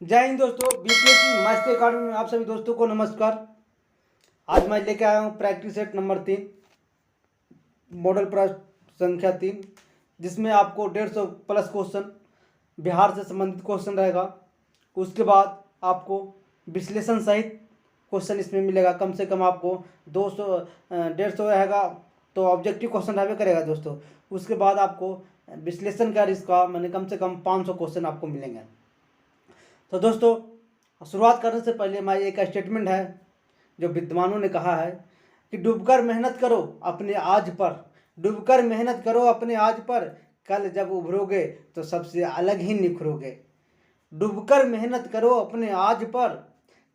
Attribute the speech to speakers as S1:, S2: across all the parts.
S1: जय हिंद दोस्तों, BPSC master academy में आप सभी दोस्तों को नमस्कार। आज मैं लेके आया हूँ प्रैक्टिस सेट नंबर 3, मॉडल प्रश्न संख्या 3, जिसमें आपको 150 प्लस क्वेश्चन बिहार से संबंधित क्वेश्चन रहेगा। उसके बाद आपको विश्लेषण सहित क्वेश्चन इसमें मिलेगा। कम से कम आपको 200 150 रहेगा तो ऑब्जेक्टिव क्वेश्चन रहबे करेगा दोस्तों। उसके बाद आपको विश्लेषण का इसका मैंने कम से कम 500 क्वेश्चन आपको मिलेंगे। तो दोस्तों, शुरुआत करने से पहले मैं एक स्टेटमेंट है जो विद्वानों ने कहा है कि डूबकर मेहनत करो अपने आज पर, डूबकर मेहनत करो अपने आज पर, कल जब उभरोगे तो सबसे अलग ही निखरोगे। डूबकर मेहनत करो अपने आज पर,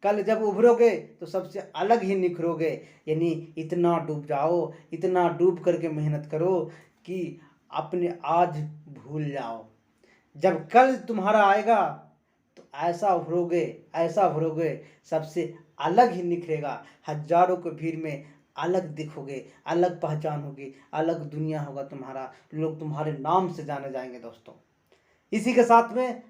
S1: कल जब उभरोगे तो सबसे अलग ही निखरोगे। यानी इतना डूब जाओ, इतना डूब करके मेहनत करो कि अपने आज भूल जाओ। जब कल तुम्हारा आएगा तो ऐसा उभरोगे, ऐसा उभरोगे, सबसे अलग ही निखरेगा। हजारों की भीड़ में अलग दिखोगे, अलग पहचान होगी, अलग दुनिया होगा तुम्हारा, लोग तुम्हारे नाम से जाने जाएंगे दोस्तों। इसी के साथ में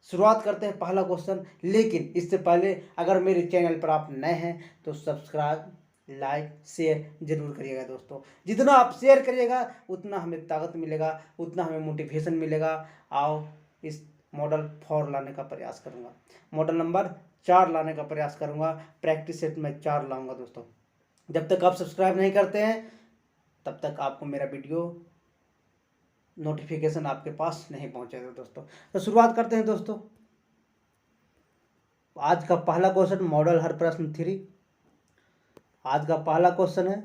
S1: शुरुआत करते हैं पहला क्वेश्चन। लेकिन इससे पहले अगर मेरे चैनल पर आप नए हैं तो सब्सक्राइब, लाइक, शेयर जरूर करिएगा दोस्तों। जितना आप शेयर करिएगा उतना हमें ताकत मिलेगा, उतना हमें मोटिवेशन मिलेगा। आओ इस मॉडल 4 लाने का प्रयास करूंगा, मॉडल नंबर 4 लाने का प्रयास करूंगा। प्रैक्टिस सेट में 4 लाऊंगा दोस्तों। जब तक आप सब्सक्राइब नहीं करते हैं तब तक आपको मेरा वीडियो नोटिफिकेशन आपके पास नहीं पहुंचेगा दोस्तों। तो शुरुआत करते हैं दोस्तों। आज का पहला क्वेश्चन मॉडल हर प्रश्न 3। आज का पहला क्वेश्चन है,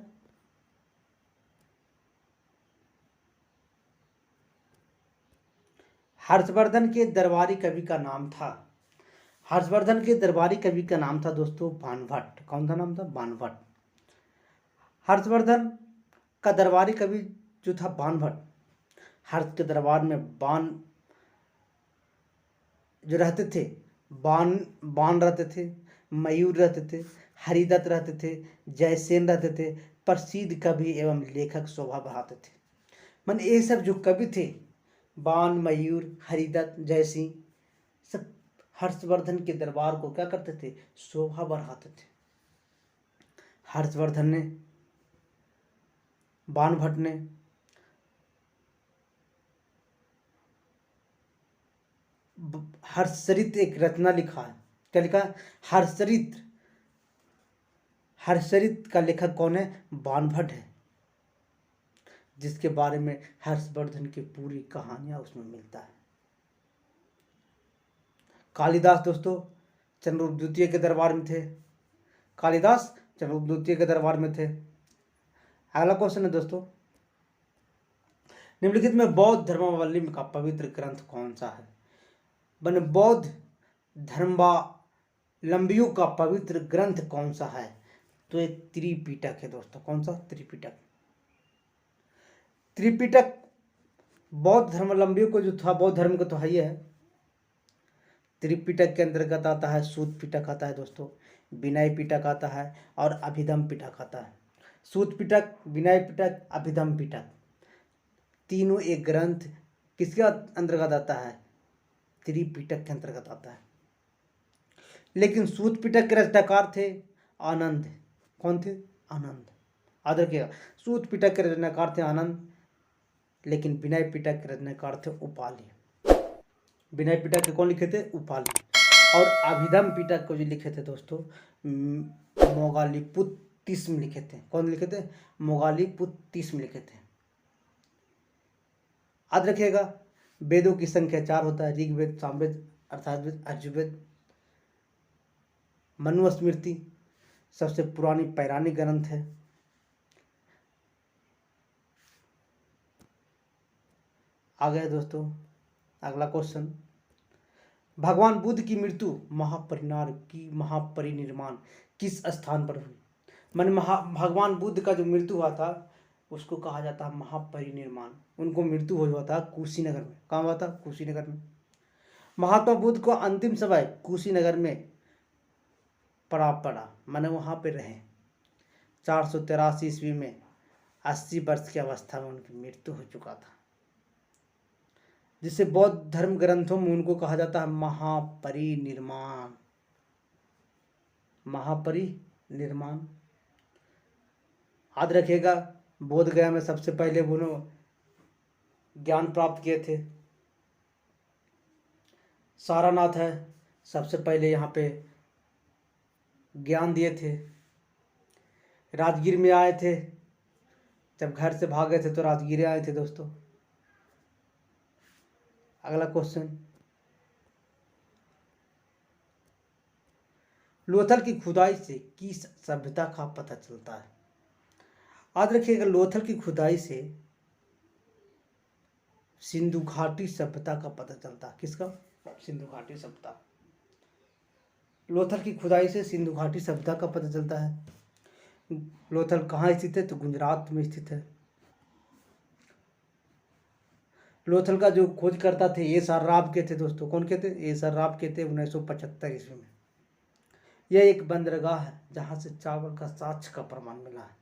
S1: हर्षवर्धन के दरबारी कवि का नाम था। हर्षवर्धन के दरबारी कवि का नाम था दोस्तों बाणभट्ट। कौन सा नाम था? बाणभट्ट। हर्षवर्धन का दरबारी कवि जो था बाणभट्ट। हर्ष के दरबार में बाण जो रहते थे, बाण बाण रहते थे, मयूर रहते थे, हरिदत्त रहते थे, जयसेन रहते थे। प्रसिद्ध कवि एवं लेखक शोभा बढ़ाते थे। मन ये सब जो कवि थे, बाण, मयूर, हरिदत्त, जयसिंह, सब हर्षवर्धन के दरबार को क्या करते थे? शोभा बढ़ाते थे। हर्षवर्धन ने, बाणभट्ट ने हर्षचरित्र एक रचना लिखा है। क्या लिखा? हर्षचरित्र। हर्षचरित्र का लेखक कौन है? बाणभट्ट है, जिसके बारे में हर्षवर्धन की पूरी कहानियां उसमें मिलता है। कालिदास दोस्तों चंद्रगुप्त द्वितीय के दरबार में थे। कालिदास चंद्रगुप्त द्वितीय के दरबार में थे। अगला क्वेश्चन है दोस्तों, निम्नलिखित में बौद्ध धर्मावलंबी का पवित्र ग्रंथ कौन सा है? बने बौद्ध धर्मावलंबियों का पवित्र ग्रंथ कौन सा है? तो ये त्रिपिटक है दोस्तों। कौन सा? त्रिपिटक। त्रिपिटक बौद्ध धर्मावलंबियों को जो था, बौद्ध धर्म का तो है ही है। त्रिपिटक के अंतर्गत आता है सूत पिटक आता है दोस्तों, विनय पिटक आता है और अभिधम पिटक आता है। सूत पिटक, विनय पिटक, अभिधम पिटक, तीनों एक ग्रंथ किसके अंतर्गत आता है? त्रिपिटक के अंतर्गत आता है। लेकिन सूत पिटक के रचनाकार थे आनंद। कौन थे? आनंद। याद रखिएगा, सूत पिटक के रचनाकार थे आनंद, लेकिन विनय पिटक के रचनाकार थे उपाली। विनय पिटक के कौन लिखे थे? उपाली। और अभिधम पिटक को जो लिखे थे दोस्तों मोगालीपुत्तिस्म लिखे थे। कौन लिखे थे? मोगालीपुत्तिस्म लिखे थे। याद रखिएगा, वेदों की संख्या 4 होता है, ऋग्वेद, सामवेद, अर्थावेद, यजुर्वेद। मनुस्मृति सबसे पुरानी पौराणिक ग्रंथ है। आ गया दोस्तों अगला क्वेश्चन, भगवान बुद्ध की मृत्यु महापरिनिर्वाण किस स्थान पर हुई? मन भगवान बुद्ध का जो मृत्यु हुआ था उसको कहा जाता है महापरिनिर्वाण। उनको मृत्यु हुआ था कुशीनगर में। कहाँ हुआ था? कुशीनगर में। महात्मा बुद्ध को अंतिम समय कुशीनगर में पड़ा, मैंने वहाँ पे रहे। 483 ईस्वी में 80 वर्ष की अवस्था में उनकी मृत्यु हो चुका था। जिससे बौद्ध धर्म ग्रंथों में उनको कहा जाता है महापरिनिर्वाण। महापरिनिर्वाण याद रखिएगा। बोध गया में सबसे पहले उन्होंने ज्ञान प्राप्त किए थे। सारनाथ है, सबसे पहले यहाँ पे ज्ञान दिए थे। राजगीर में आए थे, जब घर से भागे थे तो राजगीर आए थे दोस्तों। अगला क्वेश्चन, लोथल की खुदाई से किस सभ्यता का पता चलता है? याद रखिएगा, लोथल की खुदाई से सिंधु घाटी सभ्यता का पता चलता है। किसका? सिंधु घाटी सभ्यता। लोथल की खुदाई से सिंधु घाटी सभ्यता का पता चलता है। लोथल कहाँ स्थित है? तो गुजरात में स्थित है। लोथल का जो खोज करता थे एस.आर. राव के थे दोस्तों। कौन के थे? एस.आर. राव के थे 1975 ईस्वी में। यह एक बंदरगाह है जहां से चावल का साक्ष्य का प्रमाण मिला है।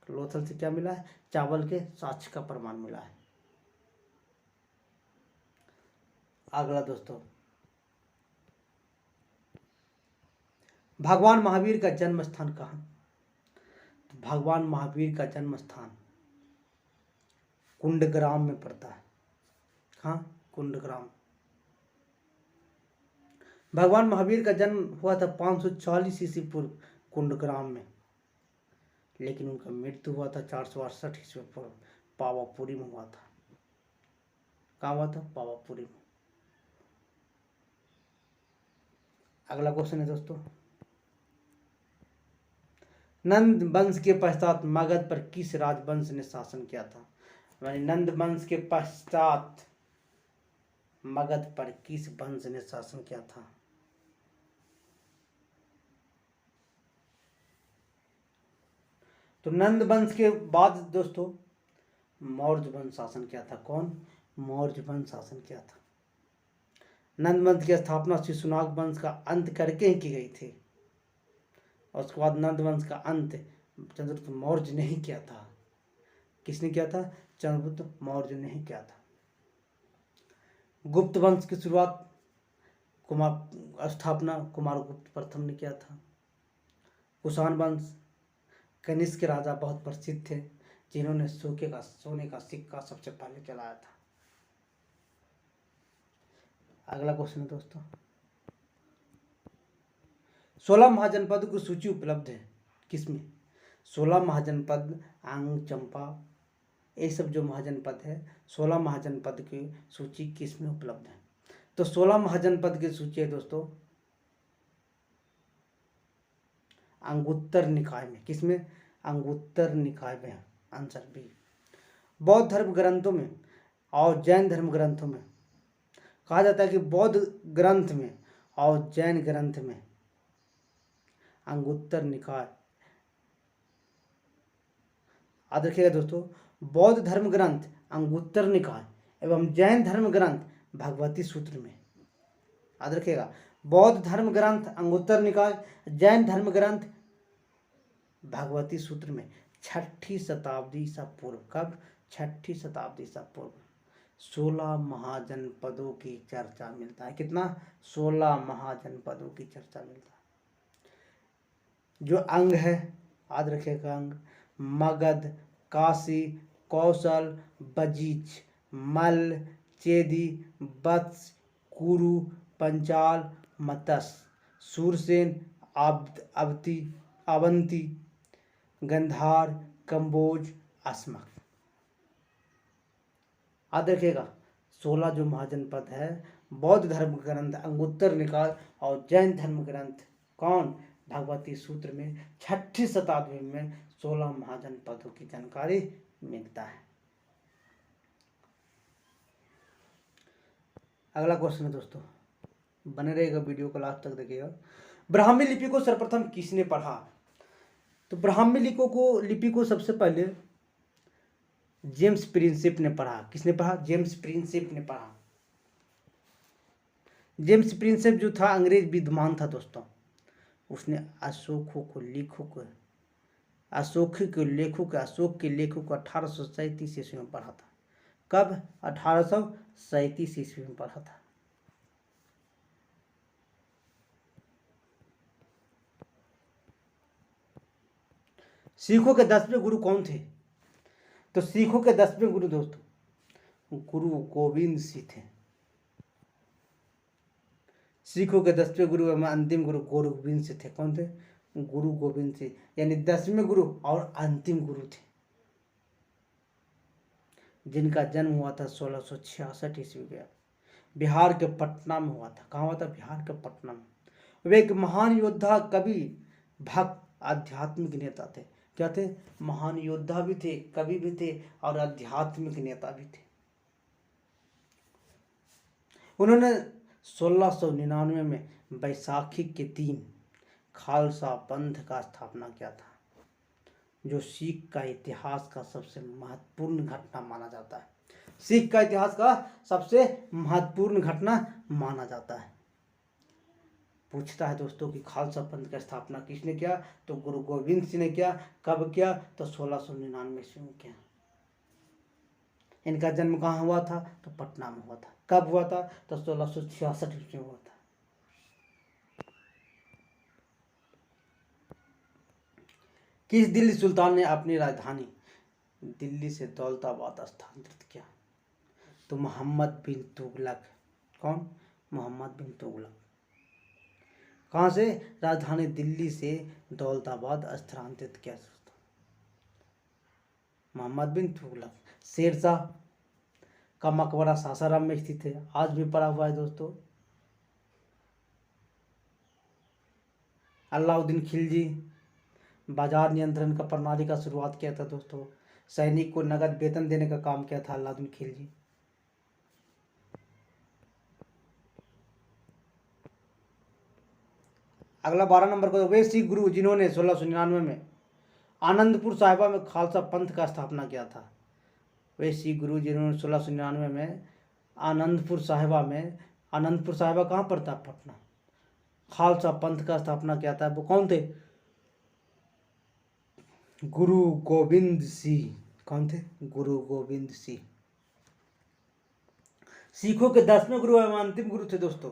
S1: लोथल से क्या मिला है? चावल के साक्ष्य का प्रमाण मिला है। अगला दोस्तों, भगवान महावीर का जन्म स्थान कहाँ? तो भगवान महावीर का जन्म स्थान कुंडग्राम में पड़ता है। हाँ, कुंडग्राम। भगवान महावीर का जन्म हुआ था 540 ईस्वी पूर्व कुंडग्राम में, लेकिन उनका मृत्यु हुआ था 468 ईस्वी पूर्व पावापुरी में हुआ था। कहाँ हुआ था? पावापुरी में। अगला क्वेश्चन है दोस्तों, नंद वंश के पश्चात मगध पर किस राजवंश ने शासन किया था? यानी नंद वंश के पश्चात मगध पर किस वंश ने शासन किया था? तो नंद वंश के बाद दोस्तों मौर्य वंश शासन किया था। कौन? मौर्य वंश शासन किया था। नंद वंश की स्थापना शिशुनाग वंश का अंत करके ही की गई थी, और उसके बाद नंद वंश का अंत चंद्रगुप्त मौर्य ने ही किया था। किसने किया था? चंद्रगुप्त मौर्य ने ही किया था। गुप्त वंश की शुरुआत स्थापना कुमारगुप्त प्रथम ने किया था। कुषाण वंश, कनिष्क के राजा बहुत प्रसिद्ध थे जिन्होंने सोने का सिक्का सबसे पहले चलाया था। अगला क्वेश्चन है दोस्तों, 16 महाजनपद की सूची उपलब्ध है किसमें? 16 महाजनपद, अंग, चंपा, ये सब जो महाजनपद है 16 महाजनपद की सूची किसमें उपलब्ध है? तो 16 महाजनपद की सूची है दोस्तों अंगुत्तर निकाय में। किसमें? अंगुत्तर निकाय में। Answer B. बौद्ध धर्म ग्रंथों में और जैन धर्म ग्रंथों में कहा जाता है कि बौद्ध ग्रंथ में और जैन ग्रंथ में अंगुत्तर निकाय। याद रखिएगा दोस्तों, बौद्ध धर्म ग्रंथ अंगुत्तर निकाय एवं जैन धर्म ग्रंथ भगवती सूत्र में। याद रखिएगा, बौद्ध धर्म ग्रंथ अंगुत्तर निकाय, जैन धर्म ग्रंथ भगवती सूत्र में। 6ठी शताब्दी ईसा पूर्व। कब? 6ठी शताब्दी ईसा पूर्व 16 महाजनपदों की चर्चा मिलता है। कितना? 16 महाजनपदों की चर्चा मिलता है। जो अंग है याद रखिएगा, अंग मगध, काशी, कौशल, बजीज, मल्ल, चेदी, वत्स, कुरु, पंचाल, मत्स्य, सूरसेन, अवंती, गंधार, कंबोज, अस्मक। याद रखिएगा, 16 जो महाजनपद है बौद्ध धर्म ग्रंथ अंगुत्तर निकाय और जैन धर्म ग्रंथ कौन? भगवती सूत्र में 6ठी शताब्दी में 16 महाजनपदों की जानकारी मिलता है। अगला क्वेश्चन है दोस्तों, बने रहेगा वीडियो को लास्ट तक देखिएगा। ब्राह्मी लिपि को सर्वप्रथम किसने पढ़ा? तो ब्राह्मी लिपि को सबसे पहले जेम्स प्रिंसेप ने पढ़ा। किसने पढ़ा? जेम्स प्रिंसेप ने पढ़ा। जेम्स प्रिंसेप जो था अंग्रेज विद्वान था दोस्तों। उसने अशोक के लेखों को 1837 ईस्वी में पढ़ा था। कब? 1837 ईस्वी में पढ़ा था। सिखों के 10वें गुरु कौन थे? तो सिखों के 10वें गुरु दोस्तों गुरु गोविंद सिंह थे। सिखों के 10वें गुरु एवं अंतिम गुरु गुरु गोविंद सिंह थे। कौन थे? गुरु गोविंद सिंह, यानी 10वें गुरु और अंतिम गुरु थे, जिनका जन्म हुआ था 1666 ईस्वी में, बिहार के पटना में हुआ था। कहाँ हुआ था? बिहार के पटना में। वे एक महान योद्धा, कवि, भक्त, आध्यात्मिक नेता थे। क्या थे? महान योद्धा भी थे, कवि भी थे और आध्यात्मिक नेता भी थे। उन्होंने 1699 में बैसाखी के दिन खालसा पंथ का स्थापना किया था, जो सिख का इतिहास का सबसे महत्वपूर्ण घटना माना जाता है। सिख का इतिहास का सबसे महत्वपूर्ण घटना माना जाता है। पूछता है दोस्तों कि खालसा पंथ का स्थापना किसने किया? तो गुरु गोविंद सिंह ने किया। कब किया? तो 1699 ईस्वी में किया। इनका जन्म कहाँ हुआ था? तो पटना में हुआ था। कब हुआ था? तो 1666 ईस्वी में हुआ था। किस दिल्ली सुल्तान ने अपनी राजधानी दिल्ली से दौलताबाद स्थानांतरित किया? तो मोहम्मद बिन तुगलक। कौन? मोहम्मद बिन तुगलक। कहाँ से? राजधानी दिल्ली से दौलताबाद स्थानांतरित किया दोस्तों, मोहम्मद बिन तुगलक। शेरशाह का मकबरा सासाराम में स्थित है, आज भी पड़ा हुआ है दोस्तों। अलाउद्दीन खिलजी बाजार नियंत्रण का प्रणाली का शुरुआत किया था दोस्तों। सैनिक को नगद वेतन देने का काम किया था अलाउद्दीन खिलजी। अगला 12 नंबर को, वे सिख गुरु जिन्होंने 1699 में आनंदपुर साहिबा में खालसा पंथ का स्थापना किया था। वे सिख गुरु जिन्होंने 1699 में आनंदपुर साहिबा कहाँ पर था? पटना। खालसा पंथ का स्थापना किया था, वो कौन थे? गुरु गोविंद सिंह। कौन थे? गुरु गोविंद सिंह। सिखों के 10वें गुरु एवं अंतिम गुरु थे दोस्तों।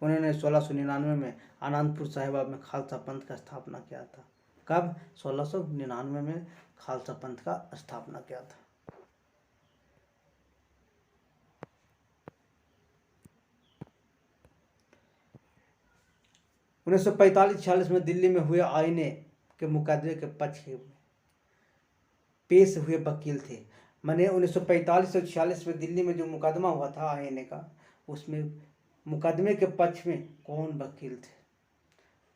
S1: उन्होंने 1699 में आनंदपुर साहिबा में खालसा पंथ का स्थापना किया था। कब? 1699 में खालसा पंथ का स्थापना किया था। उन्नीस सौ 45-46 में दिल्ली में हुए आईने के मुकदमे के पक्ष में पेश हुए वकील थे। मैंने 1945 और 46 में दिल्ली में जो मुकदमा हुआ था आईने का, उसमें मुकदमे के पक्ष में कौन वकील थे?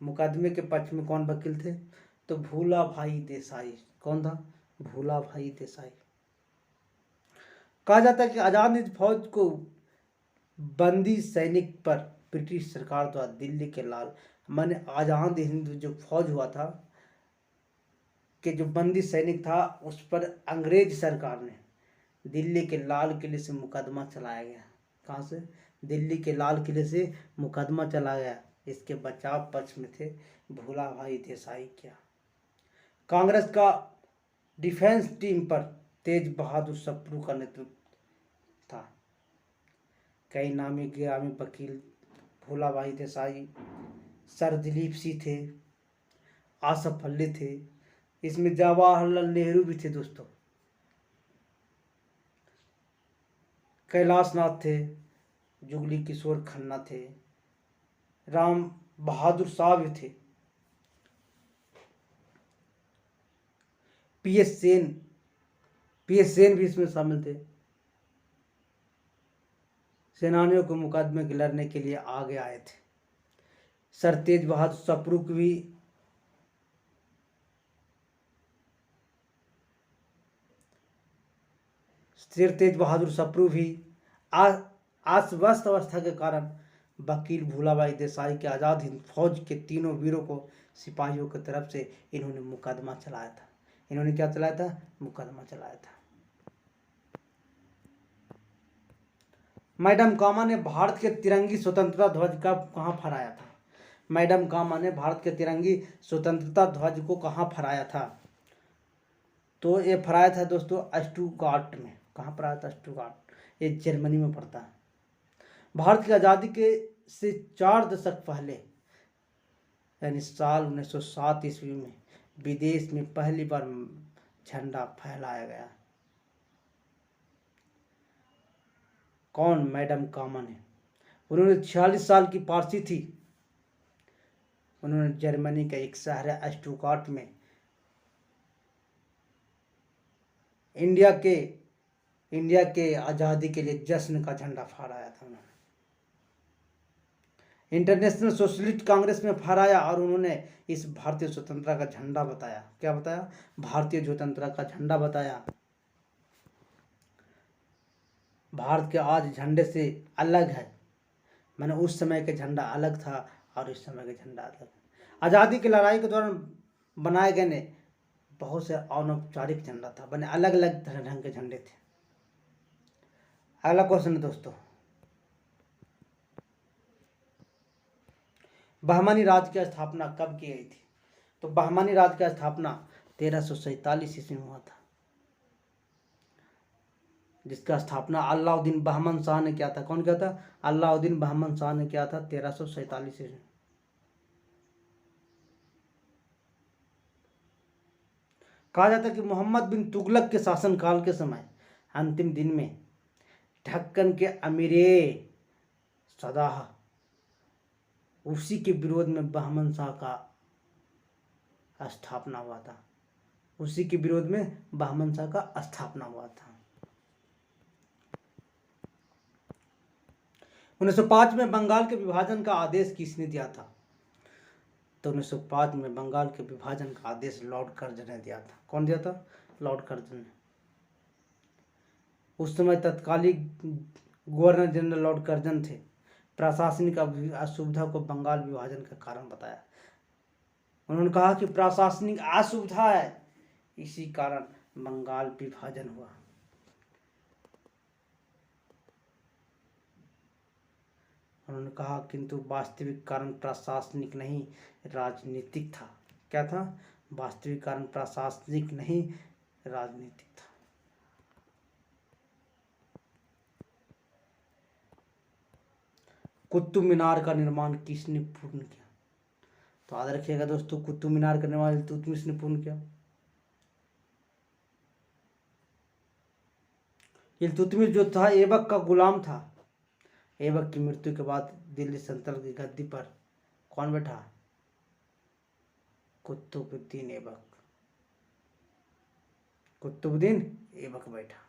S1: मुकदमे के पक्ष में कौन वकील थे? तो भूला भाई देसाई। कौन था? भूला भाई देसाई। कहा जाता है कि आजाद हिंद फौज को बंदी सैनिक पर ब्रिटिश सरकार द्वारा दिल्ली के लाल आजाद हिंद जो फौज हुआ था कि जो बंदी सैनिक था उस पर अंग्रेज सरकार ने दिल्ली के लाल किले से मुकदमा चलाया गया। कहाँ से? दिल्ली के लाल किले से मुकदमा चलाया गया। इसके बचाव पक्ष में थे भूला भाई देसाई। क्या? कांग्रेस का डिफेंस टीम पर तेज बहादुर सप्रू का नेतृत्व था। कई नामी गिरामी वकील भूला भाई देसाई, सर दिलीप सिंह थे, आसफ अली थे, इसमें जवाहरलाल नेहरू भी थे दोस्तों, कैलाश नाथ थे, जुगली किशोर खन्ना थे, राम बहादुर शाह भी थे, पीएस सेन भी इसमें शामिल थे। सेनानियों को मुकदमे के लड़ने के लिए आगे आए थे। सर तेज बहादुर सप्रू की भी अस्वस्थ अवस्था के कारण वकील भूलाबाई देसाई के आज़ाद हिंद फौज के तीनों वीरों को सिपाहियों की तरफ से इन्होंने मुकदमा चलाया था। इन्होंने क्या चलाया था? मुकदमा चलाया था। मैडम कामा ने भारत के तिरंगी स्वतंत्रता ध्वज कहाँ फहराया था? मैडम कामा ने भारत के तिरंगी स्वतंत्रता ध्वज को कहाँ फहराया था? तो ये फहराया था दोस्तों स्टुटगार्ट में। कहाँ पर आया था? स्टुटगार्ट, ये जर्मनी में पड़ता है। भारत की आज़ादी के से 4 दशक पहले यानी साल 1907 ईस्वी में विदेश में पहली बार झंडा फहराया गया। कौन? मैडम कामा ने। उन्होंने 46 साल की पारसी थी। उन्होंने जर्मनी का एक शहर है स्टुटगार्ट में इंडिया के आज़ादी के लिए जश्न का झंडा फहराया था उन्होंने। इंटरनेशनल सोशलिस्ट कांग्रेस में फहराया और उन्होंने इस भारतीय स्वतंत्रता का झंडा बताया। क्या बताया? भारतीय स्वतंत्रता का झंडा बताया। भारत के आज झंडे से अलग है, मैंने उस समय का झंडा अलग था और इस समय का झंडा अलग है। आज़ादी की लड़ाई के दौरान बनाए गए ने बहुत से अनौपचारिक झंडा था, बने अलग अलग ढंग के झंडे थे। अगला क्वेश्चन है दोस्तों, बहमानी राज्य की स्थापना कब की गई थी? तो बहमानी राज्य की स्थापना 1347 ईस्वी में हुआ था, जिसका स्थापना अलाउद्दीन बहमन शाह ने किया था। कौन किया था? अलाउद्दीन बहमन शाह ने किया था 1347 ईस्वी। कहा जाता है कि मोहम्मद बिन तुगलक के शासनकाल के समय अंतिम दिन में ढक्कन के अमीरे सदाह उसी के विरोध में बहमन शाह का स्थापना हुआ था। उसी के विरोध में बहमन शाह का स्थापना हुआ था। 1905 में बंगाल के विभाजन का आदेश किसने दिया था? तो 1905 में बंगाल के विभाजन का आदेश लॉर्ड कर्जन ने दिया था। कौन दिया था? लॉर्ड कर्जन ने। उस समय तत्कालीन गवर्नर जनरल लॉर्ड कर्जन थे। प्रशासनिक असुविधा को बंगाल विभाजन का कारण बताया। उन्होंने कहा कि प्रशासनिक असुविधा है, इसी कारण बंगाल विभाजन हुआ। उन्होंने कहा किंतु वास्तविक कारण प्रशासनिक नहीं राजनीतिक था। क्या था? वास्तविक कारण प्रशासनिक नहीं राजनीतिक था। कुतुब मीनार का निर्माण किसने पूर्ण किया? तो याद रखिएगा दोस्तों, कुतुब मीनार का निर्माण इल्तुतमिश ने पूर्ण किया। इल्तुतमिश जो था ऐबक का गुलाम था। ऐबक की मृत्यु के बाद दिल्ली सल्तनत की गद्दी पर कौन बैठा? कुतुबुद्दीन ऐबक। कुतुबुद्दीन ऐबक बैठा।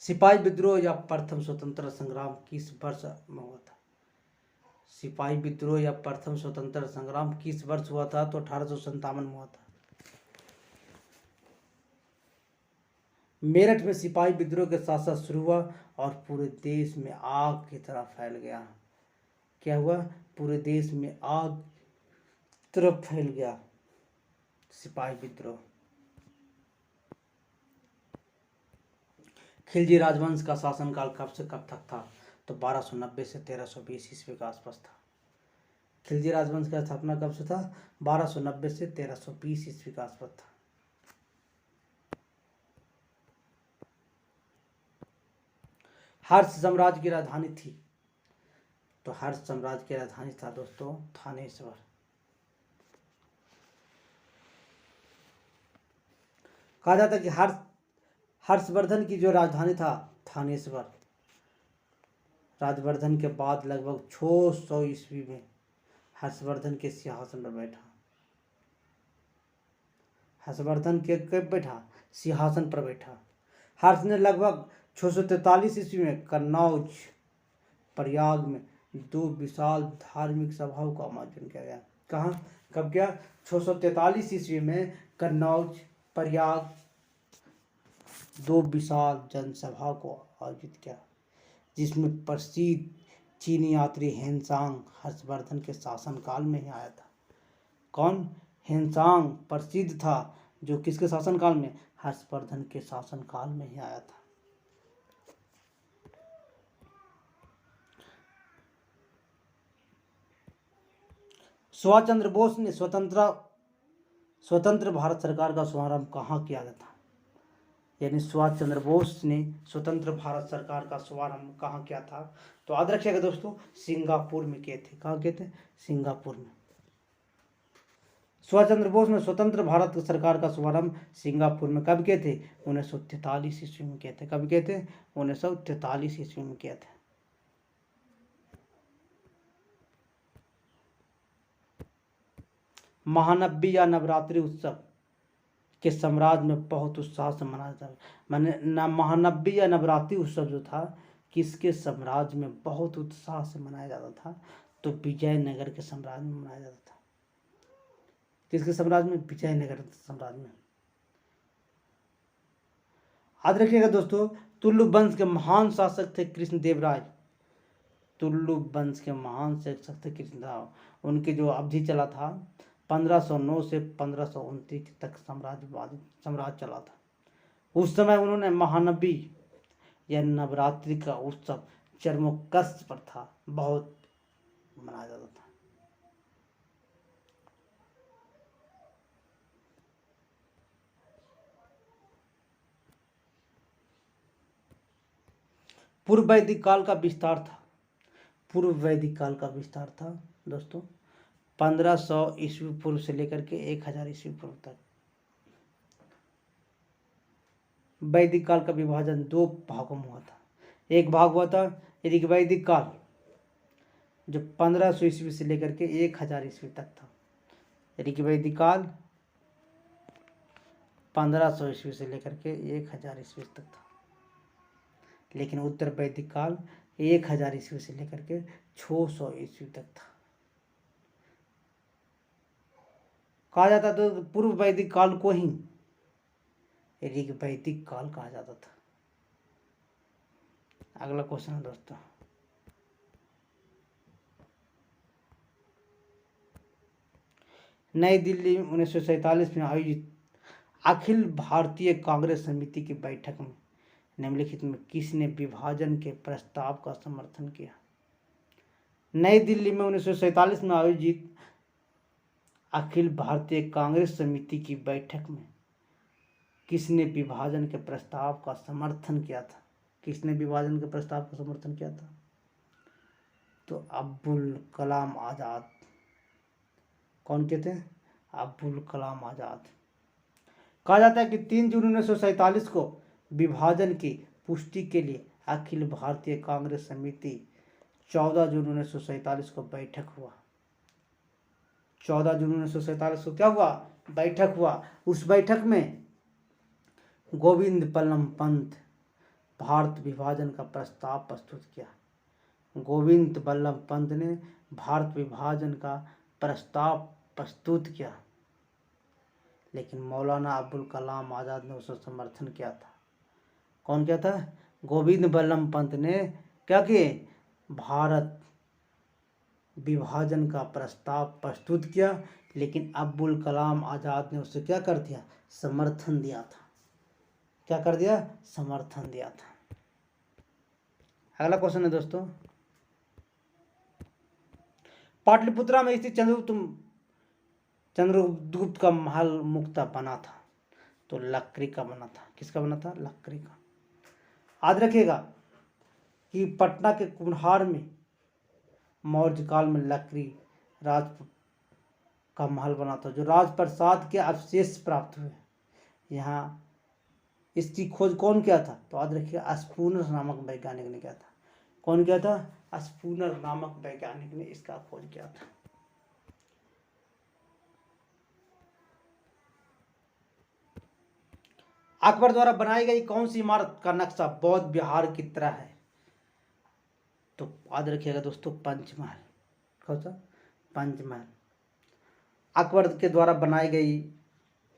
S1: सिपाही विद्रोह या प्रथम स्वतंत्रता संग्राम किस वर्ष में हुआ था? सिपाही विद्रोह या प्रथम स्वतंत्रता संग्राम किस वर्ष हुआ था? तो 1857 में हुआ था। मेरठ में सिपाही विद्रोह के साथ साथ शुरू हुआ और पूरे देश में आग की तरह फैल गया। क्या हुआ? पूरे देश में आग तरफ फैल गया सिपाही विद्रोह। खिलजी राजवंश का शासनकाल कब से कब तक था? तो 1290 से 1320 ईस्वी के आसपास था। खिलजी राजवंश का स्थापना कब से था? 1290 से 1320 ईस्वी के आसपास था। हर्ष साम्राज्य की राजधानी थी? तो हर्ष साम्राज्य की राजधानी था दोस्तों थानेश्वर। कहा जाता है कि हर्षवर्धन की जो राजधानी था थानेश्वर। राजवर्धन के बाद लगभग 600 ईस्वी में हर्षवर्धन के सिंहासन पर बैठा। हर्षवर्धन के कब बैठा? सिंहासन पर बैठा। हर्ष ने लगभग 643 ईस्वी में कन्नौज प्रयाग में 2 विशाल धार्मिक सभाओं का आयोजन किया गया। कहाँ? कब किया? 643 ईस्वी में कन्नौज प्रयाग 2 विशाल जनसभा को आयोजित किया, जिसमें प्रसिद्ध चीनी यात्री हेनसांग हर्षवर्धन के शासनकाल में ही आया था। कौन? हेनसांग प्रसिद्ध था, जो किसके शासनकाल में? हर्षवर्धन के शासनकाल में ही आया था। सुभाष चंद्र बोस ने स्वतंत्र भारत सरकार का शुभारंभ कहाँ किया गया था? यानी सुभाष चंद्र बोस ने स्वतंत्र भारत सरकार का शुभारंभ कहाँ किया था? तो याद रखिएगा दोस्तों, सिंगापुर में किए थे। कहाँ किए थे? सिंगापुर में। सुभाष चंद्र बोस ने स्वतंत्र भारत सरकार का शुभारंभ सिंगापुर में कब किए थे? 1943 ईस्वी में किए थे। कब किए थे? 1943 ईस्वी में किए थे। महानवमी या नवरात्रि उत्सव किस साम्राज्य में बहुत उत्साह से मनाया जाता है? मैंने महानवमी या नवरात्रि उत्सव जो था किसके साम्राज्य में बहुत उत्साह से मनाया जाता था? तो विजयनगर के साम्राज्य में मनाया जाता था। किसके साम्राज्य में? विजयनगर साम्राज्य में। याद रखिएगा दोस्तों, तुलु वंश के महान शासक थे कृष्णदेवराय। तुलु वंश के महान शासक थे कृष्णदेवराय। उनकी जो अवधि चला था 1509 से 1529 तक साम्राज्य चला था। उस समय उन्होंने महानवमी या नवरात्रि का उत्सव चरमोत्कर्ष पर था, बहुत मनाया जाता था। पूर्व वैदिक काल का विस्तार था। पूर्व वैदिक काल का विस्तार था दोस्तों 1500 ईस्वी पूर्व से लेकर के 1000 ईस्वी पूर्व तक। वैदिक काल का विभाजन 2 भागों में हुआ था। एक भाग हुआ था ऋग्वैदिक काल, जो 1500 ईस्वी से लेकर के 1000 ईस्वी तक था। ऋग्वैदिक काल 1500 ईस्वी से लेकर के 1000 ईस्वी तक था। लेकिन उत्तर वैदिक काल 1000 ईस्वी से लेकर के 600 ईस्वी तक था। कहा जाता तो पूर्व वैदिक काल को ही ऋग्वैदिक काल कहा जाता था। अगला क्वेश्चन है दोस्तों, नई दिल्ली 1947 में आयोजित अखिल भारतीय कांग्रेस समिति की बैठक में निम्नलिखित में किसने विभाजन के प्रस्ताव का समर्थन किया? नई दिल्ली में 1947 में आयोजित अखिल भारतीय कांग्रेस समिति की बैठक में किसने विभाजन के प्रस्ताव का समर्थन किया था? किसने विभाजन के प्रस्ताव का समर्थन किया था? तो अब्दुल कलाम आज़ाद। कौन कहते हैं? अब्दुल कलाम आज़ाद। कहा जाता है कि 3 जून 1947 को विभाजन की पुष्टि के लिए अखिल भारतीय कांग्रेस समिति 14 जून 1947 को बैठक हुआ। 14 जून 1947 को क्या हुआ? बैठक हुआ। उस बैठक में गोविंद बल्लभ पंत भारत विभाजन का प्रस्ताव प्रस्तुत किया। गोविंद बल्लभ पंत ने भारत विभाजन का प्रस्ताव प्रस्तुत किया, लेकिन मौलाना अब्दुल कलाम आज़ाद ने उसका समर्थन किया था। कौन किया था? गोविंद बल्लभ पंत ने क्या किए? भारत विभाजन का प्रस्ताव प्रस्तुत किया, लेकिन अब्दुल कलाम आज़ाद ने उसे क्या कर दिया? समर्थन दिया था। क्या कर दिया? समर्थन दिया था। अगला क्वेश्चन है दोस्तों, पाटलिपुत्रा में स्थित चंद्रगुप्त का महल मुक्ता बना था, तो लकड़ी का बना था। किसका बना था? लकड़ी का। याद रखिएगा कि पटना के कुम्हार में मौर्य काल में लकड़ी राज का महल बना था, जो राजप्रसाद के अवशेष प्राप्त हुए। यहाँ इसकी खोज कौन किया था? तो याद रखिएगा स्पूनर नामक वैज्ञानिक ने किया था। कौन किया था? स्पूनर नामक वैज्ञानिक ने इसका खोज किया था। अकबर द्वारा बनाई गई कौन सी इमारत का नक्शा बौद्ध विहार की तरह है? तो याद रखिएगा दोस्तों पंचमहल। कौन सा? पंचमहल। अकबर के द्वारा बनाई गई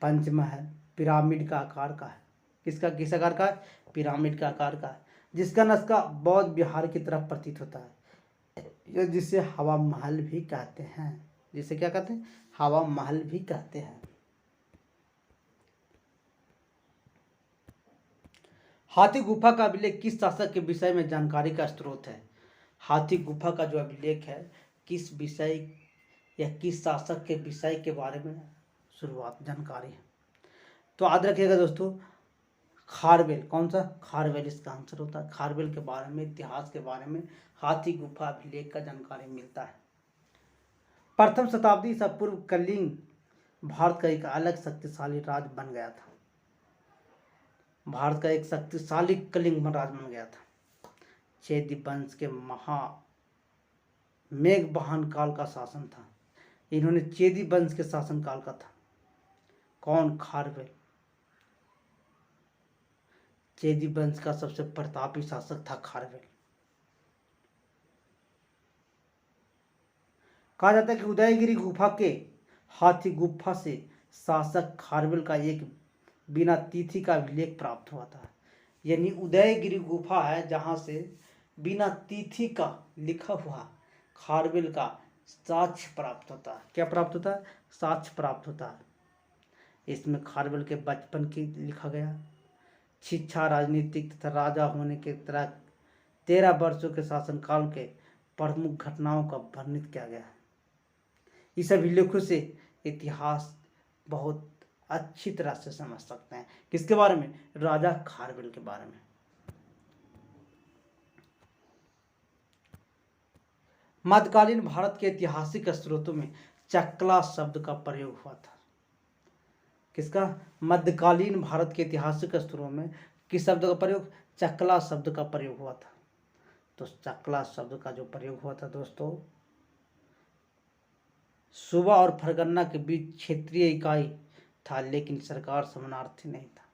S1: पंचमहल पिरामिड का आकार का है। किस आकार का है? पिरामिड का आकार का है, जिसका नक्शा बौद्ध विहार की तरफ प्रतीत होता है, जिसे हवा महल भी कहते हैं। जिसे क्या कहते हैं? हवा महल भी कहते हैं। हाथी गुफा का अभिलेख किस शासक के विषय में जानकारी का स्रोत है? हाथी गुफा का जो अभिलेख है किस विषय यह किस शासक के विषय के बारे में शुरुआत जानकारी है। तो याद रखिएगा दोस्तों, खारवेल, कौन सा खारवेल इसका आंसर होता है। खारवेल के बारे में, इतिहास के बारे में, हाथी गुफा अभिलेख का जानकारी मिलता है। प्रथम शताब्दी ईसा पूर्व कलिंग भारत का एक अलग शक्तिशाली राज्य बन गया था। भारत का एक शक्तिशाली कलिंग राज्य बन गया था। चेदी वंश के महा मेघवाहन काल का शासन था। इन्होंने चेदी वंश के शासन काल का था। कौन? खारवेल। चेदी वंश का सबसे प्रतापी शासक था खारवेल। कहा जाता है कि उदयगिरी गुफा के हाथी गुफा से शासक खारवेल का एक बिना तिथि का अभिलेख प्राप्त हुआ था। यानी उदयगिरी गुफा है जहां से बिना तिथि का लिखा हुआ खारवेल का साक्ष्य प्राप्त होता है। क्या प्राप्त होता है? साक्ष्य प्राप्त होता है। इसमें खारवेल के बचपन की लिखा गया, शिक्षा, राजनीतिक तथा राजा होने के तरह 13 वर्षों के शासनकाल के प्रमुख घटनाओं का वर्णित किया गया है। इस अभिलेखों से इतिहास बहुत अच्छी तरह से समझ सकते हैं। किसके बारे में? राजा खारवेल के बारे में। मध्यकालीन भारत के ऐतिहासिक स्रोतों में चकला शब्द का प्रयोग हुआ था। किसका? मध्यकालीन भारत के ऐतिहासिक स्रोतों में किस शब्द का प्रयोग? चकला शब्द का प्रयोग हुआ था। तो चकला शब्द का जो प्रयोग हुआ था दोस्तों, सूबा और फरगना के बीच क्षेत्रीय इकाई था, लेकिन सरकार समानार्थी नहीं था।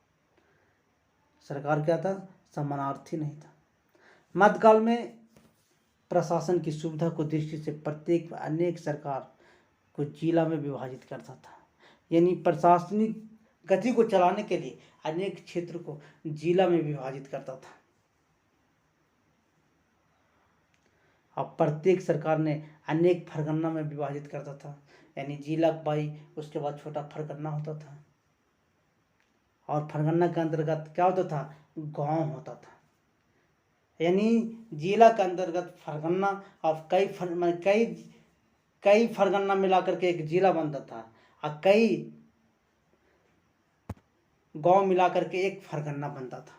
S1: सरकार क्या था? समानार्थी नहीं था। मध्यकाल में प्रशासन की सुविधा को दृष्टि से प्रत्येक अनेक सरकार को जिला में विभाजित करता था। यानी प्रशासनिक गति को चलाने के लिए अनेक क्षेत्र को जिला में विभाजित करता था। अब प्रत्येक सरकार ने अनेक फरगना में विभाजित करता था। यानी जिला बाई, उसके बाद छोटा फरगना होता था, और फरगना के अंतर्गत क्या होता था? गांव होता था। यानी जिला के अंतर्गत फरगना और कई फरगना मिलाकर के एक जिला बनता था, और कई गांव मिलाकर के एक फरगना बनता था।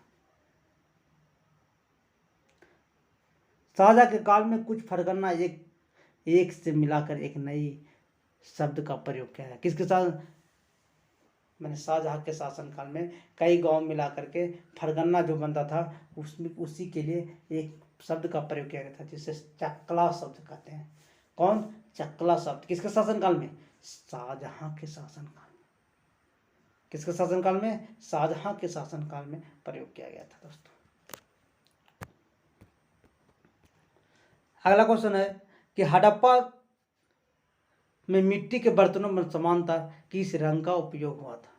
S1: शाहजहां के काल में कुछ फरगना एक से मिलाकर एक नई शब्द का प्रयोग किया है। किसके साथ? मैंने शाहजहां के शासनकाल में कई गांव मिलाकर के फरगना जो बनता था, उसमें उसी के लिए एक शब्द का प्रयोग किया गया था, जिसे चकला शब्द कहते हैं। कौन? चकला शब्द। किसके शासनकाल में? शाहजहां के शासनकाल में। किसके शासनकाल में? शाहजहां के शासनकाल में प्रयोग किया गया था दोस्तों। अगला क्वेश्चन है कि हड़प्पा में मिट्टी के बर्तनों में समानता किस रंग का उपयोग हुआ था।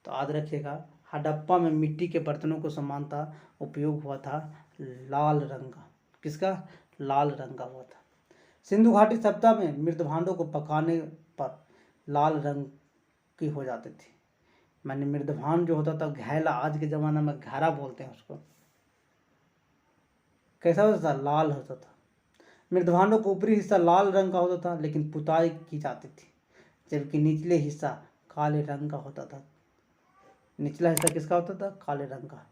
S1: तो याद रखिएगा, हड़प्पा में मिट्टी के बर्तनों को समानता उपयोग हुआ था लाल रंग का। किसका? लाल रंग का हुआ था। सिंधु घाटी सभ्यता में मृत भांडों को पकाने पर लाल रंग की हो जाती थी। मैंने मृत भांड जो होता था घैला, आज के ज़माने में घैरा बोलते हैं उसको, कैसा होता था? लाल होता था। मृत भांडों का ऊपरी हिस्सा लाल रंग का होता था, लेकिन पुताई की जाती थी, जबकि निचले हिस्सा काले रंग का होता था। निचला हिस्सा किसका होता था? काले रंग का।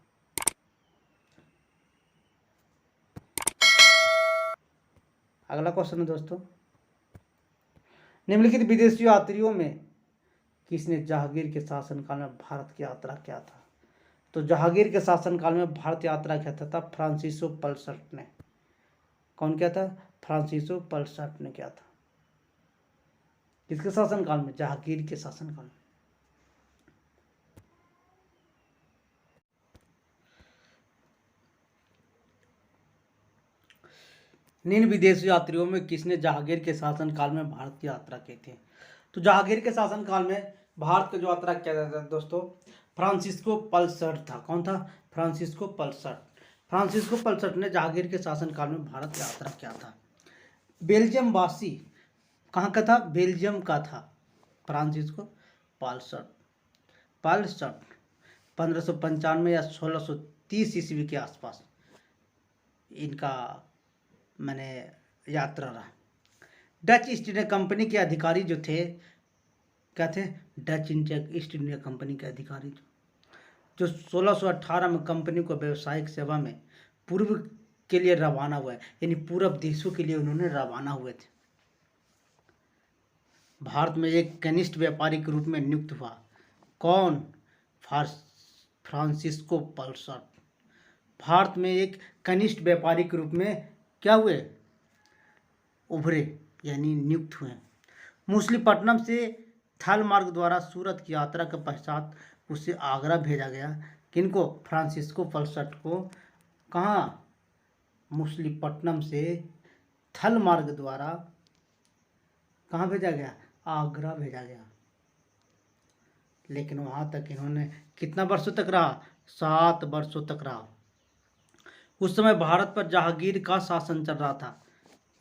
S1: अगला क्वेश्चन है दोस्तों, निम्नलिखित विदेशी यात्रियों में किसने जहांगीर के शासनकाल में भारत की यात्रा किया था। तो जहांगीर के शासनकाल में भारत यात्रा किया था फ्रांसिसो पल्सर्ट ने। कौन किया था? फ्रांसिसो पल्सर्ट ने किया था। किसके शासनकाल में? जहांगीर के शासनकाल में। निम्न विदेशी यात्रियों में किसने जहांगीर के शासनकाल में भारत की यात्रा की थी। तो जहांगीर के शासनकाल में भारत की जो यात्रा किया जाता था दोस्तों, फ्रांसिस्को पल्सर्ट था। कौन था? Francisco Pelsaert. फ्रांसिस्को पल्सर्ट ने जहांगीर के शासनकाल में भारत की यात्रा किया था। बेल्जियम वासी, कहाँ का था? बेल्जियम का था फ्रांसिस्को पल्सर्ट। 1595 या 1630 ईस्वी के आसपास इनका मैंने यात्रा रहा। डच ईस्ट इंडिया कंपनी के अधिकारी जो थे, क्या थे? डच ईस्ट इंडिया कंपनी के अधिकारी जो 1618 में कंपनी को व्यावसायिक सेवा में पूर्व के लिए रवाना हुआ है, यानी पूर्व देशों के लिए उन्होंने रवाना हुए थे। भारत में एक कनिष्ठ व्यापारी के रूप में नियुक्त हुआ। कौन? फ्रांसिस्को पल्सट। भारत में एक कनिष्ठ व्यापारी के रूप में क्या हुए? उभरे, यानी नियुक्त हुए। मछलीपट्टनम से थल मार्ग द्वारा सूरत की यात्रा के पश्चात उसे आगरा भेजा गया। किनको? फ्रांसिस्को पल्सट को। कहाँ? मछलीपट्टनम से थल मार्ग द्वारा कहाँ भेजा गया? आगरा भेजा गया। लेकिन वहाँ तक इन्होंने कितना वर्षों तक रहा? 7 वर्षों तक रहा। उस समय भारत पर जहांगीर का शासन चल रहा था।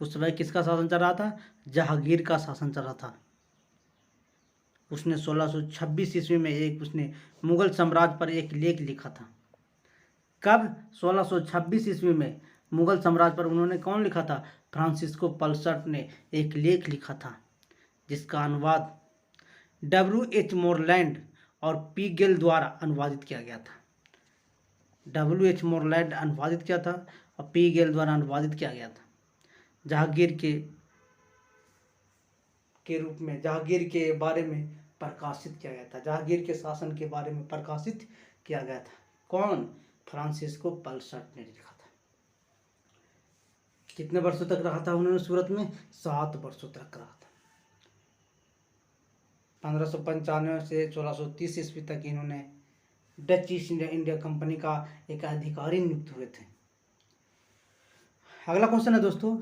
S1: उस समय किसका शासन चल रहा था? जहांगीर का शासन चल रहा था। उसने 1626 ईस्वी में उसने मुगल साम्राज्य पर एक लेख लिखा था। कब? 1626 ईस्वी में मुगल साम्राज्य पर उन्होंने कौन लिखा था? फ्रांसिस्को पल्सट ने एक लेख लिखा था, जिसका अनुवाद W.H. मोरलैंड और P. गिल द्वारा अनुवादित किया गया था। W.H. मोरलैंड अनुवादित किया था और P. गिल द्वारा अनुवादित किया गया था। जहांगीर के रूप में, जहांगीर के बारे में प्रकाशित किया गया था। जहांगीर के शासन के बारे में प्रकाशित किया गया था। कौन? फ्रांसिस्को पल्सट ने लिखा था। कितने वर्षों तक रहा था उन्होंने सूरत में? 7 वर्षों तक रहा था। 1595 से 1630 ईस्वी तक इन्होंने डच ईस्ट इंडिया कंपनी का एक अधिकारी नियुक्त हुए थे। अगला क्वेश्चन है दोस्तों,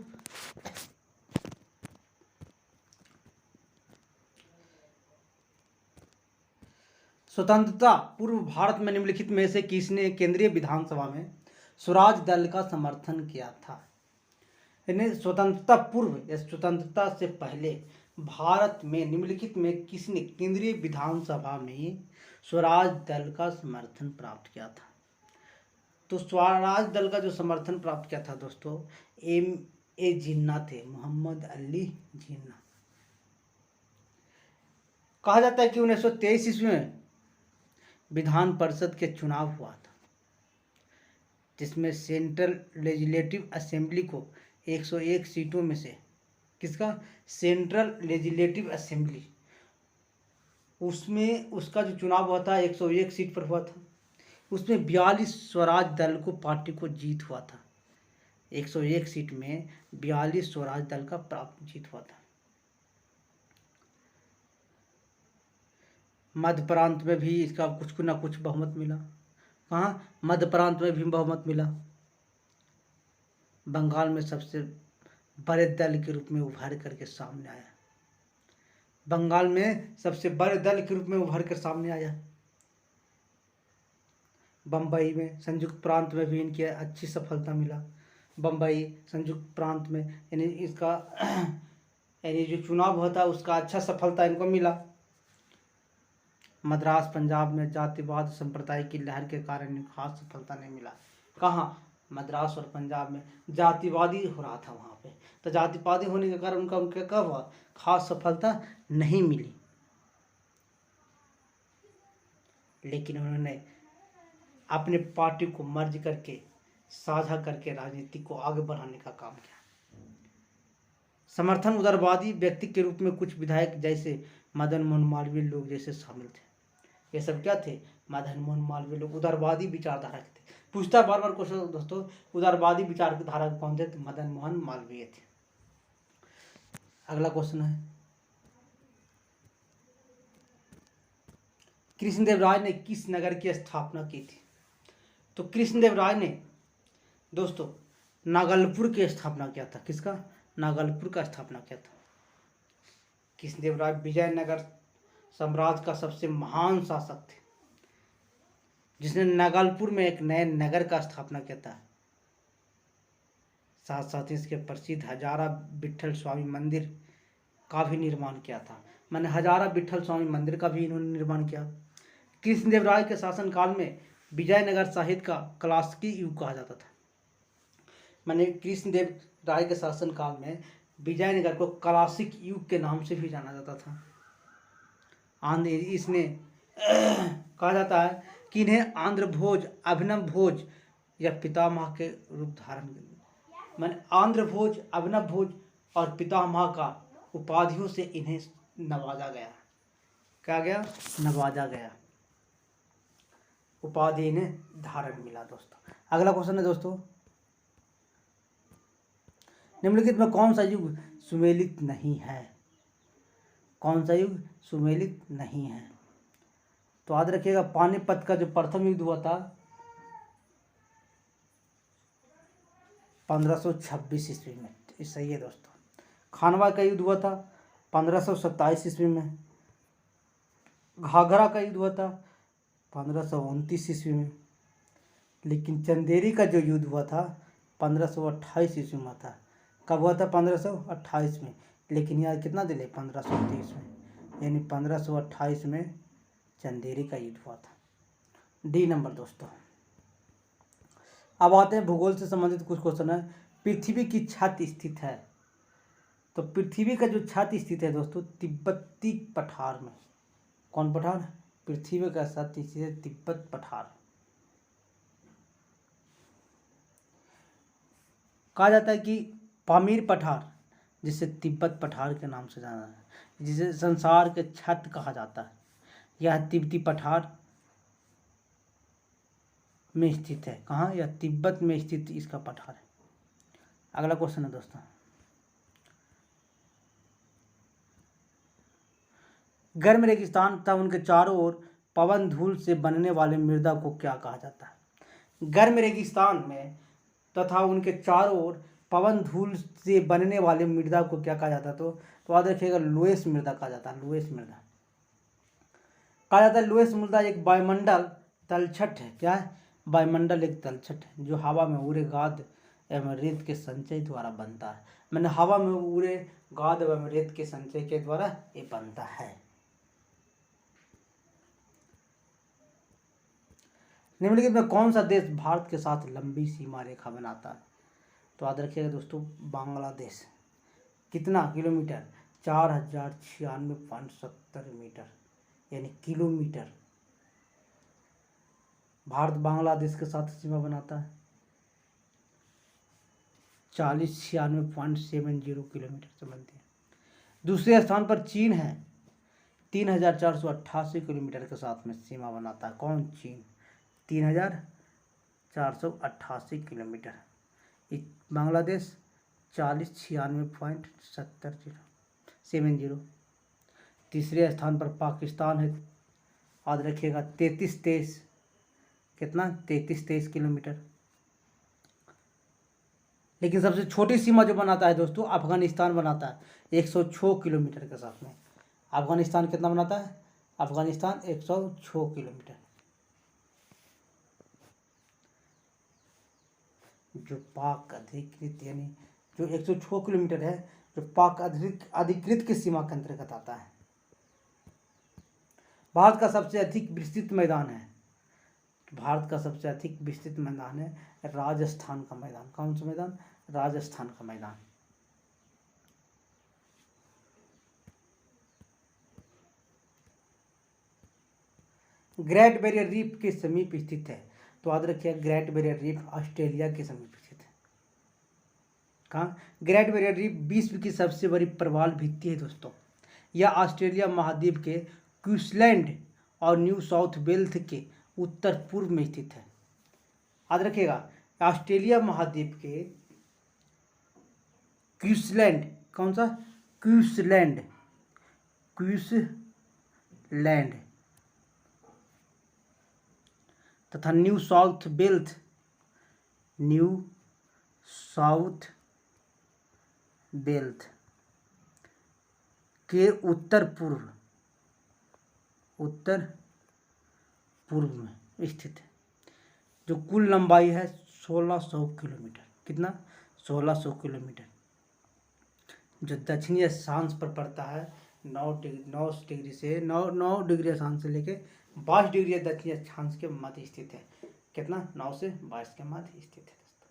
S1: स्वतंत्रता पूर्व भारत में निम्नलिखित में से किसने केंद्रीय विधानसभा में स्वराज दल का समर्थन किया था? यानी स्वतंत्रता पूर्व या स्वतंत्रता से पहले भारत में निम्नलिखित में किसने केंद्रीय विधानसभा में स्वराज दल का समर्थन प्राप्त किया था? तो स्वराज दल का जो समर्थन प्राप्त किया था दोस्तों, M.A. जिन्ना थे, मोहम्मद अली जिन्ना। कहा जाता है कि 1923 ईस्वी में विधान परिषद के चुनाव हुआ था, जिसमें सेंट्रल लेजिस्लेटिव असेंबली को 101 सीटों में से, किसका? सेंट्रल लेजिस्लेटिव असेंबली, उसमें उसका जो चुनाव हुआ था 101 सीट पर हुआ था। उसमें 42 स्वराज दल को पार्टी को जीत हुआ था। 101 सीट में 42 स्वराज दल का प्राप्त जीत हुआ था। मध्य प्रांत में भी इसका कुछ ना कुछ बहुमत मिला। कहाँ? मध्य प्रांत में भी बहुमत मिला। बंगाल में सबसे बड़े दल के रूप में उभर करके सामने आया। बंगाल में सबसे बड़े दल के रूप में उभर कर सामने आया। बम्बई में, संयुक्त प्रांत में भी इनकी अच्छी सफलता मिला। बम्बई, संयुक्त प्रांत में, यानी इसका यानी जो चुनाव हुआ था उसका अच्छा सफलता इनको मिला। मद्रास, पंजाब में जातिवाद संप्रदाय की लहर के कारण खास सफलता नहीं मिला। कहाँ? मद्रास और पंजाब में जातिवादी हो रहा था वहाँ पे, तो जातिवादी होने के कारण उनका क्या हुआ? खास सफलता नहीं मिली। लेकिन उन्होंने अपने पार्टी को मर्ज करके, साझा करके राजनीति को आगे बढ़ाने का काम किया। समर्थन उदारवादी व्यक्ति के रूप में कुछ विधायक जैसे मदन मोहन मालवीय लोग जैसे शामिल थे। ये सब क्या थे? मदन मोहन मालवीय लोग उदारवादी विचारधारा के थे। पूछता बार बार क्वेश्चन दोस्तों, उदारवादी विचारधारा कौन थे? तो मदन मोहन मालवीय थे। अगला क्वेश्चन है, कृष्णदेव राय ने किस नगर की स्थापना की थी? तो कृष्णदेव राय ने दोस्तों नागलपुर की स्थापना किया था। किसका? नागलपुर का स्थापना किया था। कृष्णदेव राय विजयनगर साम्राज्य का सबसे महान शासक थे, जिसने नागलपुर में एक नए नगर का स्थापना किया था। साथ साथ इसके प्रसिद्ध हजारा विट्ठल स्वामी मंदिर का भी निर्माण किया था। मैंने हजारा विट्ठल स्वामी मंदिर का भी इन्होंने निर्माण किया। कृष्णदेव राय के शासनकाल में विजयनगर साहित्य का क्लासिकी युग कहा जाता था। मैंने कृष्णदेव राय के शासनकाल में विजयनगर को क्लासिक युग के नाम से भी जाना जाता था। आंध्र इसने कहा जाता है कि इन्हें आंध्र भोज, अभिनव भोज या पितामह के रूप धारण कर, मैंने आंध्र भोज, अभिनव भोज और पितामह का उपाधियों से इन्हें नवाजा गया। क्या गया? नवाजा गया, उपाधि इन्हें धारण मिला। दोस्तों अगला क्वेश्चन है दोस्तों, निम्नलिखित में कौन सा युग सुमेलित नहीं है? कौन सा युग सुमेलित नहीं है? तो याद रखिएगा, पानीपत का जो प्रथम युद्ध हुआ था 1526 ईस्वी में, सही है दोस्तों। खानवा का युद्ध हुआ था 1527 ईस्वी में। घाघरा का युद्ध हुआ था 1529 ईस्वी में। लेकिन चंदेरी का जो युद्ध हुआ था 1528 ईस्वी में था। कब हुआ था? 1528 में। लेकिन यहाँ कितना दिले? 1530 में, यानी 1528 में चंदेरी का युद्ध हुआ था। डी नंबर दोस्तों। अब आते हैं भूगोल से संबंधित कुछ क्वेश्चन है। पृथ्वी की छत स्थित है, तो पृथ्वी का जो छत स्थित है दोस्तों तिब्बती पठार में। कौन पठार? पृथ्वी का छत स्थित है तिब्बत पठार। कहा जाता है कि पामीर पठार, जिसे तिब्बत पठार के नाम से जाना है, जिसे संसार के छत कहा जाता है, यह तिब्बती पठार में स्थित है। कहाँ? यह तिब्बत में स्थित इसका पठार है। अगला क्वेश्चन है दोस्तों, गर्म रेगिस्तान तथा उनके चारों ओर पवन धूल से बनने वाले मृदा को क्या कहा जाता है? गर्म रेगिस्तान में तथा उनके चारों ओर पवन धूल से बनने वाले मृदा को क्या कहा जाता है? तो याद रखिएगा, लोएस मृदा कहा जाता है। लोएस मृदा कहा जाता है। लोएस मृदा एक वायुमंडल तलछट है। क्या है? वायुमंडल एक तलछट है जो हवा में उड़े गाद एवं रेत के संचय द्वारा बनता है। मैंने हवा में उड़े गाद एवं रेत के संचय के द्वारा ये बनता है। निम्नलिखित में कौन सा देश भारत के साथ लंबी सीमा रेखा बनाता है? तो याद रखिएगा दोस्तों, बांग्लादेश। कितना किलोमीटर? 4096.70 मीटर, यानी किलोमीटर। भारत बांग्लादेश के साथ सीमा बनाता है 4096.70 किलोमीटर से बनती है। दूसरे स्थान पर चीन है, 3488 किलोमीटर के साथ में सीमा बनाता है। कौन? चीन। 3488 किलोमीटर। बांग्लादेश 4096.70। तीसरे स्थान पर पाकिस्तान है, याद रखिएगा 3323। कितना? 3323 किलोमीटर। लेकिन सबसे छोटी सीमा जो बनाता है दोस्तों अफगानिस्तान बनाता है 106 किलोमीटर के साथ में। अफगानिस्तान कितना बनाता है? अफगानिस्तान 106 किलोमीटर। जो पाक अधिकृत, यानी जो 106 किलोमीटर है, जो पाक अधिकृत की सीमा के अंतर्गत आता है। भारत का सबसे अधिक विस्तृत मैदान है, भारत का सबसे अधिक विस्तृत मैदान है राजस्थान का मैदान। कौन सा मैदान? राजस्थान का मैदान। ग्रेट बैरियर रीफ के समीप स्थित है, तो याद रखिए ग्रेट बैरियर रीफ ऑस्ट्रेलिया के समीप स्थित है। कहाँ? ग्रेट बैरियर रीफ विश्व की सबसे बड़ी प्रवाल भित्ति है दोस्तों। यह ऑस्ट्रेलिया महाद्वीप के क्वींसलैंड और न्यू साउथ वेल्स के उत्तर पूर्व में स्थित है। याद रखिएगा, ऑस्ट्रेलिया महाद्वीप के क्वींसलैंड, कौन सा? क्वींसलैंड, क्वींसलैंड तथा New South Wales, New South Wales के उत्तर पूर्व में स्थित है। जो कुल लंबाई है 1600 किलोमीटर। कितना? 1600 किलोमीटर। जो दक्षिणी अक्षांश पर पड़ता है 9 डिग्री से 9 डिग्री अक्षांश से लेके 22 डिग्री दक्षिणी अक्षांश के मध्य स्थित है। कितना? 9 से 22 के मध्य स्थित है दोस्तों।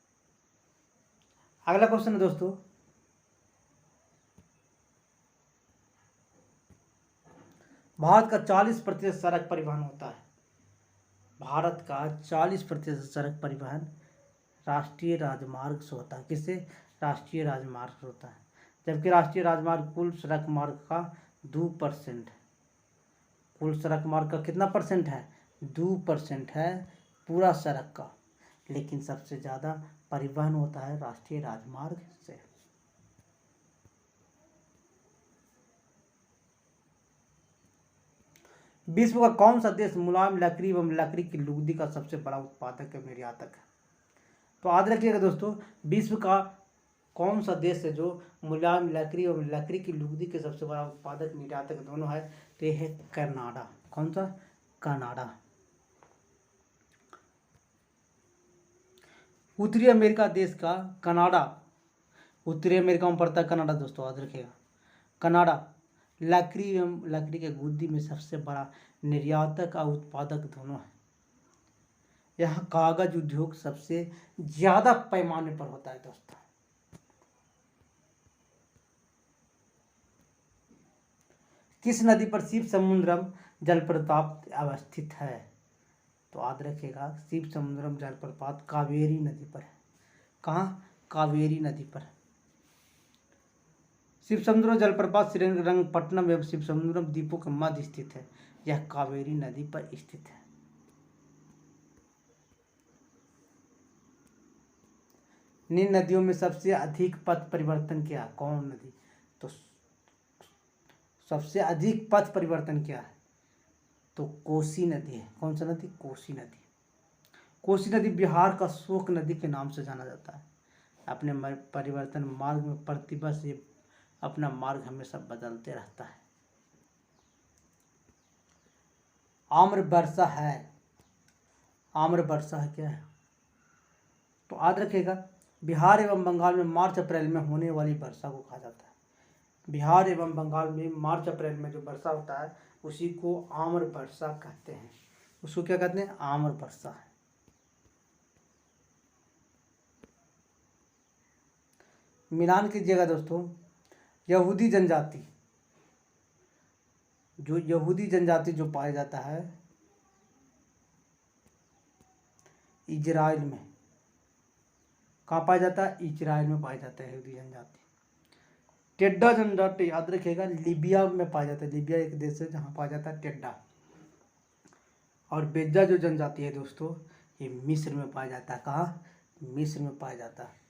S1: अगला क्वेश्चन है दोस्तों, भारत का 40% सड़क परिवहन होता है। भारत का 40% सड़क परिवहन राष्ट्रीय राजमार्ग से होता है। किससे? राष्ट्रीय राजमार्ग से होता है। जबकि राष्ट्रीय राजमार्ग कुल सड़क मार्ग का 2% है। कुल सड़क मार्ग का कितना परसेंट है? 2% है पूरा सड़क का। लेकिन सबसे ज़्यादा परिवहन होता है राष्ट्रीय राजमार्ग से। विश्व का कौन सा देश मुलायम लकड़ी एवं लकड़ी की लुगदी का सबसे बड़ा उत्पादक एवं निर्यातक है? तो याद रखिएगा दोस्तों, विश्व का कौन सा देश है जो मुलायम लकड़ी एवं लकड़ी की लुगदी के सबसे बड़ा उत्पादक निर्यातक दोनों है? तो ये है कनाडा। कौन सा? कनाडा। उत्तरी अमेरिका देश का कनाडा, उत्तरी अमेरिका में पड़ता है कनाडा दोस्तों, याद रखिएगा। कनाडा लकड़ी एवं लकड़ी के गुद्दी में सबसे बड़ा निर्यातक और उत्पादक दोनों है। यहाँ कागज उद्योग सबसे ज्यादा पैमाने पर होता है दोस्तों। किस नदी पर शिव समुद्रम जलप्रपात अवस्थित है? तो याद रखिएगा, शिव समुद्रम जलप्रपात कावेरी नदी पर है। कहाँ? कावेरी नदी पर। शिव समुद्रम जलप्रपात श्रीरंगपट्टनम एवं शिव समुद्रम द्वीपों के मध्य स्थित है। यह कावेरी नदी पर स्थित है। निम्न नदियों में सबसे अधिक पथ परिवर्तन क्या है? कौन नदी? तो सबसे अधिक पथ परिवर्तन क्या है? तो कोसी नदी है। कौन सा नदी? कोसी नदी। कोसी नदी बिहार का शोक नदी के नाम से जाना जाता है। अपने परिवर्तन मार्ग में प्रतिवर्ष ये अपना मार्ग हमेशा बदलते रहता है। आम्र वर्षा है। आम्र वर्षा है क्या है? तो याद रखिएगा, बिहार एवं बंगाल में मार्च अप्रैल में होने वाली वर्षा को कहा जाता है। बिहार एवं बंगाल में मार्च अप्रैल में जो वर्षा होता है उसी को आम्र वर्षा कहते हैं। उसको क्या कहते हैं? आम्र वर्षा। मिलान कीजिएगा दोस्तों, यहूदी जनजाति, जो यहूदी जनजाति जो पाया जाता है इजराइल में। कहाँ पाया जाता है? इजराइल में पाया जाता है यहूदी जनजाति। टेड्डा जनजाति याद रखिएगा, लीबिया में पाया जाता है। लीबिया एक देश है जहाँ पाया जाता है टेड्डा। और बेजा जो जनजाति है दोस्तों, ये मिस्र में पाया जाता है। कहाँ? मिस्र में पाया जाता है।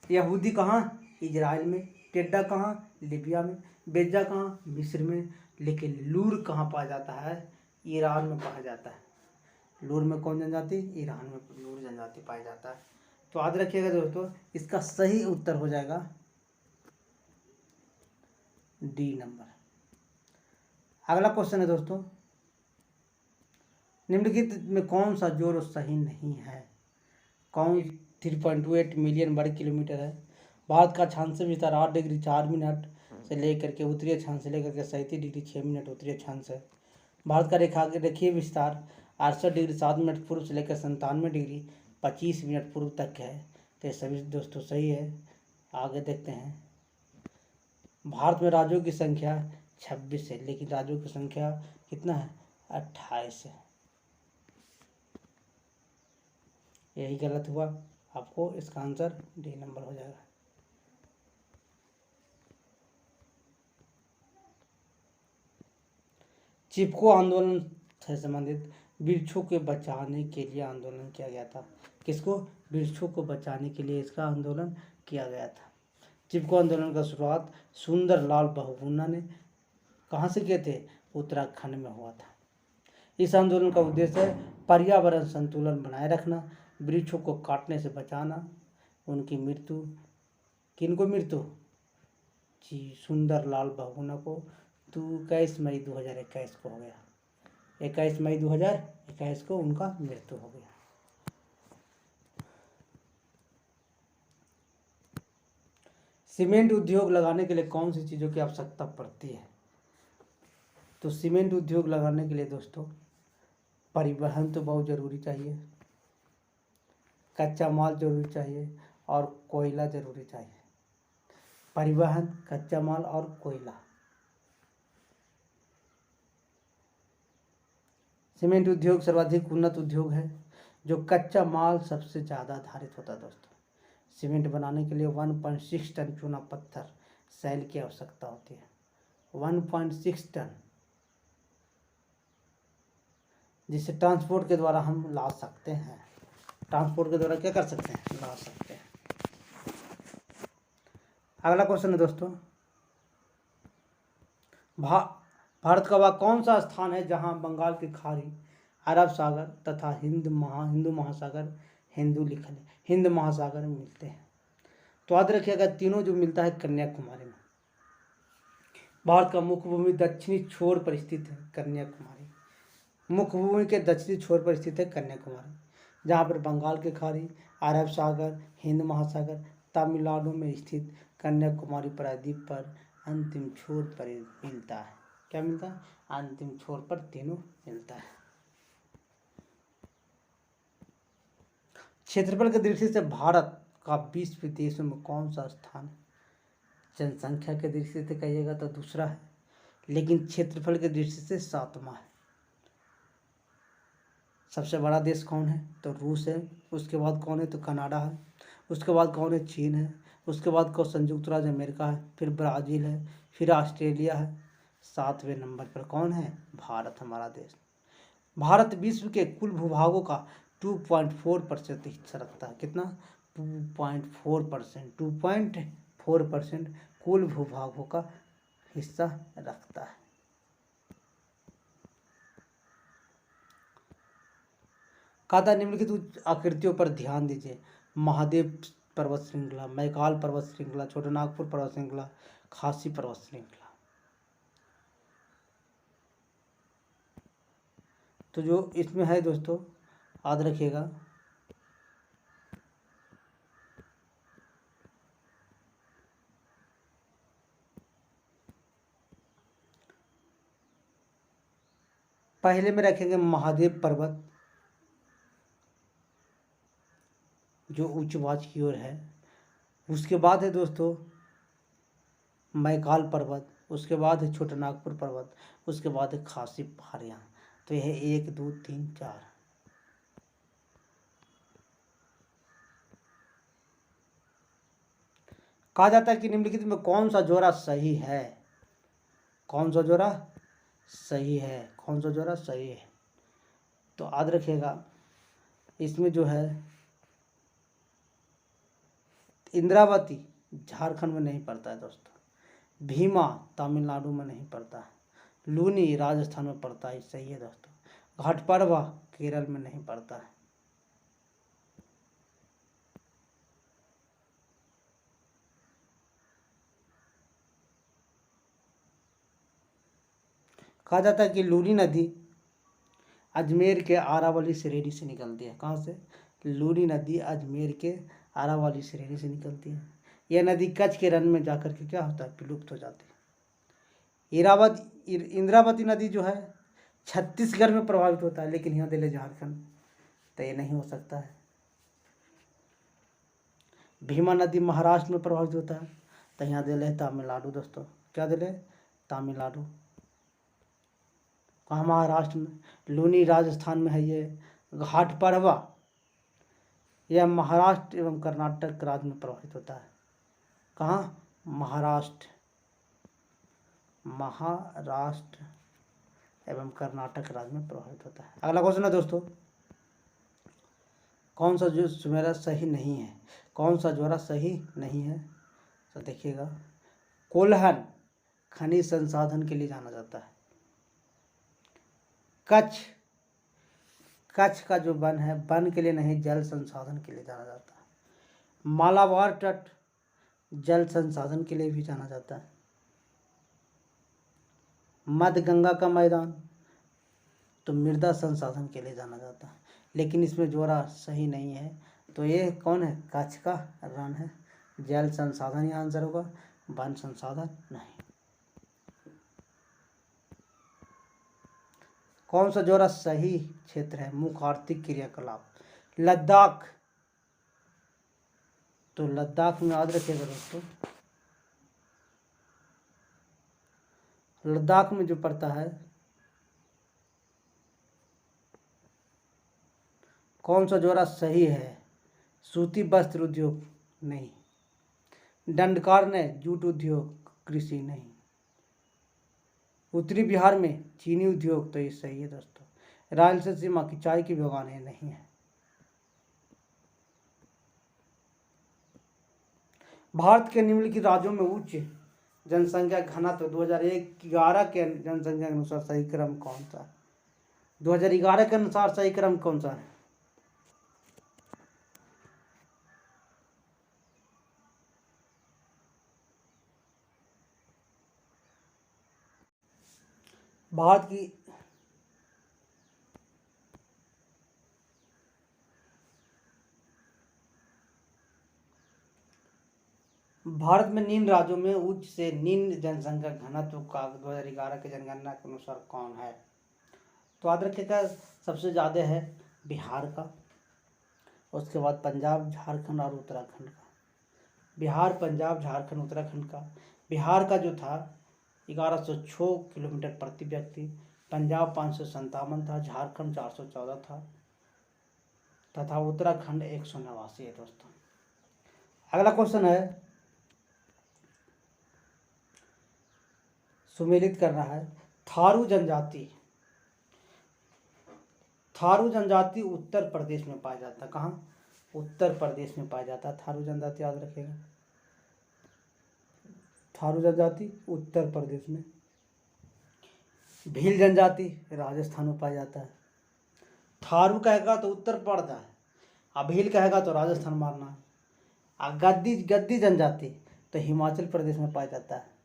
S1: यहूदी कहाँ? इजराइल में। टेड्डा कहाँ? लीबिया में। बेजा कहाँ? मिस्र में। लेकिन लूर कहाँ पाया जाता है? ईरान में पाया जाता है। लूर में कौन जनजाति? ईरान में लूर जनजाति पाया जाता है। तो याद रखिएगा दोस्तों, इसका सही उत्तर हो जाएगा डी नंबर। अगला क्वेश्चन है दोस्तों, निम्नलिखित में कौन सा जोड़ सही नहीं है? कौन? 3.28 मिलियन वर्ग किलोमीटर है। भारत का अक्षांश विस्तार 8 डिग्री 4 मिनट से लेकर के उत्तरी अक्षांश से लेकर के 37 डिग्री 6 मिनट उत्तरी अक्षांश है। भारत का रेखीय विस्तार 68 डिग्री 7 मिनट पूर्व से लेकर 97 डिग्री 25 मिनट पूर्व तक है। तो ये सभी दोस्तों सही है। आगे देखते हैं, भारत में राज्यों की संख्या 26 है, लेकिन राज्यों की संख्या कितना है? 28 है। यही गलत हुआ, आपको इसका आंसर डी नंबर हो जाएगा। चिपको आंदोलन से संबंधित वृक्षों के बचाने के लिए आंदोलन किया गया था। किसको? वृक्षों को बचाने के लिए इसका आंदोलन किया गया था। चिपको आंदोलन का शुरुआत सुंदरलाल बहुगुणा ने कहाँ से किए थे? उत्तराखंड में हुआ था। इस आंदोलन का उद्देश्य है पर्यावरण संतुलन बनाए रखना, वृक्षों को काटने से बचाना, उनकी मृत्यु। किनको मृत्यु? जी सुंदरलाल बहुगुणा को 21 मई 2021 को हो गया। 21 मई 2021 को उनका मृत्यु हो गया। सीमेंट उद्योग लगाने के लिए कौन सी चीज़ों की आवश्यकता पड़ती है? तो सीमेंट उद्योग लगाने के लिए दोस्तों परिवहन तो बहुत ज़रूरी चाहिए, कच्चा माल जरूरी चाहिए और कोयला जरूरी चाहिए। परिवहन, कच्चा माल और कोयला। सीमेंट उद्योग सर्वाधिक उन्नत उद्योग है जो कच्चा माल सबसे ज़्यादा आधारित होता है दोस्तों। सीमेंट बनाने के लिए 1.6 टन चूना पत्थर सैल की आवश्यकता होती है। 1.6 टन, जिसे ट्रांसपोर्ट के द्वारा हम ला सकते हैं। ट्रांसपोर्ट के द्वारा क्या कर सकते हैं, ला सकते हैं। अगला क्वेश्चन है दोस्तों, भारत का वह कौन सा स्थान है जहां बंगाल की खाड़ी, अरब सागर तथा हिंद महासागर हिंद महासागर मिलते हैं? तो याद रखिएगा, तीनों जो मिलता है कन्याकुमारी में। भारत का मुख्य भूमि दक्षिणी छोर पर स्थित है कन्याकुमारी। मुख्य भूमि के दक्षिणी छोर पर स्थित है कन्याकुमारी, जहाँ पर बंगाल की खाड़ी, अरब सागर, हिंद महासागर तमिलनाडु में स्थित कन्याकुमारी प्रायद्वीप पर अंतिम छोर पर मिलता है। क्या मिलता है? अंतिम छोर पर तीनों मिलता है। क्षेत्रफल की दृष्टि से भारत का विश्व देशों में कौन सा स्थान है? जनसंख्या की दृष्टि से कहिएगा तो दूसरा है, लेकिन क्षेत्रफल की दृष्टि से 7वां है। सबसे बड़ा देश कौन है? तो रूस है। उसके बाद कौन है? तो कनाडा है। उसके बाद कौन है? चीन है। उसके बाद कौन? संयुक्त राज्य अमेरिका है। फिर ब्राज़ील है, फिर ऑस्ट्रेलिया है। 7वें नंबर पर कौन है? भारत, हमारा देश। भारत विश्व के कुल भूभागों का 2.4% हिस्सा रखता है। कितना? 2.4%। 2.4% कुल भूभागों का हिस्सा रखता है। कहा निम्नलिखित आकृतियों पर ध्यान दीजिए। महादेव पर्वत श्रृंखला, मैकाल पर्वत श्रृंखला, छोटानागपुर पर्वत श्रृंखला, खासी पर्वत श्रृंखला। तो जो इसमें है दोस्तों, याद रखिएगा, पहले में रखेंगे महादेव पर्वत जो उच्चवाच की ओर है। उसके बाद है दोस्तों मैकाल पर्वत, उसके बाद है छोटानागपुर पर्वत, उसके बाद है खासी पहाड़ियाँ। तो यह 1 2 3 4। कहा जाता है कि निम्नलिखित में कौन सा जोड़ा सही है? कौन सा जोड़ा सही है? कौन सा जोड़ा सही है? तो याद रखिएगा, इसमें जो है इंद्रावती झारखंड में नहीं पड़ता है दोस्तों। भीमा तमिलनाडु में नहीं पड़ता है। लूनी राजस्थान में पड़ता है, सही है दोस्तों। घाटपर्वा केरल में नहीं पड़ता है। कहा जाता है कि लूनी नदी अजमेर के आरावली श्रेणी से निकलती है। कहाँ से? लूनी नदी अजमेर के आरावली श्रेणी से निकलती है। यह नदी कच्छ के रण में जाकर के क्या होता है? विलुप्त हो जाती है। इंद्रावती नदी जो है छत्तीसगढ़ में प्रभावित होता है, लेकिन यहाँ दिल्ली झारखंड, तो ये नहीं हो सकता है। भीमा नदी महाराष्ट्र में प्रभावित होता है, तो यहाँ दिल्ली तमिलनाडु दोस्तों। क्या दिल्ली? तमिलनाडु। कहाँ? महाराष्ट्र में। लूनी राजस्थान में है। ये घाटपर्वा यह महाराष्ट्र एवं कर्नाटक राज्य में प्रभावित होता है। कहाँ? महाराष्ट्र एवं कर्नाटक राज्य में प्रभावित होता है। अगला क्वेश्चन है दोस्तों, कौन सा जो जोड़ा सही नहीं है? कौन सा जोड़ा सही नहीं है? तो देखिएगा, कोल्हन खनिज संसाधन के लिए जाना जाता है। कच्छ का जो वन है, वन के लिए नहीं, जल संसाधन के लिए जाना जाता है। मालाबार तट जल संसाधन के लिए भी जाना जाता है। मध्य गंगा का मैदान तो मृदा संसाधन के लिए जाना जाता है, लेकिन इसमें जोड़ा सही नहीं है। तो ये कौन है? कच्छ का रण है। जल संसाधन ही आंसर होगा, वन संसाधन नहीं। कौन सा जोड़ा सही क्षेत्र है? मुख्य आर्थिक क्रियाकलाप लद्दाख। तो लद्दाख में याद रखिएगा दोस्तों, लद्दाख में जो पड़ता है कौन सा जोड़ा सही है? सूती वस्त्र उद्योग नहीं, दंडकार ने जूट उद्योग, कृषि नहीं, उत्तरी बिहार में चीनी उद्योग, तो ये सही है दोस्तों। रायलसीमा की चाय की बागानें नहीं है। भारत के निम्नलिखित राज्यों में उच्च जनसंख्या घनत्व 2011 के जनसंख्या के अनुसार सही क्रम कौन सा? 2011 के अनुसार सही क्रम कौन सा है? भारत की भारत में निम्न राज्यों में उच्च से निम्न जनसंख्या घनत्व का 2011 की जनगणना के अनुसार कौन है? तो याद रखिएगा, सबसे ज़्यादा है बिहार का, उसके बाद पंजाब, झारखंड और उत्तराखंड का। बिहार, पंजाब, झारखंड, उत्तराखंड का। बिहार का जो था 1106 किलोमीटर प्रति व्यक्ति, पंजाब 557 था, झारखंड 414 था तथा उत्तराखंड 189 है दोस्तों। अगला क्वेश्चन है, सुमेलित करना है। थारू जनजाति, थारू जनजाति उत्तर प्रदेश में पाया जाता है। कहाँ? उत्तर प्रदेश में पाया जाता है थारू जनजाति, याद रखिएगा। थारू जनजाति उत्तर प्रदेश में। भील जनजाति राजस्थान में पाया जाता है। थारू कहेगा तो उत्तर पड़ता है, और भील कहेगा तो राजस्थान मारना है। और गद्दी जनजाति तो हिमाचल प्रदेश में पाया जाता है।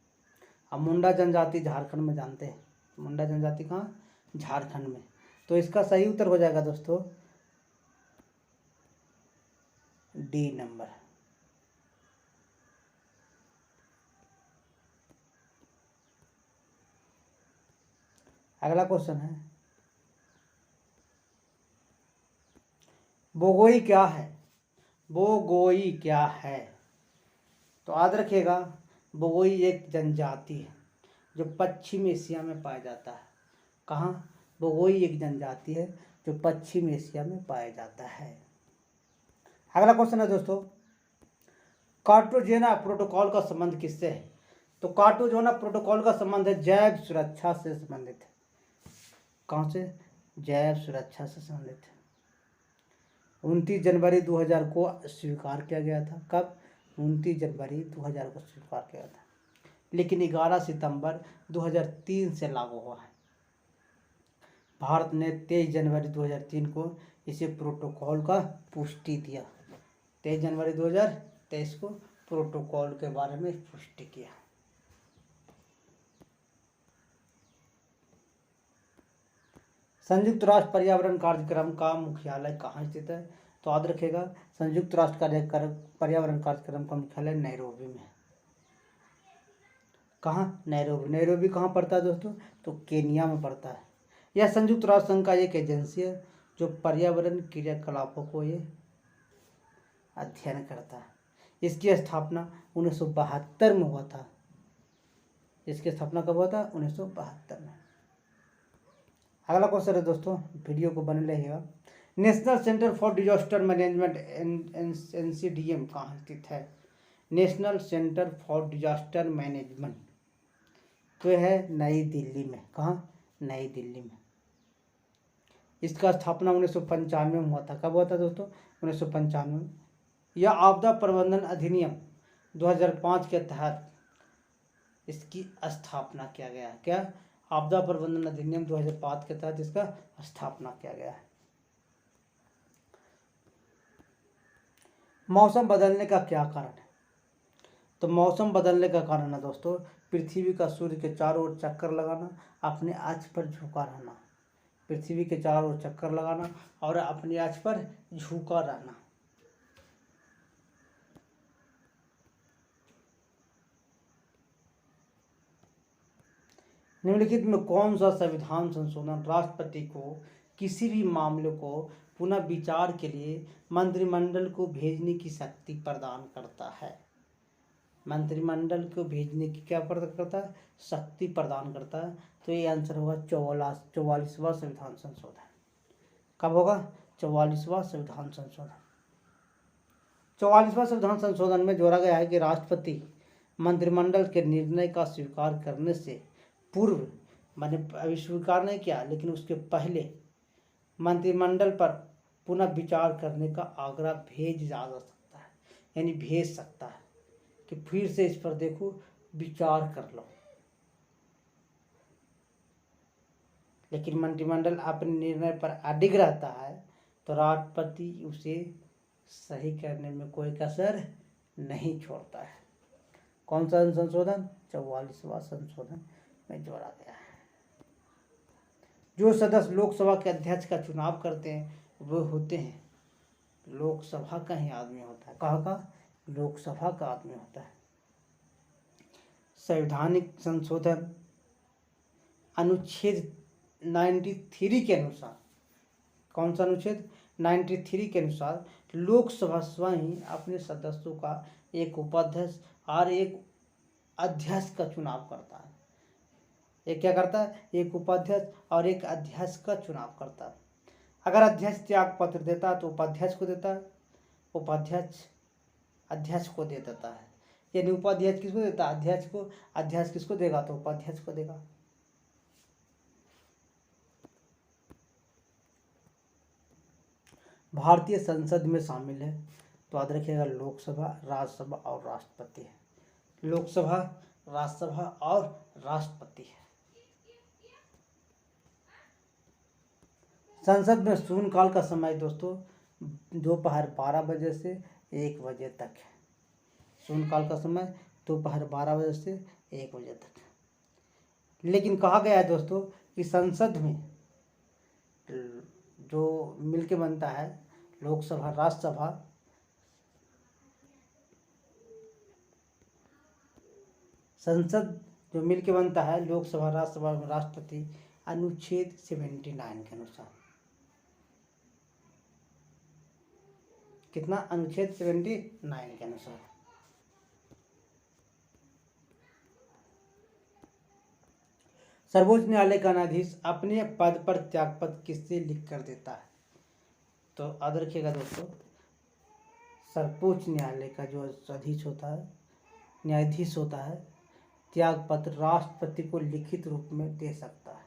S1: और मुंडा जनजाति झारखंड में, जानते हैं मुंडा जनजाति कहाँ? झारखंड में। तो इसका सही उत्तर हो जाएगा दोस्तों डी नंबर। अगला क्वेश्चन है, बोगोई क्या है? बोगोई क्या है? तो याद रखिएगा, बोगोई एक जनजाति है जो पश्चिम एशिया में पाया जाता है। कहाँ? बोगोई एक जनजाति है जो पश्चिम एशिया में पाया जाता है। अगला क्वेश्चन है दोस्तों, कार्टागेना प्रोटोकॉल का संबंध किससे है? तो कार्टागेना प्रोटोकॉल का संबंध है जैव सुरक्षा से संबंधित है। कहाँ से? जैव सुरक्षा से संबंधित है। 29 जनवरी 2000 को स्वीकार किया गया था। कब? 29 जनवरी 2000 को स्वीकार किया था, लेकिन 11 सितंबर 2003 से लागू हुआ है। भारत ने 23 जनवरी 2003 को इसे प्रोटोकॉल का पुष्टि दिया। 23 जनवरी 2023 को प्रोटोकॉल के बारे में पुष्टि किया। संयुक्त राष्ट्र पर्यावरण कार्यक्रम का मुख्यालय कहाँ स्थित है? तो याद रखेगा, संयुक्त राष्ट्र पर्यावरण कार्यक्रम का मुख्यालय नैरोबी में है। कहाँ? नैरोबी। नैरोबी कहाँ पड़ता है दोस्तों? तो केनिया में पड़ता है। यह संयुक्त राष्ट्र संघ का एक एजेंसी है जो पर्यावरण क्रियाकलापों को ये अध्ययन करता है। इसकी स्थापना 1972 में हुआ था। इसकी स्थापना कब हुआ था? 1972 में। अगला क्वेश्चन है दोस्तों, वीडियो को बने रहिएगा। National centre for disaster management NCDM कहाँ स्थित है? National centre for disaster management तो है नई दिल्ली में। कहाँ? नई दिल्ली में। इसका स्थापना 1995 में हुआ था। कब हुआ था दोस्तों? 1995 में। यह आपदा प्रबंधन अधिनियम 2005 के तहत इसकी स्थापना किया गया है। क्या? आपदा प्रबंधन अधिनियम 2005 के तहत इसका स्थापना किया गया है। मौसम बदलने का क्या कारण है? तो मौसम बदलने का कारण है दोस्तों पृथ्वी का सूर्य के चारों ओर चक्कर लगाना, अपने अक्ष पर झुका रहना। पृथ्वी के चारों ओर चक्कर लगाना और अपने अक्ष पर झुका रहना। निम्नलिखित में कौन सा संविधान संशोधन राष्ट्रपति को किसी भी मामले को पुनः विचार के लिए मंत्रिमंडल को भेजने की शक्ति प्रदान करता है? मंत्रिमंडल को भेजने की क्या प्रदान करता है? शक्ति प्रदान करता है। तो ये आंसर होगा 44वां संविधान संशोधन। कब होगा? 44वां संविधान संशोधन। 44वां संविधान संशोधन में जोड़ा गया है कि राष्ट्रपति मंत्रिमंडल के निर्णय का स्वीकार करने से पूर्व, मैंने अभी स्वीकार नहीं किया लेकिन उसके पहले मंत्रिमंडल पर पुनः विचार करने का आग्रह भेज जा सकता है, यानी भेज सकता है कि फिर से इस पर देखो, विचार कर लो। लेकिन मंत्रिमंडल अपने निर्णय पर अडिग रहता है तो राष्ट्रपति उसे सही करने में कोई कसर नहीं छोड़ता है। कौन सा संशोधन? 44वां संशोधन में जोड़ा गया है। जो सदस्य लोकसभा के अध्यक्ष का चुनाव करते हैं वो होते हैं लोकसभा का ही आदमी होता है। कहाँ का? लोकसभा का आदमी होता है। संवैधानिक संशोधन अनुच्छेद 93 के अनुसार, कौन सा अनुच्छेद? 93 के अनुसार लोकसभा स्वयं ही अपने सदस्यों का एक उपाध्यक्ष और एक अध्यक्ष का चुनाव करता है। एक क्या करता है? एक उपाध्यक्ष और एक अध्यक्ष का चुनाव करता है। अगर अध्यक्ष त्याग पत्र देता है तो उपाध्यक्ष को देता है, उपाध्यक्ष अध्यक्ष को दे देता है। यानी उपाध्यक्ष किसको देता है? अध्यक्ष को। अध्यक्ष किसको देगा? तो उपाध्यक्ष को देगा। भारतीय संसद में शामिल है तो याद रखिएगा लोकसभा, राज्यसभा और राष्ट्रपति है। लोकसभा, राज्यसभा और राष्ट्रपति है। संसद में शून्यकाल का समय दोस्तों दोपहर 12 बजे से 1 बजे तक है। शून्यकाल का समय दोपहर 12 बजे से 1 बजे तक है। लेकिन कहा गया है दोस्तों कि संसद में जो मिलके बनता है लोकसभा, राज्यसभा, संसद जो मिलके बनता है लोकसभा, राज्यसभा में राष्ट्रपति अनुच्छेद 79 के अनुसार। कितना? अनुच्छेद 79 के अनुसार। सर्वोच्च न्यायालय का न्यायाधीश अपने पद पर त्यागपत्र किससे लिख कर देता है? तो याद रखिएगा दोस्तों, सर्वोच्च न्यायालय का जो अधीश होता है, न्यायाधीश होता है, त्यागपत्र राष्ट्रपति को लिखित रूप में दे सकता है।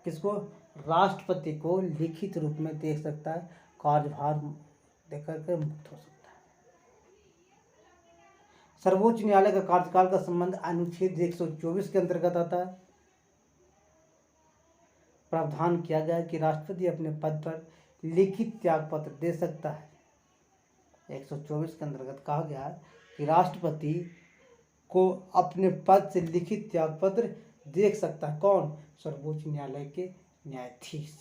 S1: किसको? राष्ट्रपति को लिखित रूप में दे सकता है, कार्यभार देकर के मुक्त हो सकता है। सर्वोच्च न्यायालय का कार्यकाल का संबंध अनुच्छेद 124 के अंतर्गत आता है। प्रावधान किया गया है कि राष्ट्रपति अपने पद पर लिखित त्यागपत्र दे सकता है। 124 के अंतर्गत कहा गया है कि राष्ट्रपति को अपने पद से लिखित त्यागपत्र दे सकता है। कौन? सर्वोच्च न्यायालय के न्यायाधीश।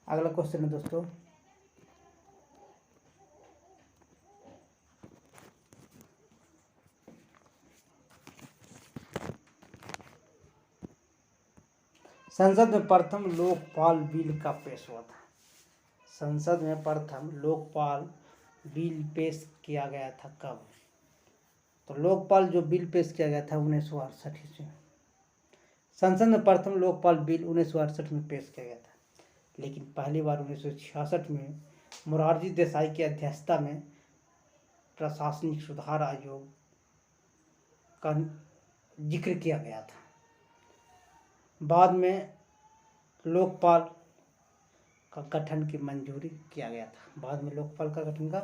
S1: अगला क्वेश्चन है दोस्तों, संसद में प्रथम लोकपाल बिल का पेश हुआ था। संसद में प्रथम लोकपाल बिल पेश किया गया था कब? तो लोकपाल जो बिल पेश किया गया था 1968 ईस्वी। संसद में प्रथम लोकपाल बिल 1968 में पेश किया गया था, लेकिन पहली बार 1966 में मोरारजी देसाई की अध्यक्षता में प्रशासनिक सुधार आयोग का जिक्र किया गया था। बाद में लोकपाल का गठन की मंजूरी किया गया था। बाद में लोकपाल का गठन का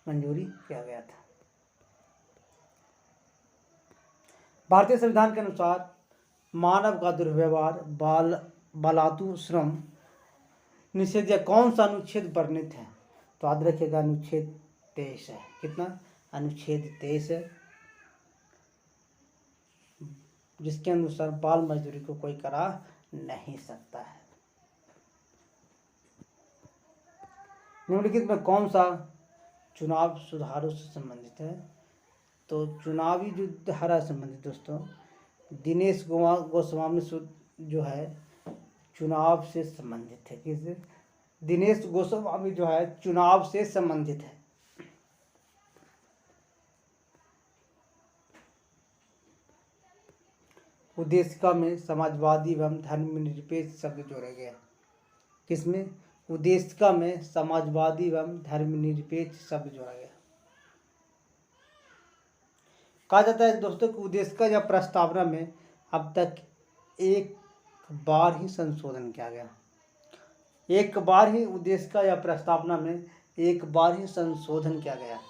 S1: मंजूरी किया गया था। भारतीय संविधान के अनुसार मानव का दुर्व्यवहार, बालातु श्रम निषेध या कौन सा अनुच्छेद वर्णित है? तो याद रखिएगा अनुच्छेद 23 है। कितना? अनुच्छेद 23 है, जिसके अनुसार बाल मजदूरी को कोई करा नहीं सकता है। निम्नलिखित में कौन सा चुनाव सुधारों से संबंधित है? तो चुनावी जो धारा संबंधित दोस्तों दिनेश गोस्वामी जो है चुनाव से संबंधित है। किस? दिनेश गोस्वामी जो है चुनाव से संबंधित है। उद्देशिका में समाजवादी एवं धर्मनिरपेक्ष शब्द जोड़ा गया। किसमें? उद्देशिका में समाजवादी एवं धर्मनिरपेक्ष शब्द जोड़ा गया। कहा जाता है दोस्तों कि उद्देशिका या प्रस्तावना में अब तक एक बार ही संशोधन किया गया। एक बार ही उद्देशिका या प्रस्तावना में एक बार ही संशोधन किया गया।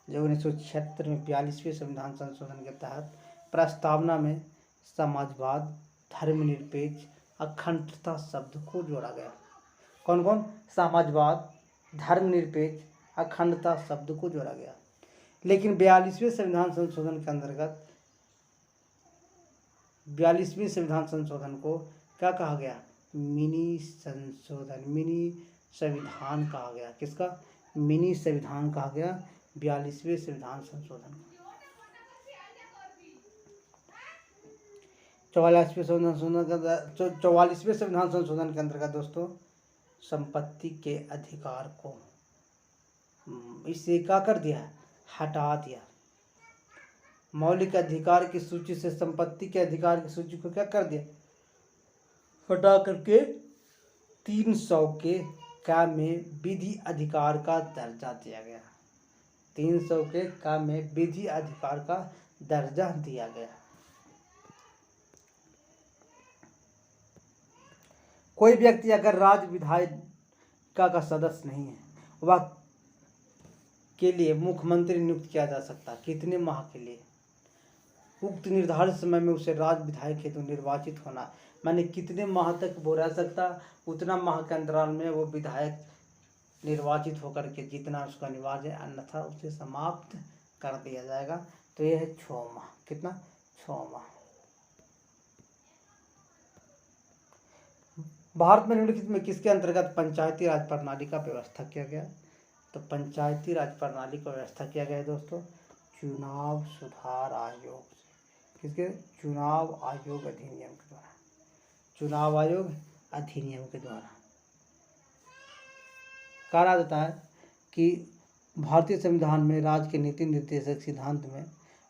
S1: जो 1976 में 42वें संविधान संशोधन के तहत प्रस्तावना में समाजवाद, धर्मनिरपेक्ष, अखंडता शब्द को जोड़ा गया। कौन कौन? समाजवाद, धर्मनिरपेक्ष, अखंडता शब्द को जोड़ा गया। लेकिन 42वें संविधान संशोधन के अंतर्गत 42वें संविधान संशोधन को क्या कहा गया? मिनी संशोधन, मिनी संविधान कहा गया। किसका? मिनी संविधान कहा गया 42वें संविधान संशोधन। 44वें संविधान संशोधन के अंतर्गत दोस्तों संपत्ति के अधिकार को इससे क्या कर दिया? हटा दिया। मौलिक अधिकार की सूची से संपत्ति के अधिकार की सूची को क्या कर दिया? हटा करके 300 के का में विधि अधिकार का दर्जा दिया गया। 300 के का में विधि अधिकार का दर्जा दिया गया। कोई व्यक्ति अगर राज्य विधायिका का सदस्य नहीं है, वह के लिए मुख्यमंत्री नियुक्त किया जा सकता। कितने माह के लिए? उक्त निर्धारित समय में उसे राज्य विधायक हेतु निर्वाचित होना, माने कितने माह तक वो रह सकता, उतना माह के अंतराल में वो विधायक निर्वाचित होकर के जितना उसका अनिवार्य है, अन्यथा उसे समाप्त कर दिया जाएगा। तो यह है 6 माह। कितना? 6 माह। भारत में निम्नलिखित में किसके अंतर्गत पंचायती राज प्रणाली का व्यवस्था किया गया? तो पंचायती राज प्रणाली का व्यवस्था किया गया है दोस्तों चुनाव सुधार आयोग से। किसके? चुनाव आयोग अधिनियम के द्वारा। चुनाव आयोग अधिनियम के द्वारा कहा जाता है कि भारतीय संविधान में राज्य के नीति निर्देशक सिद्धांत में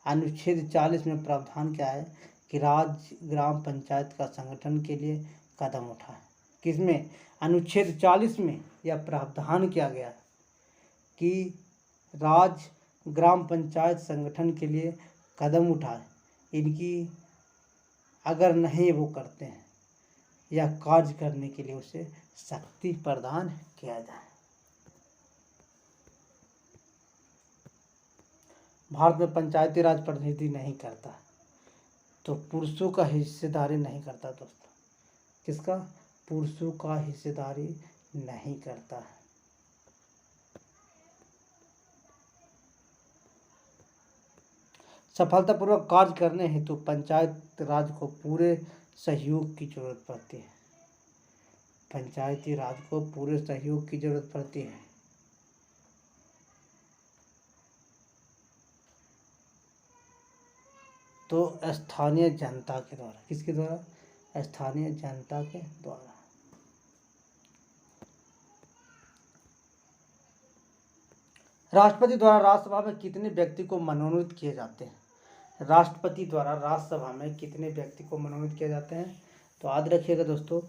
S1: अनुच्छेद 40 में प्रावधान क्या है कि राज्य ग्राम पंचायत का संगठन के लिए कदम उठाए। किसमें? अनुच्छेद 40 में यह प्रावधान किया गया कि राज्य ग्राम पंचायत संगठन के लिए कदम उठाए। इनकी अगर नहीं वो करते हैं या कार्य करने के लिए उसे शक्ति प्रदान किया जाए। भारत में पंचायती राज प्रतिनिधि नहीं करता तो पुरुषों का हिस्सेदारी नहीं करता दोस्तों। किसका? पुरुषों का हिस्सेदारी नहीं करता है। सफलतापूर्वक कार्य करने हेतु पंचायत राज को पूरे सहयोग की जरूरत पड़ती है। पंचायती राज को पूरे सहयोग की जरूरत पड़ती है। तो स्थानीय जनता के द्वारा। किसके द्वारा? स्थानीय जनता के द्वारा। राष्ट्रपति द्वारा राज्यसभा में कितने व्यक्ति को मनोनीत किए जाते हैं? राष्ट्रपति द्वारा राज्यसभा में कितने व्यक्ति को मनोनीत किए जाते हैं? तो याद रखिएगा दोस्तों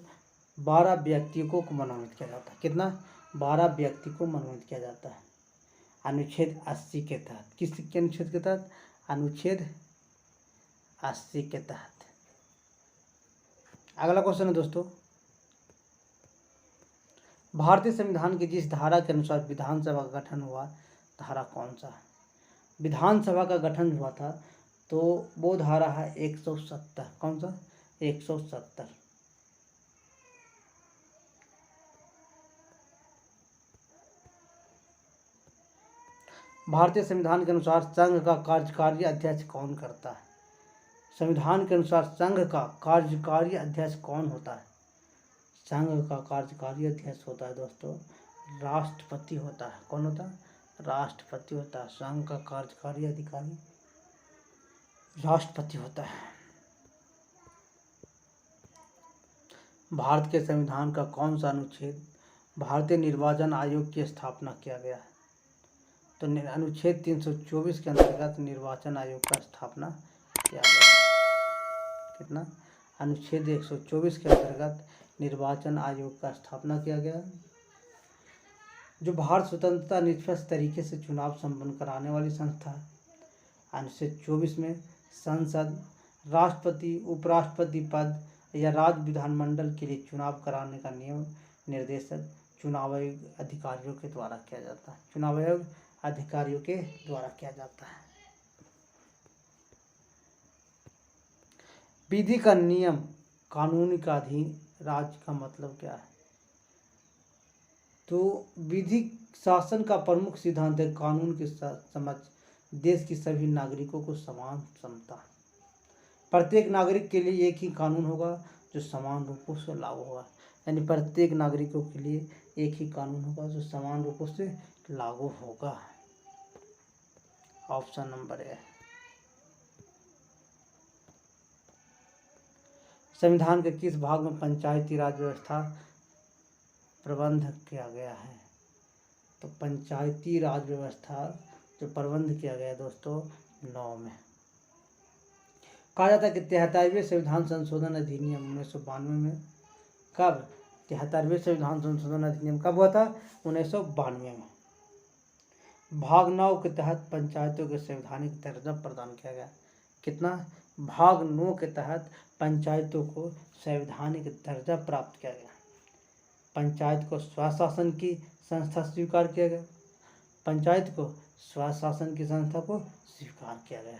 S1: 12 व्यक्तियों को मनोनीत किया जाता है। कितना? 12 व्यक्ति को मनोनीत किया जाता है अनुच्छेद 80 के तहत। किसके अनुच्छेद के तहत? अनुच्छेद 80 के तहत। अगला क्वेश्चन है दोस्तों भारतीय संविधान की जिस धारा के अनुसार विधानसभा का गठन हुआ, धारा कौन सा है? विधानसभा का गठन हुआ था तो वो धारा है 170। कौन सा? 170। भारतीय संविधान के अनुसार संघ का कार्यकारी अध्यक्ष कौन करता है? संविधान के अनुसार संघ का कार्यकारी अध्यक्ष कौन होता है? संघ का कार्यकारी अध्यक्ष होता है दोस्तों राष्ट्रपति होता है। कौन होता है? राष्ट्रपति होता है। संघ का कार्यकारी अधिकारी राष्ट्रपति होता है। भारत के संविधान का कौन सा अनुच्छेद भारतीय निर्वाचन आयोग की स्थापना किया गया है? तो अनुच्छेद 324 के अंतर्गत निर्वाचन आयोग का स्थापना किया गया। कितना, अनुच्छेद 124 के अंतर्गत निर्वाचन आयोग का स्थापना किया गया, जो भारत स्वतंत्रता निष्पक्ष तरीके से चुनाव संपन्न कराने वाली संस्था है। अनुच्छेद 24 में संसद, राष्ट्रपति, उपराष्ट्रपति पद या राज्य विधानमंडल के लिए चुनाव कराने का नियम निर्देशन चुनाव आयोग अधिकारियों के द्वारा किया जाता है। चुनाव आयोग अधिकारियों के द्वारा किया जाता है। विधि का नियम कानून का अधीन राज्य का मतलब क्या है? तो विधि शासन का प्रमुख सिद्धांत है कानून के समझ देश की सभी नागरिकों को समान समता। प्रत्येक नागरिक के लिए एक ही कानून होगा जो समान रूपों से लागू होगा, यानी प्रत्येक नागरिकों के लिए एक ही कानून होगा जो समान रूपों से लागू होगा। Option number A. संविधान के किस भाग में पंचायती राज व्यवस्था प्रबंध किया गया है? तो पंचायती राज व्यवस्था जो प्रबंध किया गया है दोस्तों 9 में। कहा जाता है कि 73वें संविधान संशोधन अधिनियम 1992 में कब 73वें संविधान संशोधन अधिनियम कब हुआ था? 1992 में। भाग 9 के तहत पंचायतों के संवैधानिक दर्जा प्रदान किया गया। कितना? भाग 9 के तहत पंचायतों को संवैधानिक दर्जा प्राप्त किया गया। पंचायत को स्वशासन की संस्था स्वीकार किया गया। पंचायत को स्वशासन की संस्था को स्वीकार किया गया।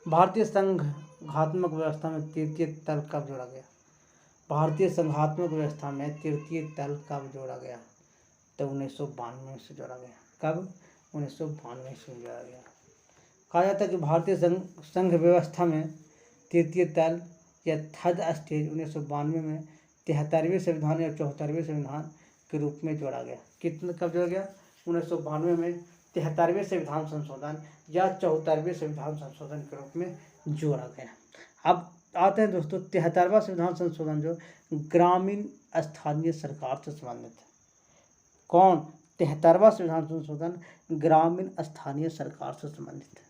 S1: भारतीय संघात्मक व्यवस्था में तृतीय तल कब जोड़ा गया? भारतीय संघात्मक व्यवस्था में तृतीय तल कब जोड़ा गया? तो 1992 से जोड़ा गया। कब? 1992 से जोड़ा गया। कहा जाता है कि भारतीय संघ व्यवस्था में तृतीय तल या थर्ड स्टेज 1992 में 73वें संविधान या 74वें संविधान के रूप में जोड़ा गया। कितना कब जोड़ा गया? 1992 में 73वें संविधान संशोधन या 74वें संविधान संशोधन के रूप में जोड़ा गया। अब आते हैं दोस्तों 73वां संविधान संशोधन जो ग्रामीण स्थानीय सरकार से संबंधित है। कौन? 73वां संविधान संशोधन ग्रामीण स्थानीय सरकार से संबंधित है,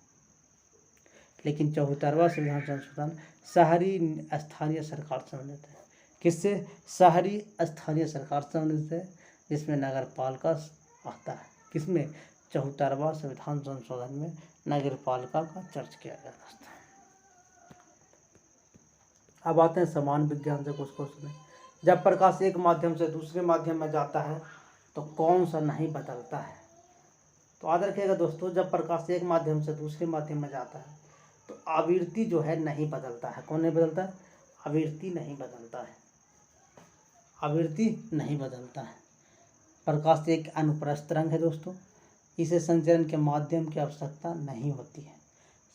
S1: लेकिन 74वां संविधान संशोधन शहरी स्थानीय सरकार से संबंधित है। किससे? शहरी स्थानीय सरकार से संबंधित है, जिसमें नगर पालिका आता है। किसमें? 74वां संविधान संशोधन में नगर पालिका का चर्च किया गया था। अब आते हैं समान विज्ञान से कुछ क्वेश्चन। जब प्रकाश एक माध्यम से दूसरे माध्यम में जाता है तो कौन सा नहीं बदलता है? तो याद रखिएगा दोस्तों, जब प्रकाश एक माध्यम से दूसरे माध्यम में जाता है तो आवृत्ति जो है नहीं बदलता है। कौन नहीं बदलता है? आवृत्ति नहीं बदलता है। आवृत्ति नहीं बदलता है। प्रकाश एक अनुप्रस्थ तरंग है दोस्तों, इसे संचरण के माध्यम की आवश्यकता नहीं होती है।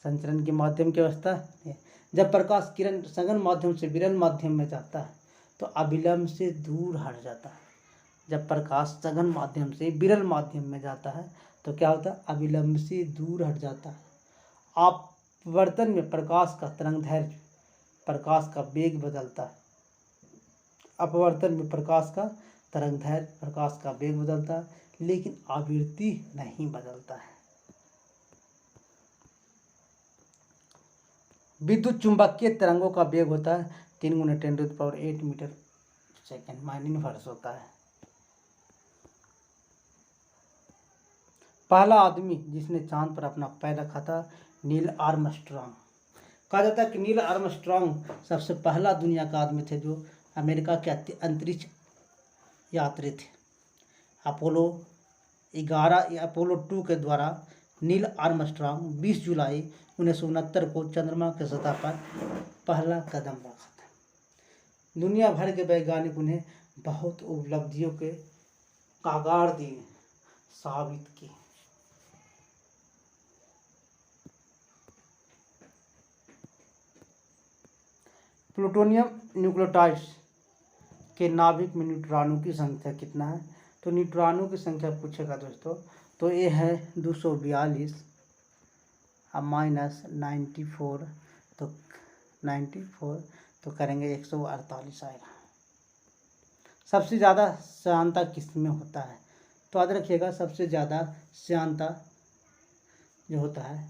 S1: संचरण के माध्यम की व्यवस्था है। जब प्रकाश किरण सघन माध्यम से विरल माध्यम में जाता है तो अविलंब से दूर हट जाता है। जब प्रकाश सघन माध्यम से विरल माध्यम में जाता है तो क्या होता है? अविलंब से दूर हट जाता है। अपवर्तन में प्रकाश का तरंगदैर्घ्य, प्रकाश का वेग बदलता है। अपवर्तन में प्रकाश का तरंगदैर्घ्य, प्रकाश का वेग बदलता है, लेकिन आवृत्ति नहीं बदलता है। विद्युत चुंबकीय तरंगों का वेग होता है 3 × 10⁸ मीटर सेकेंड, माइनस इनवर्स होता है। पहला आदमी जिसने चांद पर अपना पैर रखा था नील आर्मस्ट्रॉन्ग। कहा जाता है कि नील आर्मस्ट्रॉन्ग सबसे पहला दुनिया का आदमी थे जो अमेरिका के अंतरिक्ष यात्री थे। अपोलो 11 या अपोलो 2 के द्वारा नील आर्मस्ट्रॉन्ग 20 जुलाई 1969 को चंद्रमा के सतह पर पहला कदम रखा था। दुनिया भर के वैज्ञानिक उन्हें बहुत उपलब्धियों के कागार दिए, साबित की। प्लूटोनियम न्यूक्लियोटाइड्स के नाभिक में न्यूट्रॉनों की संख्या कितना है? तो न्यूट्रॉनों की संख्या पूछेगा दोस्तों तो ये है 242 अब माइनस 94 तो 94 तो करेंगे 148 आएगा। सबसे ज़्यादा श्यानता किस में होता है? तो याद रखिएगा सबसे ज़्यादा श्यानता जो होता है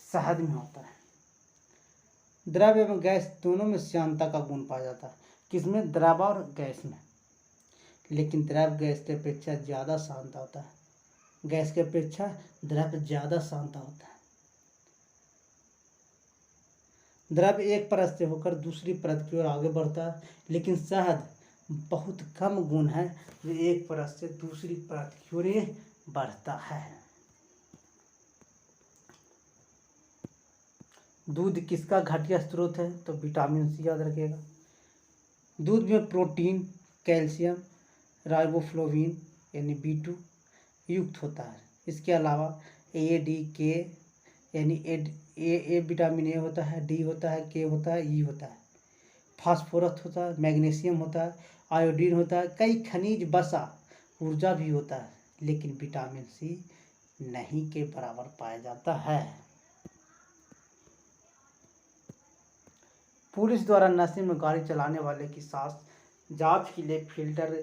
S1: शहद में होता है। द्रव एवं गैस दोनों में श्यानता का गुण पाया जाता है। किसमें? द्रव और गैस में। लेकिन द्रव गैस की अपेक्षा ज़्यादा शांता होता है। गैस की अपेक्षा द्रव ज़्यादा शांता होता है। द्रव एक परत से होकर दूसरी परत की ओर आगे बढ़ता है, लेकिन शहद बहुत कम गुण है जो एक परत से दूसरी परत की ओर बढ़ता है। दूध किसका घटिया स्रोत है? तो विटामिन सी याद रखिएगा। दूध में प्रोटीन, कैल्शियम, राइबोफ्लोविन यानी B2 युक्त होता है। इसके अलावा A, D, K यानी ए विटामिन ए होता है, डी होता है, के होता है, ई होता है, फास्फोरस होता है, मैग्नीशियम होता है, आयोडीन होता है, कई खनिज, वसा, ऊर्जा भी होता है, लेकिन विटामिन सी नहीं के बराबर पाया जाता है। पुलिस द्वारा नशे में गाड़ी चलाने वाले की स्वास्थ्य जांच के लिए फिल्टर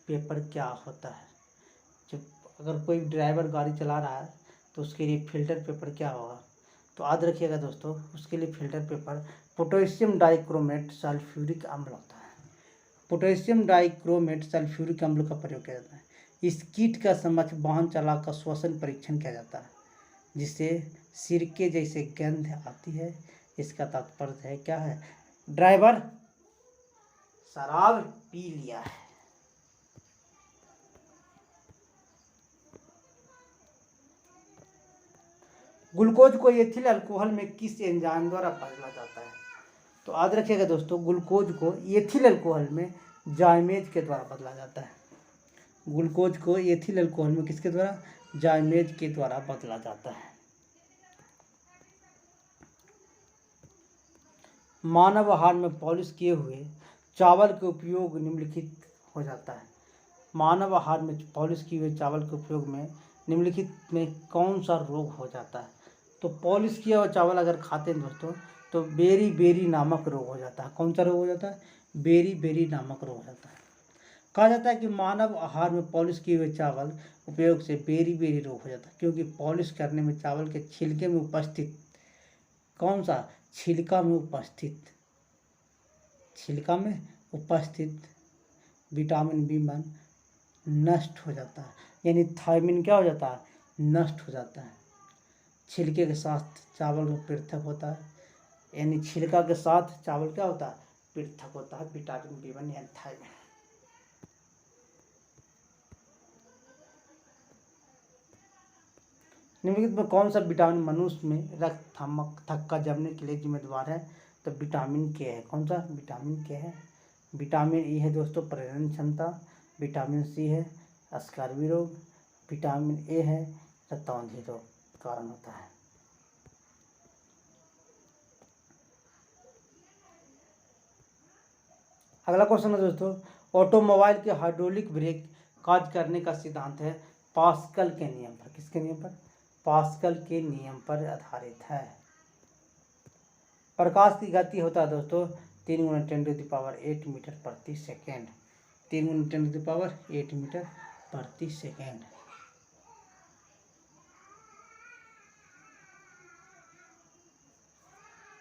S1: पेपर क्या होता है? जब अगर कोई ड्राइवर गाड़ी चला रहा है तो उसके लिए फिल्टर पेपर क्या होगा? तो याद रखिएगा दोस्तों, उसके लिए filter paper potassium dichromate sulphuric अम्ल होता है। पोटेशियम डाइक्रोमेट सल्फ्यूरिक अम्ल का प्रयोग किया जाता है। इस कीट का समक्ष वाहन चलाकर श्वसन परीक्षण किया जाता है, जिससे सिरके जैसे गंध आती है। इसका तात्पर्य है क्या है? ड्राइवर शराब पी लिया है। ग्लूकोज को एथिल अल्कोहल में किस एंजाइम द्वारा बदला जाता है? तो याद रखिएगा दोस्तों, ग्लूकोज को एथिल अल्कोहल में जाइमेज के द्वारा बदला जाता है। ग्लूकोज को एथिल अल्कोहल में किसके द्वारा? जाइमेज के द्वारा बदला जाता है। मानव आहार में पॉलिश किए हुए चावल के उपयोग निम्नलिखित हो जाता है। मानव आहार में पॉलिश किए हुए चावल के उपयोग में निम्नलिखित में कौन सा रोग हो जाता है? तो पॉलिश किया हुआ चावल अगर खाते हैं दोस्तों तो बेरी बेरी नामक रोग हो जाता है। कौन सा रोग हो जाता है? बेरी बेरी नामक रोग हो जाता है। कहा जाता है कि मानव आहार में पॉलिश किए हुए चावल उपयोग से बेरी बेरी रोग हो जाता है, क्योंकि पॉलिश करने में चावल के छिलके में उपस्थित कौन सा? छिलका में उपस्थित विटामिन B1 नष्ट हो जाता है, यानी थायमिन क्या हो जाता है? नष्ट हो जाता है। छिलके के साथ चावल में पृथक होता है, यानी छिलका के साथ चावल क्या होता है? पृथक होता है विटामिन B1 यानी थायमिन। निम्नलिखित में कौन सा विटामिन मनुष्य में रक्त थक्का जमने के लिए जिम्मेदार है? तो विटामिन के है। कौन सा? विटामिन के है। विटामिन ई है दोस्तों प्रजनन क्षमता, विटामिन सी है स्कर्वी रोग, विटामिन ए है रक्तवांधी रोग कारण होता है। अगला क्वेश्चन है दोस्तों, ऑटोमोबाइल के हाइड्रोलिक ब्रेक कार्य करने का सिद्धांत है पास्कल के नियम पर। किसके नियम पर? पास्कल के नियम पर आधारित है। प्रकाश की गति होता है दोस्तों 3 × 10⁸ मीटर प्रति सेकेंड। 3 × 10⁸ मीटर प्रति सेकेंड।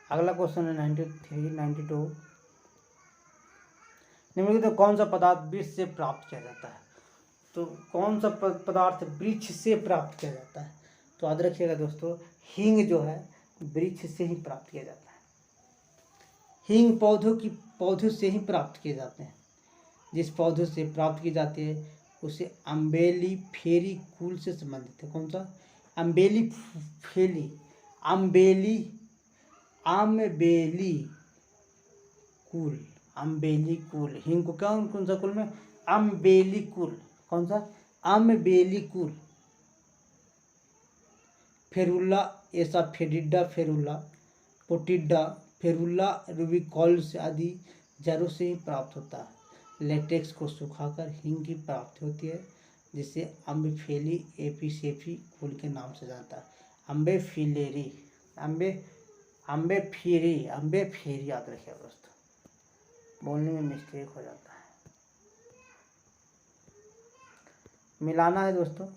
S1: अगला क्वेश्चन है 92। निम्नलिखित कौन सा पदार्थ वृक्ष से प्राप्त किया जाता है? तो कौन सा पदार्थ वृक्ष से प्राप्त किया जाता है? तो याद रखिएगा दोस्तों, हींग जो है वृक्ष से ही प्राप्त किया जाता है। हींग पौधों से ही प्राप्त किए जाते हैं। जिस पौधों से प्राप्त की जाती है उसे अम्बेलीफेरी कुल से संबंधित है। कौन सा? अम्बेली कुल। हींग को कौन सा कुल में? अम्बेली कुल। कौन सा? अम्बेली कुल। फेरुला एसाफेटिडा, फेरुला पोटिडा, फेरुला रूबिकॉल्स आदि जड़ों से ही प्राप्त होता है। लेटेक्स को सुखाकर हींग की प्राप्ति होती है, जिसे अम्बेफेली एपिसेफी कुल के नाम से जानता है। अम्बेफेरी याद रखिए दोस्तों, बोलने में मिस्टेक हो जाता है। मिलाना है दोस्तों।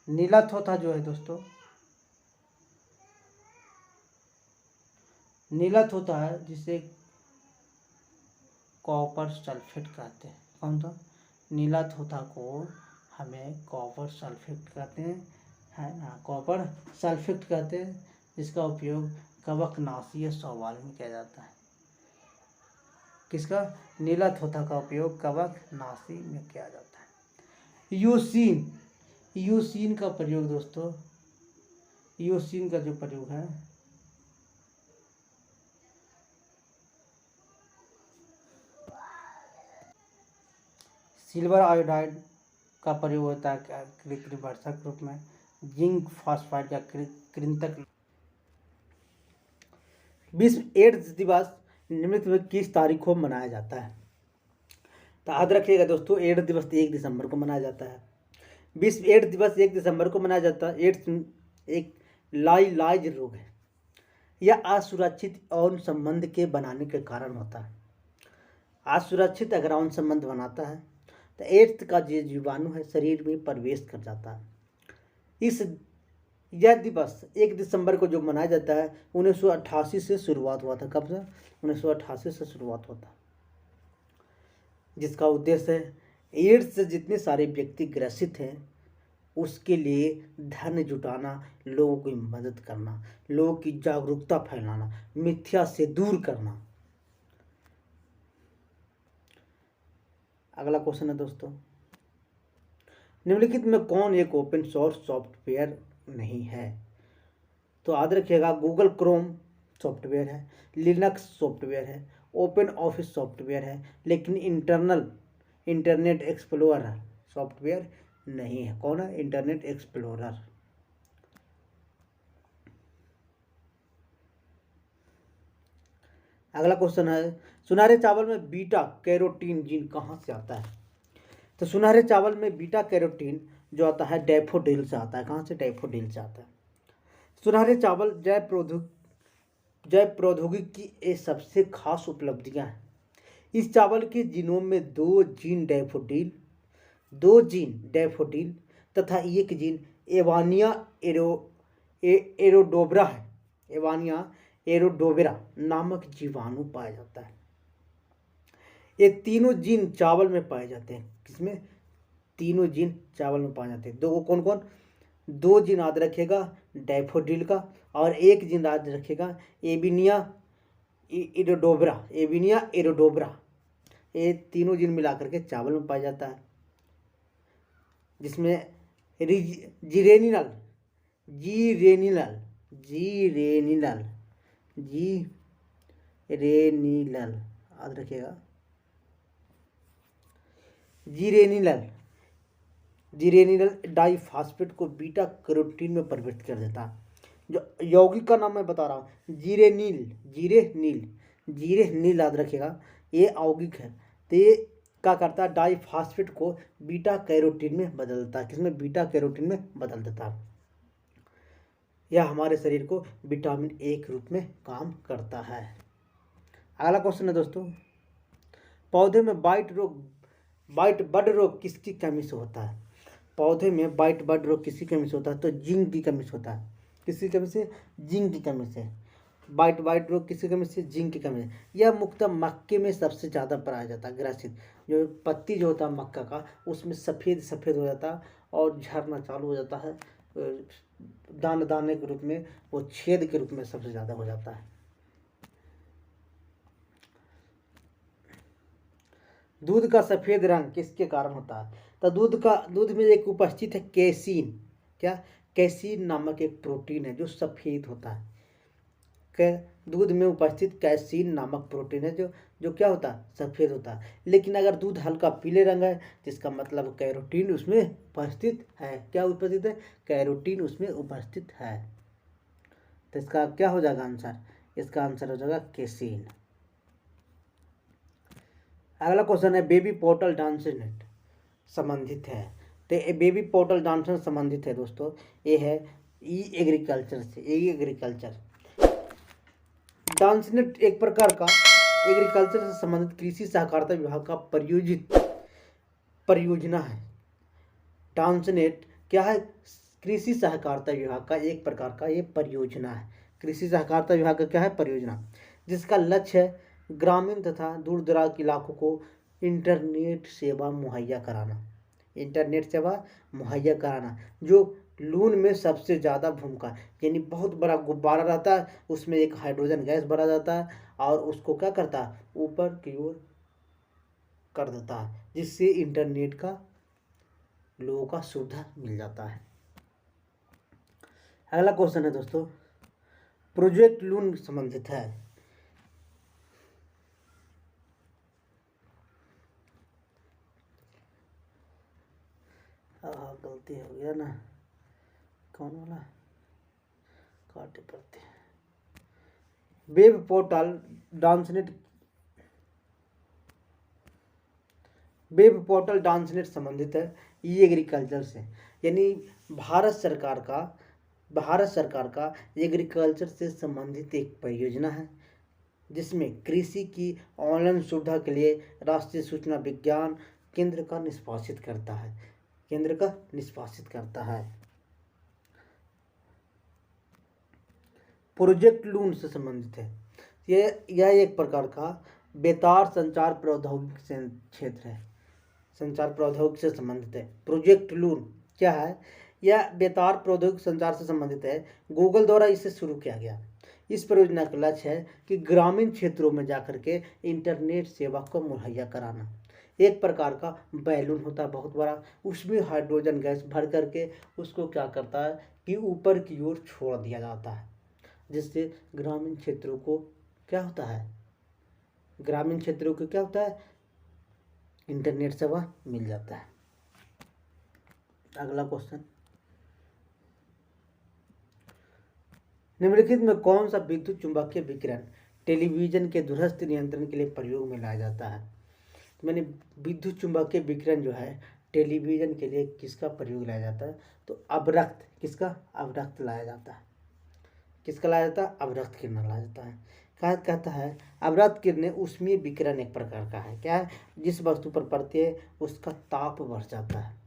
S1: नीला थोथा जो है दोस्तों, नीला थोथा है जिसे कॉपर सल्फेट कहते हैं। कौन सा? नीला थोथा को हमें कॉपर सल्फेट कहते हैं, है ना, कॉपर सल्फेट कहते हैं, जिसका उपयोग कवकनाशीय शैवाल में किया जाता है। किसका? नीला थोथा का उपयोग कवकनाशी में किया जाता है। यूसीन, यूसीन का प्रयोग दोस्तों, यूसीन का जो प्रयोग है सिल्वर आयोडाइड का प्रयोग होता है कृंतक रूप में, जिंक फॉस्फाइड का कृंतक। विश्व एड्स दिवस निम्नलिखित में किस तारीख को मनाया जाता है? तो याद रखिएगा दोस्तों, एड्स दिवस 1 दिसंबर को मनाया जाता है। विश्व एड्स दिवस 1 दिसंबर को मनाया जाता है। एड्स एक लाइलाज रोग है। यह असुरक्षित यौन संबंध के बनाने के कारण होता है। असुरक्षित अगर यौन संबंध बनाता है तो एड्स का जो जीवाणु है शरीर में प्रवेश कर जाता है। यह दिवस 1 दिसंबर को जो मनाया जाता है 1988 से शुरुआत हुआ था। कब से? 1988 से शुरुआत हुआ था, जिसका उद्देश्य है एड्स से जितने सारे व्यक्ति ग्रसित हैं उसके लिए धन जुटाना, लोगों की मदद करना, लोगों की जागरूकता फैलाना, मिथ्या से दूर करना। अगला क्वेश्चन है दोस्तों, निम्नलिखित में कौन एक ओपन सोर्स सॉफ्टवेयर नहीं है? तो याद रखिएगा, गूगल क्रोम सॉफ्टवेयर है, लिनक्स सॉफ्टवेयर है, ओपन ऑफिस सॉफ्टवेयर है, लेकिन इंटरनेट एक्सप्लोरर सॉफ्टवेयर नहीं है। कौन है? Internet explorer. अगला क्वेश्चन है, सुनहरे चावल में बीटा कैरोटीन जीन कहाँ से आता है? तो सुनहरे चावल में बीटा कैरोटीन जो आता है डैफोडिल से आता है। कहाँ से? डैफोडिल से आता है। सुनहरे चावल जैव प्रौद्योगिकी की ये सबसे खास उपलब्धियां हैं। इस चावल के जीनोम में 2 जीन डैफोडिल तथा 1 जीन एवानिया एरोडोब्रा है। एवानिया एरोडोब्रा नामक जीवाणु पाया जाता है। ये तीनों जीन चावल में पाए जाते हैं। किसमें? तीनों जीन चावल में पाए जाते हैं। दो कौन कौन? 2 जीन याद रखेगा डैफोडिल का, और 1 जीन याद रखेगा एविनिया एरोडोब्रा। ये तीनों जीन मिलाकर के चावल में पाया जाता है, जिसमें जीरेनिनल याद रखिएगा, जीरेनिनल डाइफॉस्फेट को बीटा कैरोटीन में परिवर्तित कर देता है। जो यौगिक का नाम मैं बता रहा हूँ, जीरेनिल याद रखिएगा, ये यौगिक है। तो ये क्या करता है? डाइफॉस्फेट को बीटा कैरोटीन में बदलता है। किसमें? बीटा कैरोटीन में बदल देता है। यह हमारे शरीर को विटामिन ए के रूप में काम करता है। अगला क्वेश्चन है दोस्तों, पौधे में बाइट बड रोग किसकी कमी से होता है? पौधे में बाइट बड रोग किसकी कमी से होता है? तो जिंक की कमी से होता है। किसकी कमी से? जिंक की कमी से। बाइट रोग किसकी कमी से? जिंक की कमी से। यह मुख्यतः मक्के में सबसे ज़्यादा पाया जाता है। ग्रसित जो पत्ती जो होता है मक्का का, उसमें सफ़ेद हो जाता है और झड़ना चालू हो जाता है, दाने के रूप में, वो छेद के रूप में सबसे ज़्यादा हो जाता है। दूध का सफ़ेद रंग किसके कारण होता है? तो दूध में एक उपस्थित है कैसीन। क्या? कैसीन नामक एक प्रोटीन है जो सफ़ेद होता है। दूध में उपस्थित कैसीन नामक प्रोटीन है जो क्या होता है? सफ़ेद होता है। लेकिन अगर दूध हल्का पीले रंग है जिसका मतलब कैरोटीन उसमें उपस्थित है। क्या उपस्थित है? कैरोटीन उसमें उपस्थित है। तो इसका क्या हो जाएगा आंसर? इसका आंसर हो जाएगा कैसीन। अगला क्वेश्चन है, बेबी पोर्टल डांसनेट संबंधित है। तो बेबी पोर्टल डांसर संबंधित है दोस्तों। ये है एग्रीकल्चर से। डांसनेट एक प्रकार का एग्रीकल्चर से संबंधित कृषि सहकारिता विभाग का परियोजना है। डांसनेट क्या है? कृषि सहकारिता विभाग का एक प्रकार का ये परियोजना है। कृषि सहकारिता विभाग का क्या है? परियोजना, जिसका लक्ष्य है ग्रामीण तथा दूर दराज के इलाकों को इंटरनेट सेवा मुहैया कराना। इंटरनेट सेवा मुहैया कराना, जो लून में सबसे ज़्यादा भूमिका, यानी बहुत बड़ा गुब्बारा रहता है, उसमें एक हाइड्रोजन गैस भरा जाता है और उसको क्या करता है, ऊपर की ओर कर देता है, जिससे इंटरनेट का लोगों का सुविधा मिल जाता है। अगला क्वेश्चन है दोस्तों, प्रोजेक्ट लून संबंधित है। गलती हो गया ना, कौन वाला काटे पड़ते हैं। वेब पोर्टल डांसनेट संबंधित है ई एग्रीकल्चर से, यानी भारत सरकार का एग्रीकल्चर से संबंधित एक परियोजना है, जिसमें कृषि की ऑनलाइन सुविधा के लिए राष्ट्रीय सूचना विज्ञान केंद्र का निष्पादित करता है। प्रोजेक्ट लून से संबंधित है। यह एक प्रकार का बेतार संचार प्रौद्योगिकी से क्षेत्र है, संचार प्रौद्योगिकी से संबंधित है। प्रोजेक्ट लून क्या है? यह बेतार प्रौद्योगिकी संचार से संबंधित है। गूगल द्वारा इसे शुरू किया गया। इस परियोजना का लक्ष्य है कि ग्रामीण क्षेत्रों में जाकर के इंटरनेट सेवा को मुहैया कराना। एक प्रकार का बैलून होता है बहुत बड़ा, उसमें हाइड्रोजन गैस भर करके उसको क्या करता है कि ऊपर की ओर छोड़ दिया जाता है, जिससे ग्रामीण क्षेत्रों को क्या होता है, इंटरनेट सेवा मिल जाता है। अगला क्वेश्चन, निम्नलिखित में कौन सा विद्युत चुंबकीय विकिरण टेलीविजन के दूरस्थ नियंत्रण के लिए प्रयोग में लाया जाता है? तो मैंने विद्युत चुंबकीय विकिरण जो है टेलीविजन के लिए किसका प्रयोग लाया जाता है? तो अवरक्त लाया जाता है। किसका लाया जाता है? अवरक्त किरण लाया जाता है। कहता है अवरक्त किरणें ऊष्मीय विकिरण एक प्रकार का है। क्या है? जिस वस्तु पर पड़ती है उसका ताप बढ़ जाता है।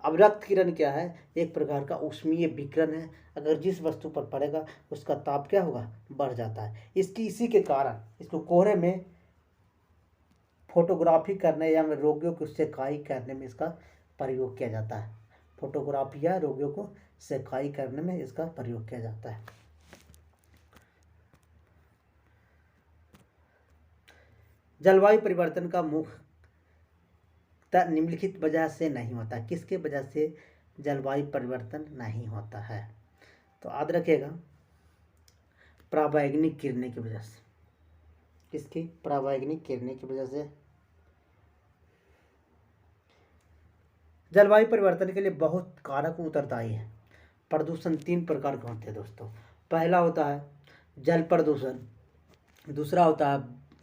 S1: अवरक्त किरण क्या है? एक प्रकार का ऊष्मीय विकिरण है। अगर जिस वस्तु पर पड़ेगा उसका ताप क्या होगा? बढ़ जाता है। इसी के कारण इसको कोहरे में फोटोग्राफी करने या रोगियों को सेकाई करने में इसका प्रयोग किया जाता है। फोटोग्राफी या रोगियों को सेकाई करने में इसका प्रयोग किया जाता है। जलवायु परिवर्तन का मुख्य निम्नलिखित वजह से नहीं होता। किसके वजह से जलवायु परिवर्तन नहीं होता है? तो याद रखिएगा, पराबैंगनी किरणें की वजह से। किसकी? पराबैंगनी किरणें की वजह से। जलवायु परिवर्तन के लिए बहुत कारक उत्तरदायी है। प्रदूषण 3 प्रकार के होते हैं दोस्तों। पहला होता है जल प्रदूषण, दूसरा होता है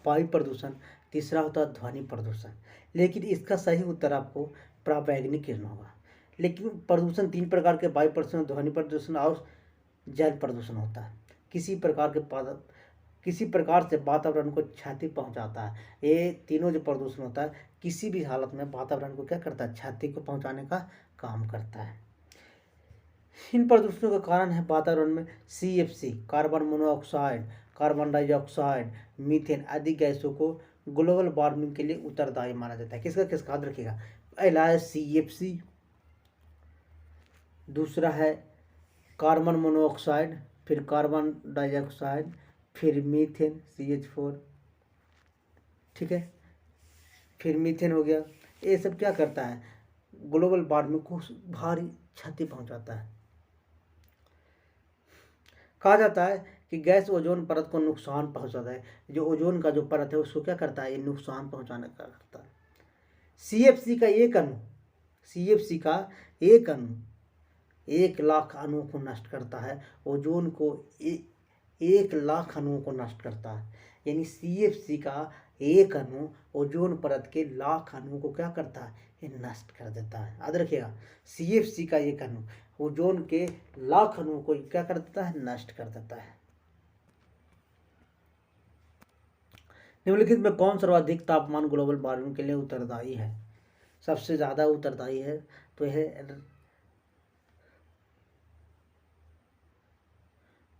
S1: वायु प्रदूषण, तीसरा होता है ध्वनि प्रदूषण। लेकिन इसका सही उत्तर आपको पराबैंगनी किरण होगा। लेकिन प्रदूषण 3 प्रकार के, वायु प्रदूषण, ध्वनि प्रदूषण और जल प्रदूषण होता है। किसी प्रकार से वातावरण को क्षति पहुंचाता है। ये तीनों जो प्रदूषण होता है किसी भी हालत में वातावरण को क्या करता है? क्षति को पहुंचाने का काम करता है। इन प्रदूषणों का कारण है वातावरण में CFC, carbon monoxide, carbon dioxide, methane आदि गैसों को ग्लोबल वार्मिंग के लिए उत्तरदायी माना जाता है। किसका याद रखिएगा? पहला है CFC, दूसरा है कार्बन मोनोऑक्साइड, फिर कार्बन डाइऑक्साइड, फिर मीथेन CH4, ठीक है, फिर मीथेन हो गया। ये सब क्या करता है? ग्लोबल वार्मिंग को भारी क्षति पहुंचाता है। कहा जाता है कि गैस ओजोन परत को नुकसान पहुंचाता है। जो ओजोन का जो परत है उसको क्या करता है? ये नुकसान पहुंचाने का करता है। CFC का एक अणु 1,00,000 अणुओं को नष्ट करता है। ओजोन को 1,00,000 अणुओं को नष्ट करता है। यानी CFC का एक अणु ओजोन परत के 1,00,000 अणुओं को क्या करता है? ये नष्ट कर देता है। याद रखिएगा, CFC का एक अणु ओजोन के 1,00,000 अणुओं को क्या कर देता है? नष्ट कर देता है। निम्नलिखित में कौन सर्वाधिक तापमान ग्लोबल वार्मिंग के लिए उत्तरदायी है? सबसे ज़्यादा उत्तरदायी है तो यह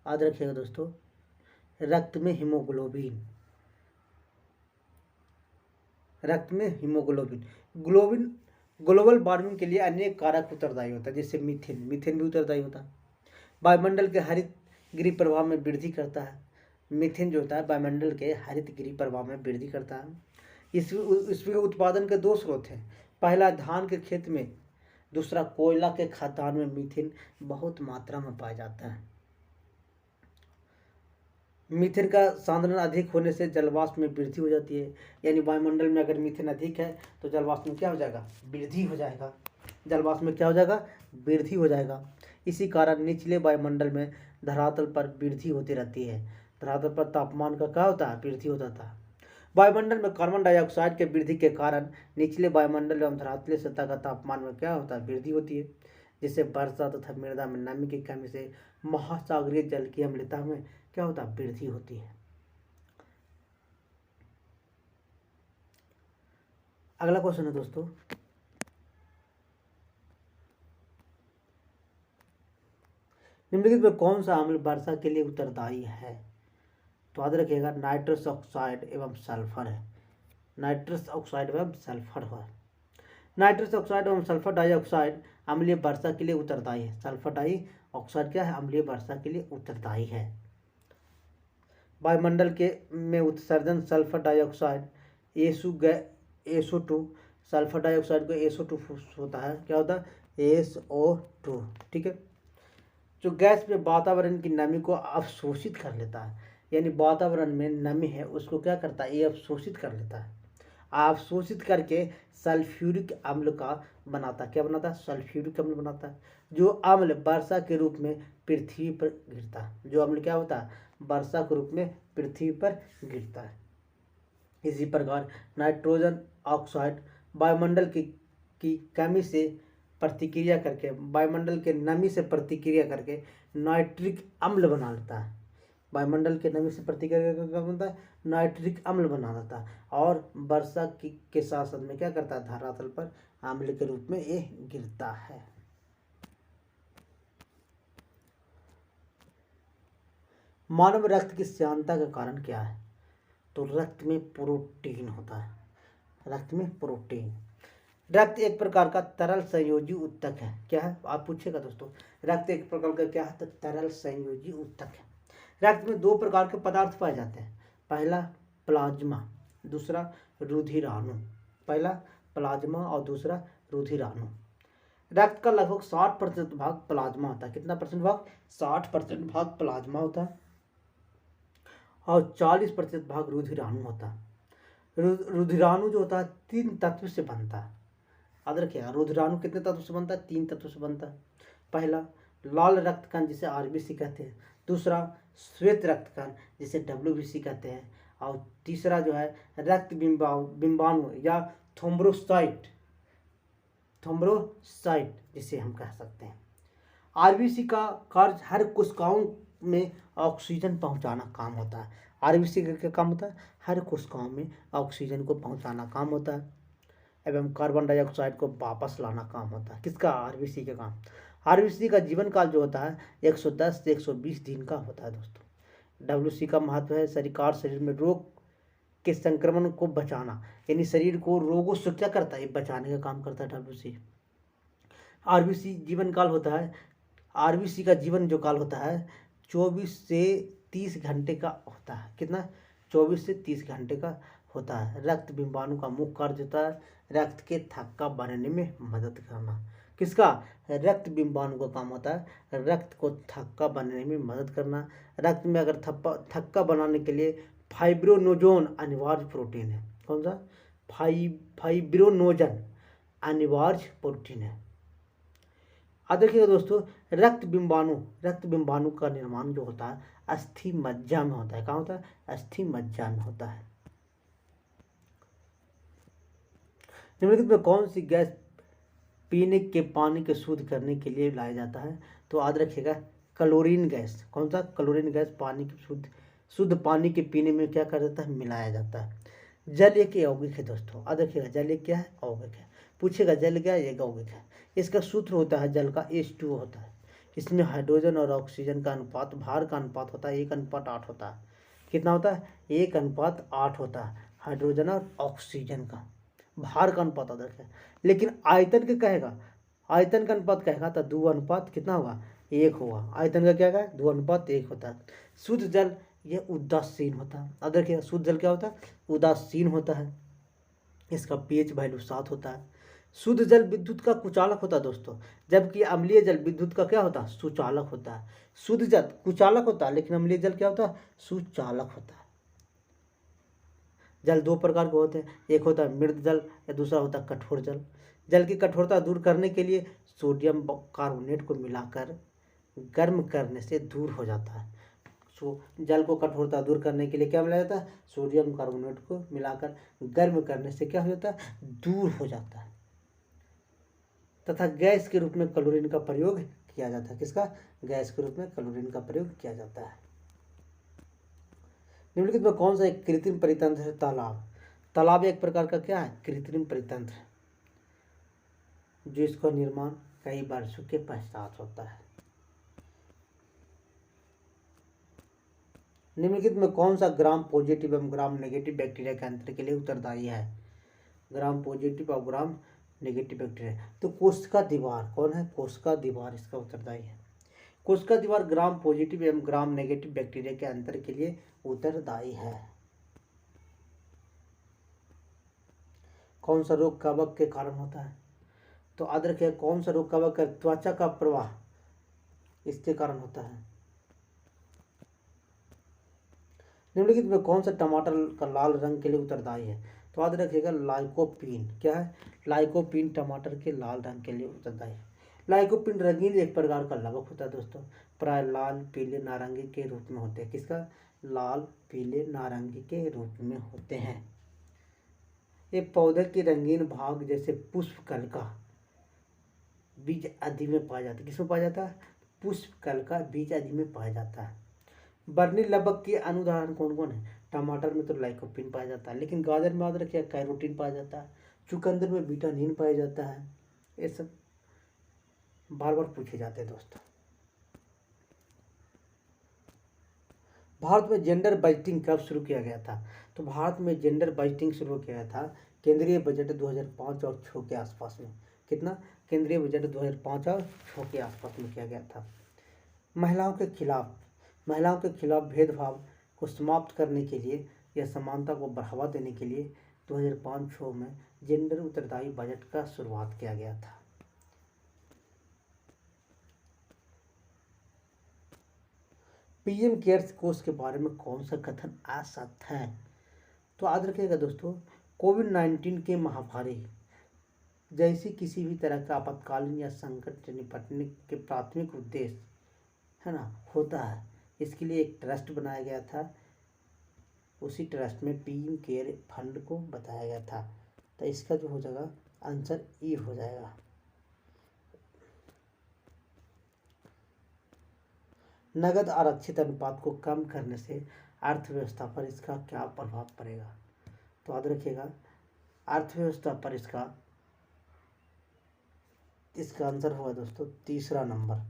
S1: याद रखिएगा दोस्तों, रक्त में हीमोग्लोबिन। रक्त में हीमोग्लोबिन ग्लोबिन ग्लोबल वार्मिंग के लिए अनेक कारक उत्तरदायी होता है, जैसे मीथेन। मीथेन भी उत्तरदायी होता है। वायुमंडल के हरित गृह प्रभाव में वृद्धि करता है। मीथेन जो होता है वायुमंडल के हरित गृह प्रभाव में वृद्धि करता है। इसमें उत्पादन के दो स्रोत हैं। पहला धान के खेत में, दूसरा कोयला के खदान में मीथेन बहुत मात्रा में पाया जाता है। मीथेन का सांद्रण अधिक होने से जलवाष्प में वृद्धि हो जाती है। यानी वायुमंडल में अगर मीथेन अधिक है तो जलवाष्प में क्या हो जाएगा, वृद्धि हो जाएगा। जलवाष्प में क्या हो जाएगा, वृद्धि हो जाएगा। इसी कारण निचले वायुमंडल में धरातल पर वृद्धि होती रहती है। धरातल पर तापमान का क्या होता है, वृद्धि होता था। वायुमंडल में कार्बन डाइऑक्साइड के वृद्धि के कारण निचले वायुमंडल एवं धरातलीय सतह का तापमान में क्या होता है, वृद्धि होती है, जिससे वर्षा तथा मृदा में नमी की कमी से महासागरीय जल की अम्लता में क्या होता है, वृद्धि होती है। अगला क्वेश्चन है दोस्तों, निम्नलिखित में कौन सा अम्ल वर्षा के लिए उत्तरदायी है? तो याद रखिएगा नाइट्रस ऑक्साइड एवं सल्फर है। नाइट्रस ऑक्साइड एवं सल्फर है। नाइट्रस ऑक्साइड एवं सल्फर डाइऑक्साइड अम्लीय वर्षा के लिए उत्तरदायी है। सल्फर डाइऑक्साइड क्या है, अम्लीय वर्षा के लिए उत्तरदायी है। वायुमंडल के में उत्सर्जन sulphur dioxide SO2, sulphur dioxide को SO2 होता है, क्या होता है, SO2, ठीक है, जो गैस में वातावरण की नमी को अवशोषित कर लेता है। यानी वातावरण में नमी है उसको क्या करता है, ये अवशोषित कर लेता है। अवशोषित करके सल्फ्यूरिक अम्ल का बनाता है। क्या बनाता है, सल्फ्यूरिक अम्ल बनाता है, जो अम्ल वर्षा के रूप में पृथ्वी पर गिरता है। जो अम्ल क्या होता है, वर्षा के रूप में पृथ्वी पर गिरता है। इसी प्रकार नाइट्रोजन ऑक्साइड वायुमंडल की कमी से प्रतिक्रिया करके, वायुमंडल के नमी से प्रतिक्रिया करके नाइट्रिक अम्ल बना लेता है। वायुमंडल के नमी से प्रतिक्रिया करके क्या बनता है, नाइट्रिक अम्ल बना लेता है, और वर्षा के साथ साथ में क्या करता है, धरातल पर अम्ल के रूप में ये गिरता है। मानव रक्त की श्यानता का कारण क्या है? तो रक्त में प्रोटीन होता है। रक्त में प्रोटीन। रक्त एक प्रकार का तरल संयोजी उत्तक है। क्या है, आप पूछेगा दोस्तों, रक्त एक प्रकार का क्या है, तो तरल संयोजी उत्तक है। रक्त में दो प्रकार के पदार्थ पाए जाते हैं। पहला प्लाज्मा, दूसरा रुधिराणु। पहला प्लाज्मा और दूसरा रुधिराणु। रक्त का लगभग 60% भाग प्लाज्मा होता है। कितना परसेंट भाग, 60% भाग प्लाज्मा होता है, और 40% भाग रुधिराणु होता है। रुधिराणु जो होता है 3 तत्व से बनता है। याद रखिएगा, रुधिराणु कितने तत्व से बनता है, 3 तत्व से बनता है। पहला लाल रक्त कण जिसे RBC कहते हैं, दूसरा श्वेत रक्त कण जिसे WBC कहते हैं, और तीसरा जो है रक्त बिंबाणु या थ्रोम्बोसाइट जिसे हम कह सकते हैं। RBC का कार्य हर कोशिकाओं में ऑक्सीजन पहुंचाना काम होता है। RBC का क्या काम होता है, हर कोशिकाओं में ऑक्सीजन को पहुंचाना काम होता है, एवं कार्बन डाइऑक्साइड को वापस लाना काम होता है। किसका, RBC का काम। RBC का जीवन काल जो होता है 110 से 120 दिन का होता है दोस्तों। WBC का महत्व है शरीर में रोग के संक्रमण को बचाना, यानी शरीर को रोगों से क्या करता है, बचाने का काम करता है WBC। RBC जीवन काल होता है, RBC का जीवन जो काल होता है 24 से 30 घंटे का होता है। कितना, 24 से 30 घंटे का होता है। रक्त बिंबाणु का मुख्य कार्य होता है रक्त के थक्का बनने में मदद करना। किसका, रक्त बिंबाणु का काम होता है रक्त को थक्का बनने में मदद करना। रक्त में अगर थक्का बनाने के लिए फाइब्रोनोजन अनिवार्य प्रोटीन है। कौन सा, फाइब्रोनोजन अनिवार्य प्रोटीन है। अब देखिएगा दोस्तों, रक्त बिंबाणु का निर्माण जो होता है अस्थि मज्जा में होता है। कहाँ होता है, अस्थि मज्जा में होता है। निम्नलिखित में कौन सी गैस पीने के पानी को शुद्ध करने के लिए लाया जाता है? तो याद रखिएगा क्लोरीन गैस। कौन सा, क्लोरीन गैस पानी की शुद्ध पानी के पीने में क्या कर देता है, मिलाया जाता है। जल एक यौगिक है दोस्तों। याद रखिएगा जल एक क्या है, यौगिक है। पूछेगा जल क्या ये कहोगे क्या। इसका सूत्र होता है जल का H2O होता है। इसमें हाइड्रोजन और ऑक्सीजन का अनुपात, भार का अनुपात होता है 1:8 होता है। कितना होता है? 1:8 होता है हाइड्रोजन और ऑक्सीजन का भार का अनुपात अदर है। लेकिन आयतन का कहेगा, आयतन का अनुपात कहेगा तो 2 कितना होगा 1 होगा। आयतन का क्या है 2:1 होता है। शुद्ध जल यह उदासीन होता है। अब देखिए शुद्ध जल क्या होता है? उदासीन होता है। इसका pH वैल्यू 7 होता है। शुद्ध जल विद्युत का कुचालक होता है दोस्तों, जबकि अम्लीय जल विद्युत का क्या होता है? सुचालक होता है। शुद्ध जल कुचालक होता है लेकिन अम्लीय जल क्या होता है? सुचालक होता है। जल दो प्रकार के होते हैं, एक होता है मृद जल या दूसरा होता है कठोर जल। जल की कठोरता दूर करने के लिए सोडियम कार्बोनेट को मिलाकर गर्म करने से दूर हो जाता है। जल को कठोरता दूर करने के लिए क्या मिलाया जाता है? सोडियम कार्बोनेट को मिलाकर गर्म करने से क्या हो जाता है? दूर हो जाता है। तथा गैस के रूप में क्लोरीन का प्रयोग किया जाता है। किसका? गैस के रूप में क्लोरीन का प्रयोग किया जाता है। निम्नलिखित में कौन सा एक कृत्रिम परितंत्र है? तालाब। तालाब एक प्रकार का क्या है? कृत्रिम परितंत्र, जो इसका निर्माण कई वर्षों के पश्चात होता है। निम्नलिखित में कौन सा ग्राम पॉजिटिव एवं ग्राम नेगेटिव बैक्टीरिया के अंतर के लिए उत्तरदायी है? ग्राम पॉजिटिव और ग्राम नेगेटिव बैक्टीरिया। तो कोशिका दीवार कौन है? कोशिका दीवार इसका उत्तरदायी है। कोशिका दीवार ग्राम पॉजिटिव एवं ग्राम नेगेटिव बैक्टीरिया के अंतर के लिए उत्तरदायी है। कौन सा रोग कवक के कारण होता है? तो याद रखिए कौन सा रोग कवक का? त्वचा का प्रवाह इसके कारण होता है। निम्नलिखित में कौन सा टमाटर का लाल रंग के लिए उत्तरदायी है? तो याद रखिएगा लाइकोपीन। क्या है? लाइकोपीन टमाटर के लाल रंग के लिए उत्तरदायी है। लाइकोपीन रंगीन एक प्रकार का लवक होता है दोस्तों, प्राय लाल पीले नारंगी के रूप में होते हैं। किसका? लाल पीले नारंगी के रूप में होते हैं। एक पौधे के रंगीन भाग जैसे पुष्प कल का बीज आदि में पाया जाता है। किसमें पाया जाता है? पुष्प कल का बीज आदि में पाया जाता है। बर्नी लवक के अनुदाहरण कौन कौन है? टमाटर में तो लाइकोपीन पाया जाता है, लेकिन गाजर में याद रखिए कैरोटीन पाया जाता है, चुकंदर में विटामिन पाया जाता है। ये सब बार बार पूछे जाते हैं दोस्तों। भारत में जेंडर बजटिंग कब शुरू किया गया था? तो भारत में जेंडर बजटिंग शुरू किया गया था केंद्रीय बजट 2005 और 2006 के आसपास में। कितना? केंद्रीय बजट 2005 और 2006 के आसपास में किया गया था। महिलाओं के खिलाफ भेदभाव को समाप्त करने के लिए या समानता को बढ़ावा देने के लिए 2005-06 में जेंडर उत्तरदायी बजट का शुरुआत किया गया था। पीएम केयर्स कोष के बारे में कौन सा कथन असत्य है? तो याद रखिएगा दोस्तों, कोविड-19 के महामारी जैसी किसी भी तरह का आपातकालीन या संकट से निपटने के प्राथमिक उद्देश्य है ना होता है, इसके लिए एक ट्रस्ट बनाया गया था। उसी ट्रस्ट में पीएम केयर फंड को बताया गया था। तो इसका जो हो जाएगा आंसर ई हो जाएगा। नगद आरक्षित अनुपात को कम करने से अर्थव्यवस्था पर इसका क्या प्रभाव पड़ेगा? तो याद रखिएगा अर्थव्यवस्था पर इसका आंसर होगा दोस्तों तीसरा नंबर।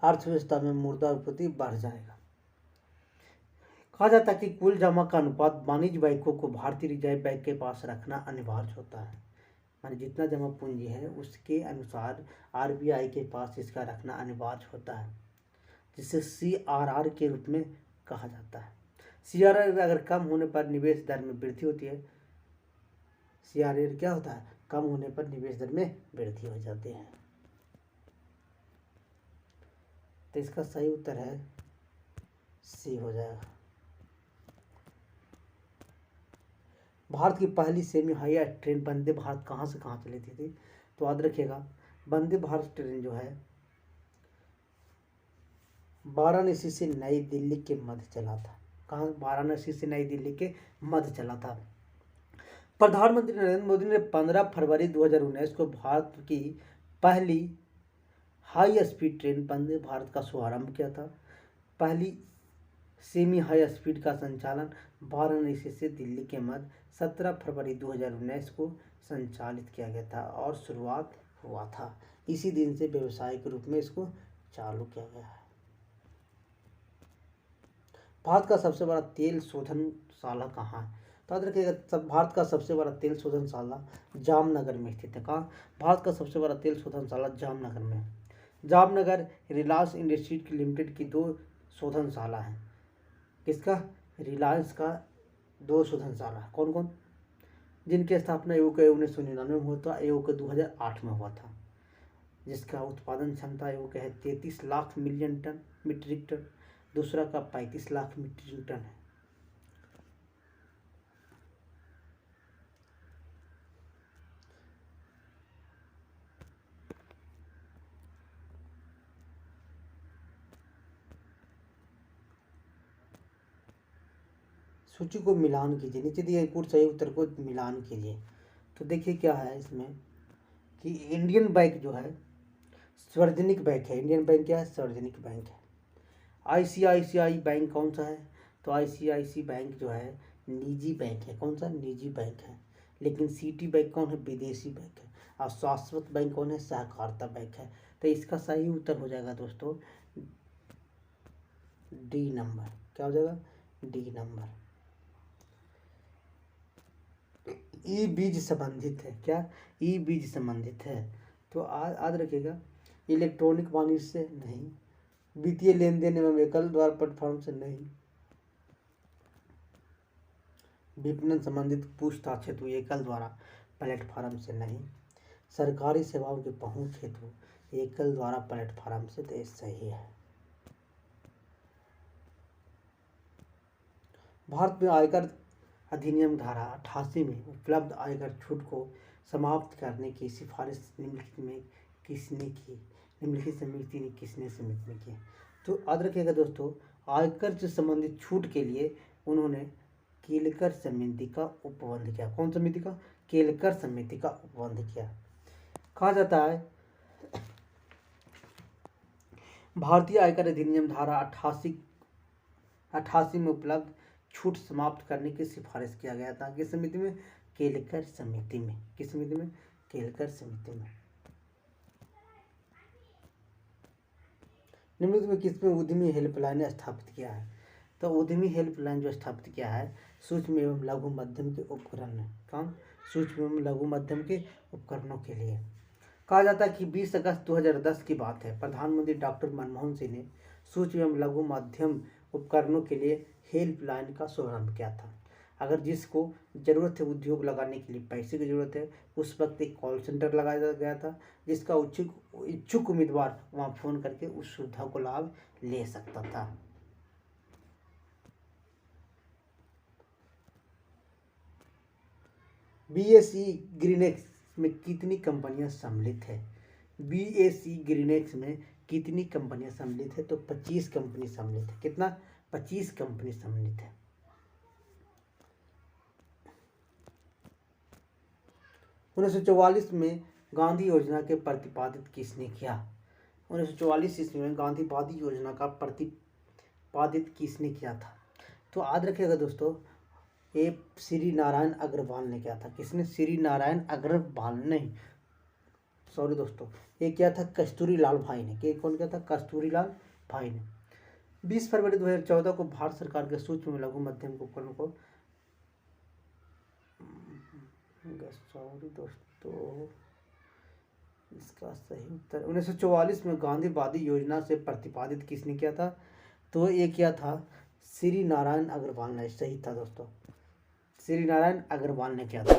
S1: अर्थव्यवस्था में मुद्रा आपूर्ति बढ़ जाएगा। कहा जाता है कि कुल जमा का अनुपात वाणिज्य बैंकों को भारतीय रिजर्व बैंक के पास रखना अनिवार्य होता है। माने जितना जमा पूंजी है उसके अनुसार आरबीआई के पास इसका रखना अनिवार्य होता है, जिसे सीआरआर के रूप में कहा जाता है। सीआरआर अगर कम होने पर निवेश दर में वृद्धि होती है। सीआरआर क्या होता है? कम होने पर निवेश दर में वृद्धि हो जाती है। तो इसका सही उत्तर है सी हो जाएगा। भारत की पहली semi high train Vande Bharat कहाँ से कहाँ चली थी? तो याद रखिएगा वंदे भारत ट्रेन जो है वाराणसी से नई दिल्ली के मध्य चला था। कहाँ? वाराणसी से नई दिल्ली के मध्य चला था। प्रधानमंत्री नरेंद्र मोदी ने 15 फरवरी 2019 को भारत की पहली high speed train Vande Bharat का शुभारंभ किया था। पहली सेमी हाई स्पीड का संचालन वाराणसी से दिल्ली के मध्य 17 फरवरी 2019 को संचालित किया गया था और शुरुआत हुआ था। इसी दिन से व्यवसाय के रूप में इसको चालू किया गया है। भारत का सबसे बड़ा तेल शोधनशाला कहाँ है? तो याद रखिएगा, भारत का सबसे बड़ा तेल शोधनशाला जामनगर में स्थित है। कहाँ? भारत का सबसे बड़ा तेल शोधनशाला जामनगर में। जामनगर रिलायंस इंडस्ट्रीज लिमिटेड की 2 शोधनशाला है। किसका? रिलायंस का 2 शोधनशाला। कौन कौन? जिनकी स्थापना योग 1999 में हुआ था, योग 2008 में हुआ था, जिसका उत्पादन क्षमता योग है 33 lakh million ton metric ton. दूसरा का 35 लाख मीट्रिक टन है। सूची को मिलान कीजिए, नीचे दिए कुल सही उत्तर को मिलान कीजिए। तो देखिए क्या है इसमें कि इंडियन बैंक जो है सार्वजनिक बैंक है। इंडियन बैंक क्या है? सार्वजनिक बैंक है। आईसीआईसीआई बैंक कौन सा है? तो आईसीआईसी बैंक जो है निजी बैंक है। कौन सा? निजी बैंक है। लेकिन सिटी बैंक कौन है? विदेशी बैंक है। और शाश्वत बैंक कौन है? सहकारिता बैंक है। तो इसका सही उत्तर हो जाएगा दोस्तों डी नंबर। क्या हो जाएगा? D number. ई बीज संबंधित है। क्या? ई बीज संबंधित है। तो याद रखिएगा, इलेक्ट्रॉनिक वाणिज्य से नहीं, वित्तीय लेन देन एवं एकल द्वार प्लेटफॉर्म से नहीं, विपणन संबंधित पूछताछ हेतु एकल द्वारा प्लेटफॉर्म से नहीं, सरकारी सेवाओं की पहुंच हेतु एकल द्वारा प्लेटफॉर्म से। तो सही है। भारत में आयकर अधिनियम धारा 88 में उपलब्ध आयकर छूट को समाप्त करने की सिफारिश निम्नलिखित में किसने की? निम्नलिखित समिति ने किसने समिति में की? तो याद रखिएगा दोस्तों, आयकर से संबंधित छूट के लिए उन्होंने केलकर समिति का उपबंध किया। कौन समिति का? केलकर समिति का उपबंध किया। कहा जाता है भारतीय आयकर अधिनियम धारा 88 में उपलब्ध छूट समाप्त करने की सिफारिश किया गया था। किस समिति में? केलकर समिति में। किस समिति में? केलकर समिति में। निम्नलिखित में किसमें उद्यमी हेल्पलाइन स्थापित किया है? तो उद्यमी हेल्पलाइन जो स्थापित किया है सूक्ष्म एवं लघु मध्यम के उपकरण है। कौन? सूक्ष्म एवं लघु मध्यम के उपकरणों के लिए। कहा जाता है कि 20 अगस्त 2010 की बात है, प्रधानमंत्री डॉक्टर मनमोहन सिंह ने सूक्ष्म एवं लघु मध्यम उपकरणों के लिए हेल्पलाइन का शुभारंभ किया था। अगर जिसको ज़रूरत है उद्योग लगाने के लिए, पैसे की ज़रूरत है, उस वक्त एक कॉल सेंटर लगाया गया था, जिसका इच्छुक उम्मीदवार वहाँ फ़ोन करके उस सुविधा को लाभ ले सकता था। बीएसई ग्रीनेक्स में कितनी कंपनियां सम्मिलित है? बीएसई ग्रीनेक्स में कितनी कंपनियां सम्मिलित है? तो 25 कंपनी सम्मिलित है। कितना? 25 कंपनी सम्मिलित है। 1944 में गांधी योजना के प्रतिपादित किसने किया? 1944 ईस्वी में गांधीवादी योजना का प्रतिपादित किसने किया था? तो याद रखिएगा दोस्तों, ये श्री नारायण अग्रवाल ने किया था। किसने? श्री नारायण अग्रवाल ने, सॉरी दोस्तों, ये किया था कस्तूरी लाल भाई ने। कि कौन किया था? कस्तूरी लाल भाई ने। 20 फरवरी 2014 को भारत सरकार के सूक्ष्म एवं लघु मध्यम उपकरणों को, सॉरी दोस्तों, इसका सही उत्तर 1944 में गांधीवादी योजना से प्रतिपादित किसने किया था? तो ये किया था श्री नारायण अग्रवाल ने। सही था दोस्तों, श्री नारायण अग्रवाल ने किया था।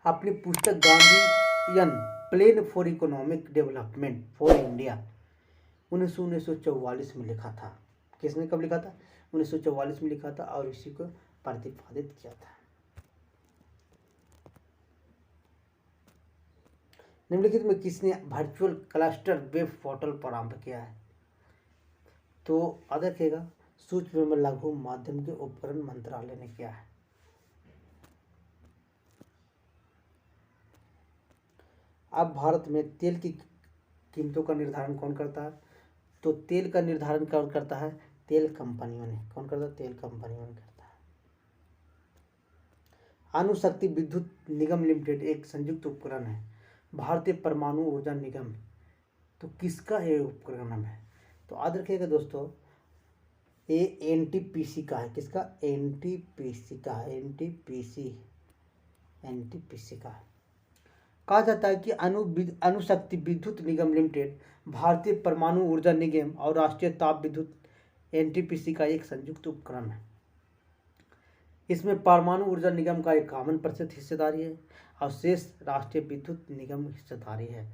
S1: अपनी पुस्तक Gandhian plan for economic development for India 1944 में लिखा था। किसने कब लिखा था? 1944 में लिखा था और इसी को प्रतिपादित किया था। निम्नलिखित में किसने वर्चुअल क्लस्टर वेब पोर्टल प्रारंभ किया है? तो याद रखिएगा, सूक्ष्म एवं लघु माध्यम के उपकरण मंत्रालय ने किया है। अब भारत में तेल की कीमतों का निर्धारण कौन करता है? तो तेल का निर्धारण कौन करता है? तेल कंपनियों ने। कौन करता है? तेल कंपनियों ने करता है। अणुशक्ति विद्युत निगम लिमिटेड एक संयुक्त उपक्रम है। भारतीय परमाणु ऊर्जा निगम, तो किसका ये उपक्रम है? तो याद रखिएगा दोस्तों, ये एनटीपीसी का है। किसका? एनटीपीसी का, एनटीपीसी का। कहा जाता है कि अणुशक्ति विद्युत निगम लिमिटेड भारतीय परमाणु ऊर्जा निगम और राष्ट्रीय ताप विद्युत एनटीपीसी का एक संयुक्त उपक्रम है। इसमें परमाणु ऊर्जा निगम का 51% हिस्सेदारी है और शेष राष्ट्रीय विद्युत निगम हिस्सेदारी है,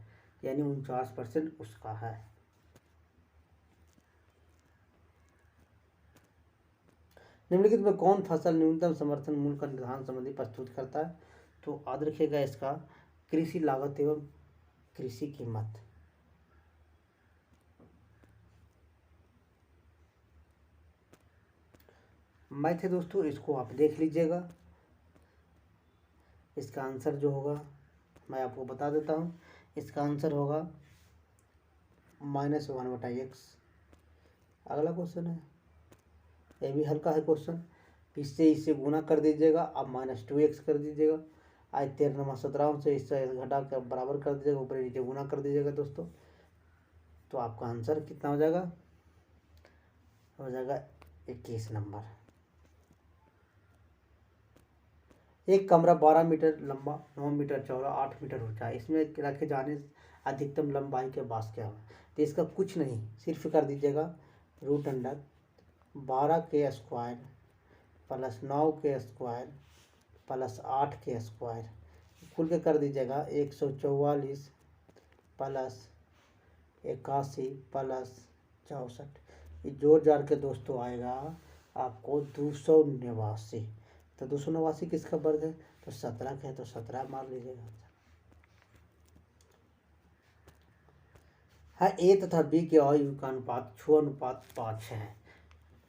S1: यानी 49% उसका है। निम्नलिखित में कौन फसल न्यूनतम समर्थन मूल्य का निर्धारण संबंधी प्रस्तुत करता है? तो याद रखिएगा इसका कृषि लागत एवं कृषि कीमत। मैथ है दोस्तों, इसको आप देख लीजिएगा। इसका आंसर जो होगा मैं आपको बता देता हूँ। इसका आंसर होगा -1/x। अगला क्वेश्चन है, ये भी हल्का है क्वेश्चन। इससे गुना कर दीजिएगा, अब -2x कर दीजिएगा। आज 13 से इससे घटा कर बराबर कर दीजिएगा, ऊपर नीचे गुना कर दीजिएगा दोस्तों। तो आपका आंसर कितना हो जाएगा? हो जाएगा 21 नंबर। एक कमरा 12 मीटर लंबा, 9 मीटर चौड़ा, 8 मीटर ऊंचा, इसमें रखे जाने अधिकतम लंबाई के बास क्या है? तो इसका कुछ नहीं, सिर्फ कर दीजिएगा √12 के स्क्वायर प्लस 9 के स्क्वायर प्लस 8 के स्क्वायर, खुल के कर दीजिएगा 144 प्लस 81 प्लस 64। ये जोड़ जाड़ के दोस्तों आएगा आपको 289। तो 289 किसका वर्ग है? तो 17 का है, तो 17 मार लीजिएगा। हाँ, ए तथा बी के आयु का अनुपात 6:5 है।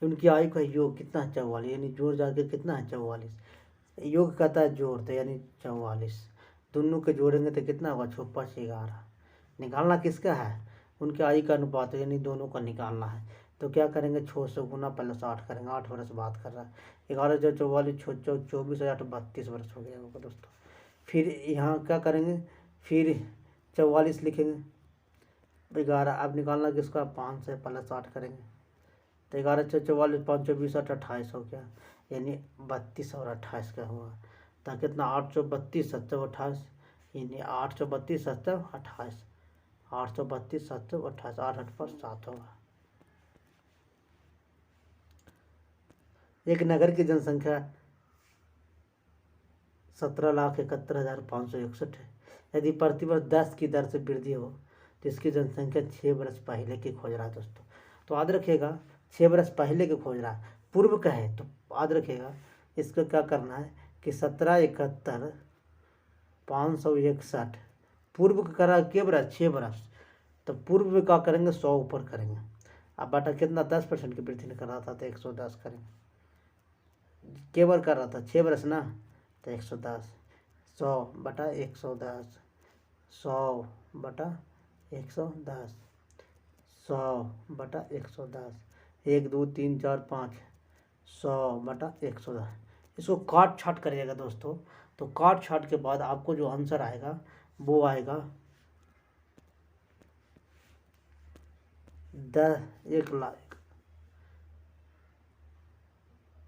S1: उनकी आयु का योग कितना है? 44, यानी जोड़ जाड़ के कितना है? 44। योग कहता है जोड़, तो यानी 44। दोनों के जोड़ेंगे तो कितना होगा? 6 5 11। निकालना किसका है? उनके आयु का अनुपात, यानी दोनों का निकालना है। तो क्या करेंगे? 6 से गुना प्लस 8 करेंगे। 8 वर्ष बात कर रहा है। 11 जो 44, 24 8 32 वर्ष हो गया होगा दोस्तों। फिर यहाँ क्या करेंगे? फिर 44 लिखेंगे, 11। अब निकालना किसका? 5 से प्लस 8 करेंगे, तो 11 से 44, 5 24 8 28 हो गया, यानी 32 और 28 का हुआ। तो कितना? 832 7 28, यानी 832 7 28, 832 7 28, 8 8 पर 7 होगा। एक नगर की जनसंख्या 17,71,561 है। यदि प्रतिवर्ष 10 की दर से वृद्धि हो तो इसकी जनसंख्या 6 वर्ष पहले की खोज रहा है दोस्तों। तो याद रखिएगा 6 वर्ष पहले की खोज रहा है, पूर्व का है। तो याद रखिएगा इसको क्या करना है कि 17,71,561 पूर्व का करा के वर्ष 6 वर्ष, तो पूर्व में क्या करेंगे? 100 ऊपर करेंगे। अब बटा कितना? 10% की वृद्धि कर रहा था, तो 110 करेंगे। केवल कर रहा था 6 वर्ष ना, तो 110, 100 बटा 110, 100 बटा 110, 100 बटा 110, 1 2 3 4 5, 100 बटा 110। इसको काट छाट करिएगा दोस्तों। तो काट छाट के बाद आपको जो आंसर आएगा वो आएगा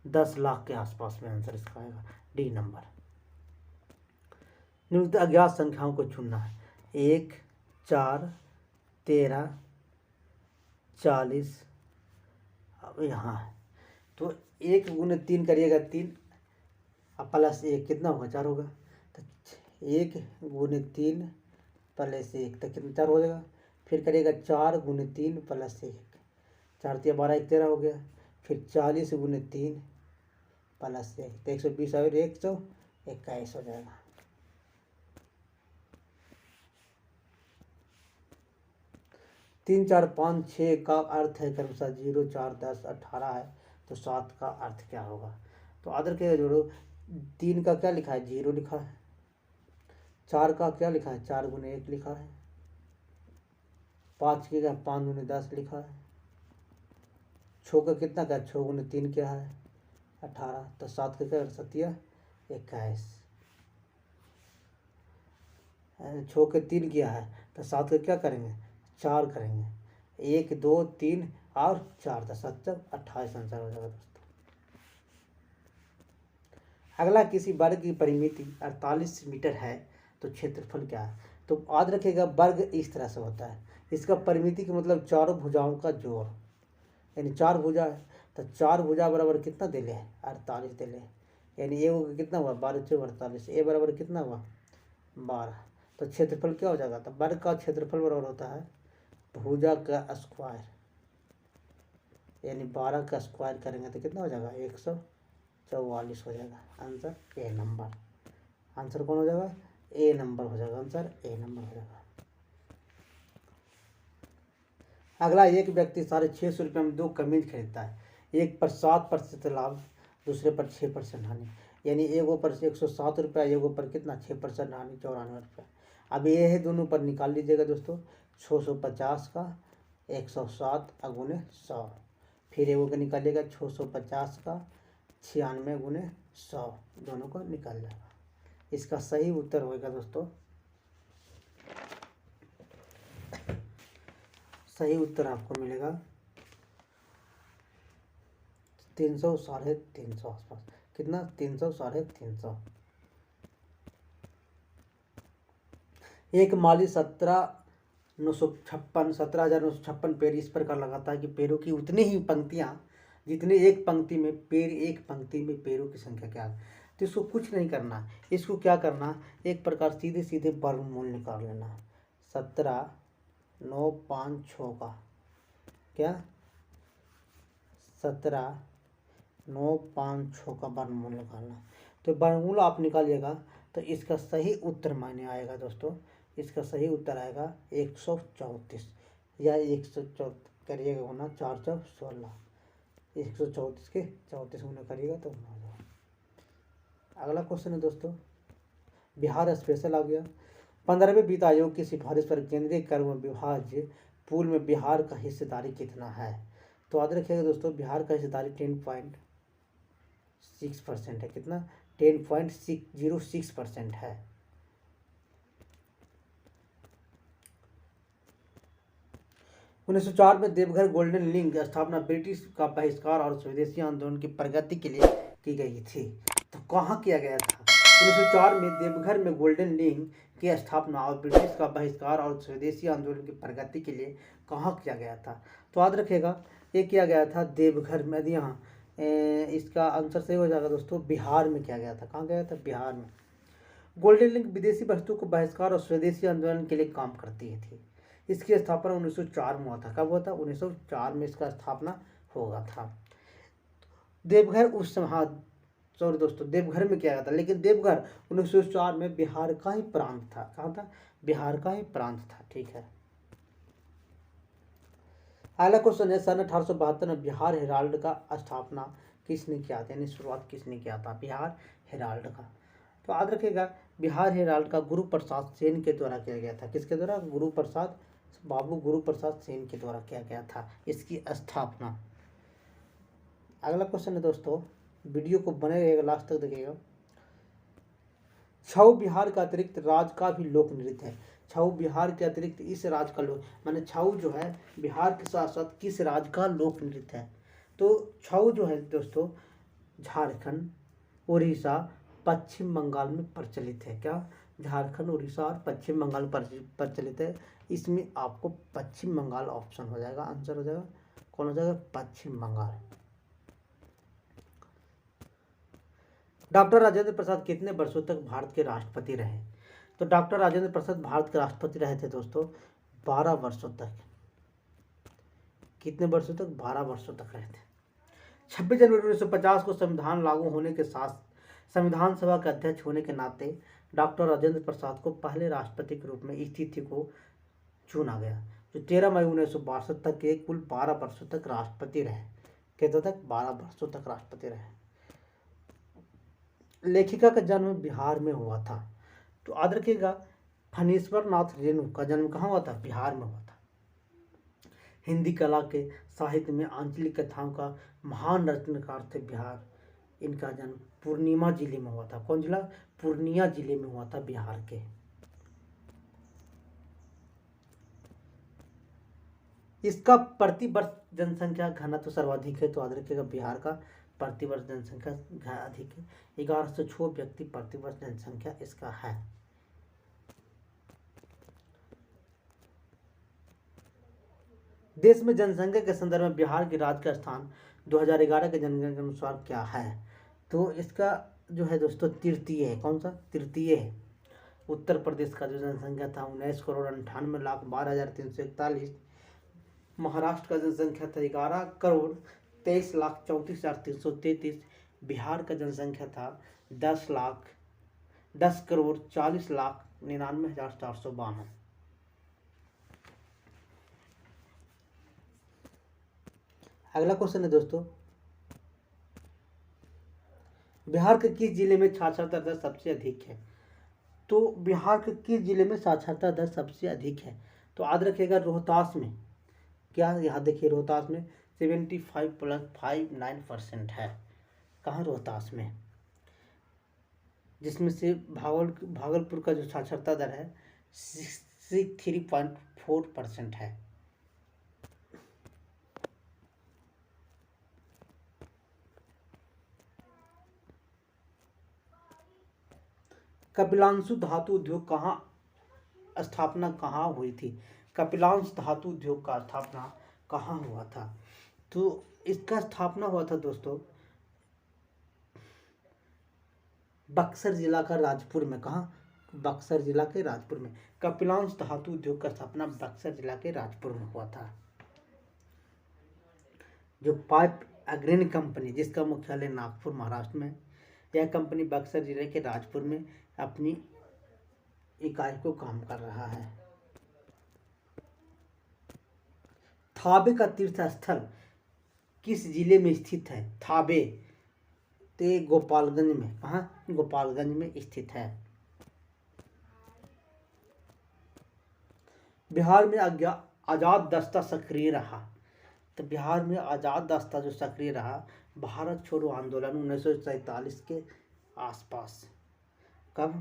S1: 10 लाख के आसपास में आंसर इसका आएगा, डी नंबर। निम्नलिखित अज्ञात संख्याओं को चुनना है। 1 4 13 40। अब यहाँ है तो 1 गुने 3 करिएगा 3, अब प्लस 1 कितना होगा? 4 होगा। तो 1 गुने 3 प्लस 1 तो कितना? 4 हो जाएगा। फिर करिएगा 4 गुने 3 प्लस 1, 4 3 12 1 13 हो गया। फिर 40 गुने 3 प्लस 1, तो 120 और 121 हो जाएगा। तीन 4 5 6 का अर्थ है क्रमशः 0 4 10 18 है, तो 7 का अर्थ क्या होगा? तो आदर के जोड़ो। 3 का क्या लिखा है? 0 लिखा है। 4 का क्या लिखा है? 4 गुने 1 लिखा है। 5 के क्या? 5 गुने 10 लिखा है। 6 का कितना क्या? 6 गुने 3 क्या है? 18। तो 7 का क्या? 7 21। 6 के 3 किया है तो 7 का क्या करेंगे, 4 करेंगे। 1 2 3 और 4 10 7 28 आंसर हो जाएगा दोस्तों। अगला, किसी वर्ग की परिमिति 48 मीटर है तो क्षेत्रफल क्या है। तो याद रखिएगा, वर्ग इस तरह से होता है, इसका परिमिति का मतलब चारों भुजाओं का जोड़, यानी 4 भुजा है तो 4 भुजा बराबर कितना दे ले, 48 दे ले, यानी ए होगा कितना हुआ, 12 चौक 48, ए बराबर कितना हुआ 12। तो क्षेत्रफल क्या हो जाएगा, तो वर्ग का क्षेत्रफल बराबर होता है भुजा का स्क्वायर, यानी 12 का स्क्वायर करेंगे तो कितना हो जाएगा 144 हो जाएगा। आंसर ए नंबर, आंसर कौन हो जाएगा, ए नंबर हो जाएगा, आंसर ए नंबर हो जाएगा। अगला, एक व्यक्ति 650 रुपये में 2 कमीज खरीदता है, एक पर 7% लाभ, दूसरे पर 6% हानि, यानी एगो पर 107 रुपया, एगो पर कितना 6% हानि, 94 रुपया। अब ये है, दोनों पर निकाल लीजिएगा दोस्तों, 650 का 107 गुने 100, फिर एगो का निकालिएगा 650 का 96 गुने 100, दोनों को निकाल जाएगा। इसका सही उत्तर होगा दोस्तों, सही उत्तर आपको मिलेगा 300 350 आसपास, कितना 300 350। एक माली 17,956 पेड़ इस प्रकार लगाता है कि पेड़ों की उतनी ही पंक्तियां जितने एक पंक्ति में पेड़ों की संख्या क्या है। तो इसको कुछ नहीं करना, इसको क्या करना, एक प्रकार सीधे सीधे वर्गमूल निकाल लेना। 17,956 का क्या, 17,956 का वर्गमूल निकालना। तो वर्गमूल आप निकालिएगा तो इसका सही उत्तर मायने आएगा दोस्तों, इसका सही उत्तर आएगा 134, या 134 करिएगा होना, 4 4 16, 134 के 34 गुना करिएगा तो हो जाएगा। अगला क्वेश्चन है दोस्तों, बिहार स्पेशल आ गया। 15वें वित्त आयोग की सिफारिश पर केंद्रीय कर विभाज्य पूल में बिहार का हिस्सेदारी कितना है। तो याद रखिएगा दोस्तों, बिहार का हिस्सेदारी 10.6% है, कितना 10.606% है। उन्नीस सौ 4 में देवघर गोल्डन लिंक स्थापना ब्रिटिश का बहिष्कार और स्वदेशी आंदोलन की प्रगति के लिए की गई थी। तो कहाँ किया गया था, 1904 में देवघर में गोल्डन लिंक की स्थापना और ब्रिटिश का बहिष्कार और स्वदेशी आंदोलन की प्रगति के लिए कहाँ किया गया था। तो याद रखिएगा, ये किया गया था देवघर में, यदि यहाँ इसका आंसर सही हो जाएगा दोस्तों, बिहार में किया गया था। कहाँ गया था, बिहार में। गोल्डन लिंक विदेशी वस्तुओं को बहिष्कार और स्वदेशी आंदोलन के लिए काम करती थी। इसकी स्थापना 1904 में हुआ था। कब हुआ था, 1904 में इसका स्थापना होगा था। देवघर उस समय, हाँ सॉरी दोस्तों, देवघर में किया गया था, लेकिन देवघर 1904 में बिहार का ही प्रांत था। कहाँ था, बिहार का ही प्रांत था। ठीक है, अगला क्वेश्चन है, सन 1872 में बिहार हेराल्ड का स्थापना किसने किया था, यानी शुरुआत किसने किया था बिहार हेराल्ड का। तो याद रखिएगा, बिहार हेराल्ड का गुरु प्रसाद सेन के द्वारा किया गया था। किसके द्वारा, बाबू गुरु प्रसाद सेन के द्वारा किया गया था इसकी स्थापना। अगला क्वेश्चन है दोस्तों, वीडियो को बने रहेगा, लास्ट तक देखिएगा। छऊ बिहार का अतिरिक्त राज्य का भी लोक नृत्य है। छऊ बिहार के अतिरिक्त इस राज्य का लोक, माने छऊ जो है बिहार के साथ साथ किस राज्य का लोक नृत्य है। तो छऊ जो है दोस्तों, झारखंड, उड़ीसा, पश्चिम बंगाल में प्रचलित है। क्या, झारखंड, उड़ीसा और पश्चिम बंगाल प्रचलित है। इसमें आपको पश्चिम बंगाल ऑप्शन हो जाएगा, आंसर हो जाएगा, कौन हो जाएगा, पश्चिम बंगाल। डॉक्टर राजेंद्र प्रसाद कितने वर्षों तक भारत के राष्ट्रपति रहे। तो डॉक्टर राजेंद्र प्रसाद भारत के राष्ट्रपति रहे थे दोस्तों 12 वर्षों तक। कितने वर्षों तक, 12 वर्षों तक रहे थे। 26 जनवरी 1950 को संविधान लागू होने के साथ संविधान सभा के अध्यक्ष होने के नाते डॉक्टर राजेंद्र प्रसाद को पहले राष्ट्रपति के रूप में इस तिथि को चुना गया, जो 13 मई 1962 तक के कुल 12 वर्षों तक राष्ट्रपति रहे। कितने तक, 12 वर्षों तक राष्ट्रपति रहे। लेखिका का जन्म बिहार में हुआ था। तो याद रखिएगा, फणीश्वर नाथ रेणु का जन्म कहाँ हुआ था, बिहार में हुआ था। हिंदी कला के साहित्य में आंचलिक कथाओं का महान रचनाकार थे बिहार, इनका जन्म पूर्णिमा जिले में हुआ था। कौन जिला? पूर्णिया जिले में हुआ था बिहार के। इसका प्रति वर्ष जनसंख्या घनत्व सर्वाधिक है, तो याद रखिएगा बिहार का प्रति वर्ष जनसंख्या अधिक है। 1106 व्यक्ति प्रति वर्ष जनसंख्या इसका है। देश में जनसंख्या के संदर्भ में बिहार के राज्य का स्थान 2011 के जनगणना के अनुसार क्या है? तो इसका जो है दोस्तों तृतीय है। कौन सा? तृतीय है। उत्तर प्रदेश का जो जनसंख्या था 19,98,12,341। महाराष्ट्र का जनसंख्या था 11,23,34,333। बिहार का जनसंख्या था 10,40,99,492। अगला क्वेश्चन है दोस्तों, बिहार के किस जिले में साक्षरता दर सबसे अधिक है? तो बिहार के किस जिले में साक्षरता दर सबसे अधिक है? तो याद रखिएगा रोहतास में। क्या? यहाँ देखिए रोहतास में 75+59% है। कहाँ? रोहतास में। जिसमें से भागलपुर का जो साक्षरता दर है 63.4% है। कपिलांशु धातु उद्योग स्थापना कहाँ हुई थी? कपिलांश धातु उद्योग का स्थापना कहाँ हुआ था? तो इसका स्थापना हुआ था दोस्तों बक्सर जिला का राजपुर में। कहाँ? बक्सर जिला के राजपुर में। कपिलांश धातु उद्योग का स्थापना बक्सर जिला के राजपुर में हुआ था। जो पाइप अग्रणी कंपनी जिसका मुख्यालय नागपुर महाराष्ट्र में, यह कंपनी बक्सर जिले के राजपुर में अपनी इकाई को काम कर रहा है। थाबे का तीर्थ स्थल किस जिले में स्थित है? थाबे ते गोपालगंज में। कहाँ? गोपालगंज में स्थित है। बिहार में आजाद दस्ता सक्रिय रहा। तो बिहार में आजाद दस्ता जो सक्रिय रहा भारत छोड़ो आंदोलन 1947 के आसपास। कब?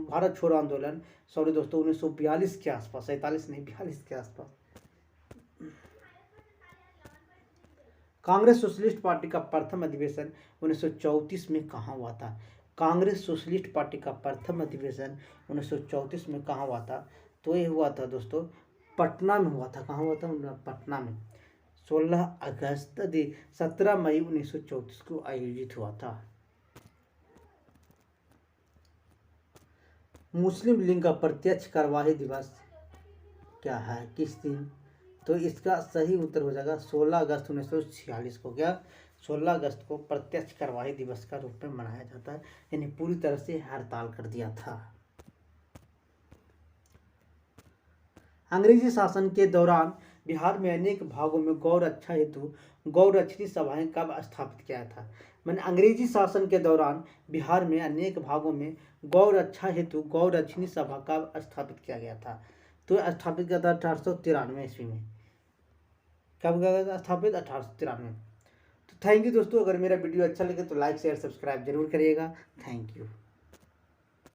S1: भारत छोड़ो आंदोलन, सॉरी दोस्तों, 1942 के आसपास, 47 नहीं 42 के आसपास। कांग्रेस सोशलिस्ट पार्टी का प्रथम अधिवेशन 1934 में कहाँ हुआ था? कांग्रेस सोशलिस्ट पार्टी का प्रथम अधिवेशन 1934 में कहाँ हुआ था? तो ये हुआ था दोस्तों पटना में हुआ था। कहाँ हुआ था? पटना में। 17 मई 1934 को आयोजित हुआ था। मुस्लिम लीग का प्रत्यक्ष कार्यवाही दिवस क्या है? किस दिन? तो इसका सही उत्तर हो जाएगा 16 अगस्त 1946 को। क्या? 16 अगस्त को प्रत्यक्ष कार्यवाही दिवस का रूप में मनाया जाता है। यानी पूरी तरह से हड़ताल कर दिया था। अंग्रेजी शासन के दौरान बिहार में अनेक भागों में गौ रक्षा हेतु गौरक्षणी सभाएं कब स्थापित किया था? मैंने अंग्रेजी शासन के दौरान बिहार में अनेक भागों में गौ रक्षा हेतु गौरक्षणी सभा कब स्थापित किया गया था? तो स्थापित किया था 1893 ईस्वी में। कब किया गया था स्थापित? 1893। तो थैंक यू दोस्तों। अगर मेरा वीडियो अच्छा लगे तो लाइक शेयर सब्सक्राइब जरूर करिएगा। Thank you.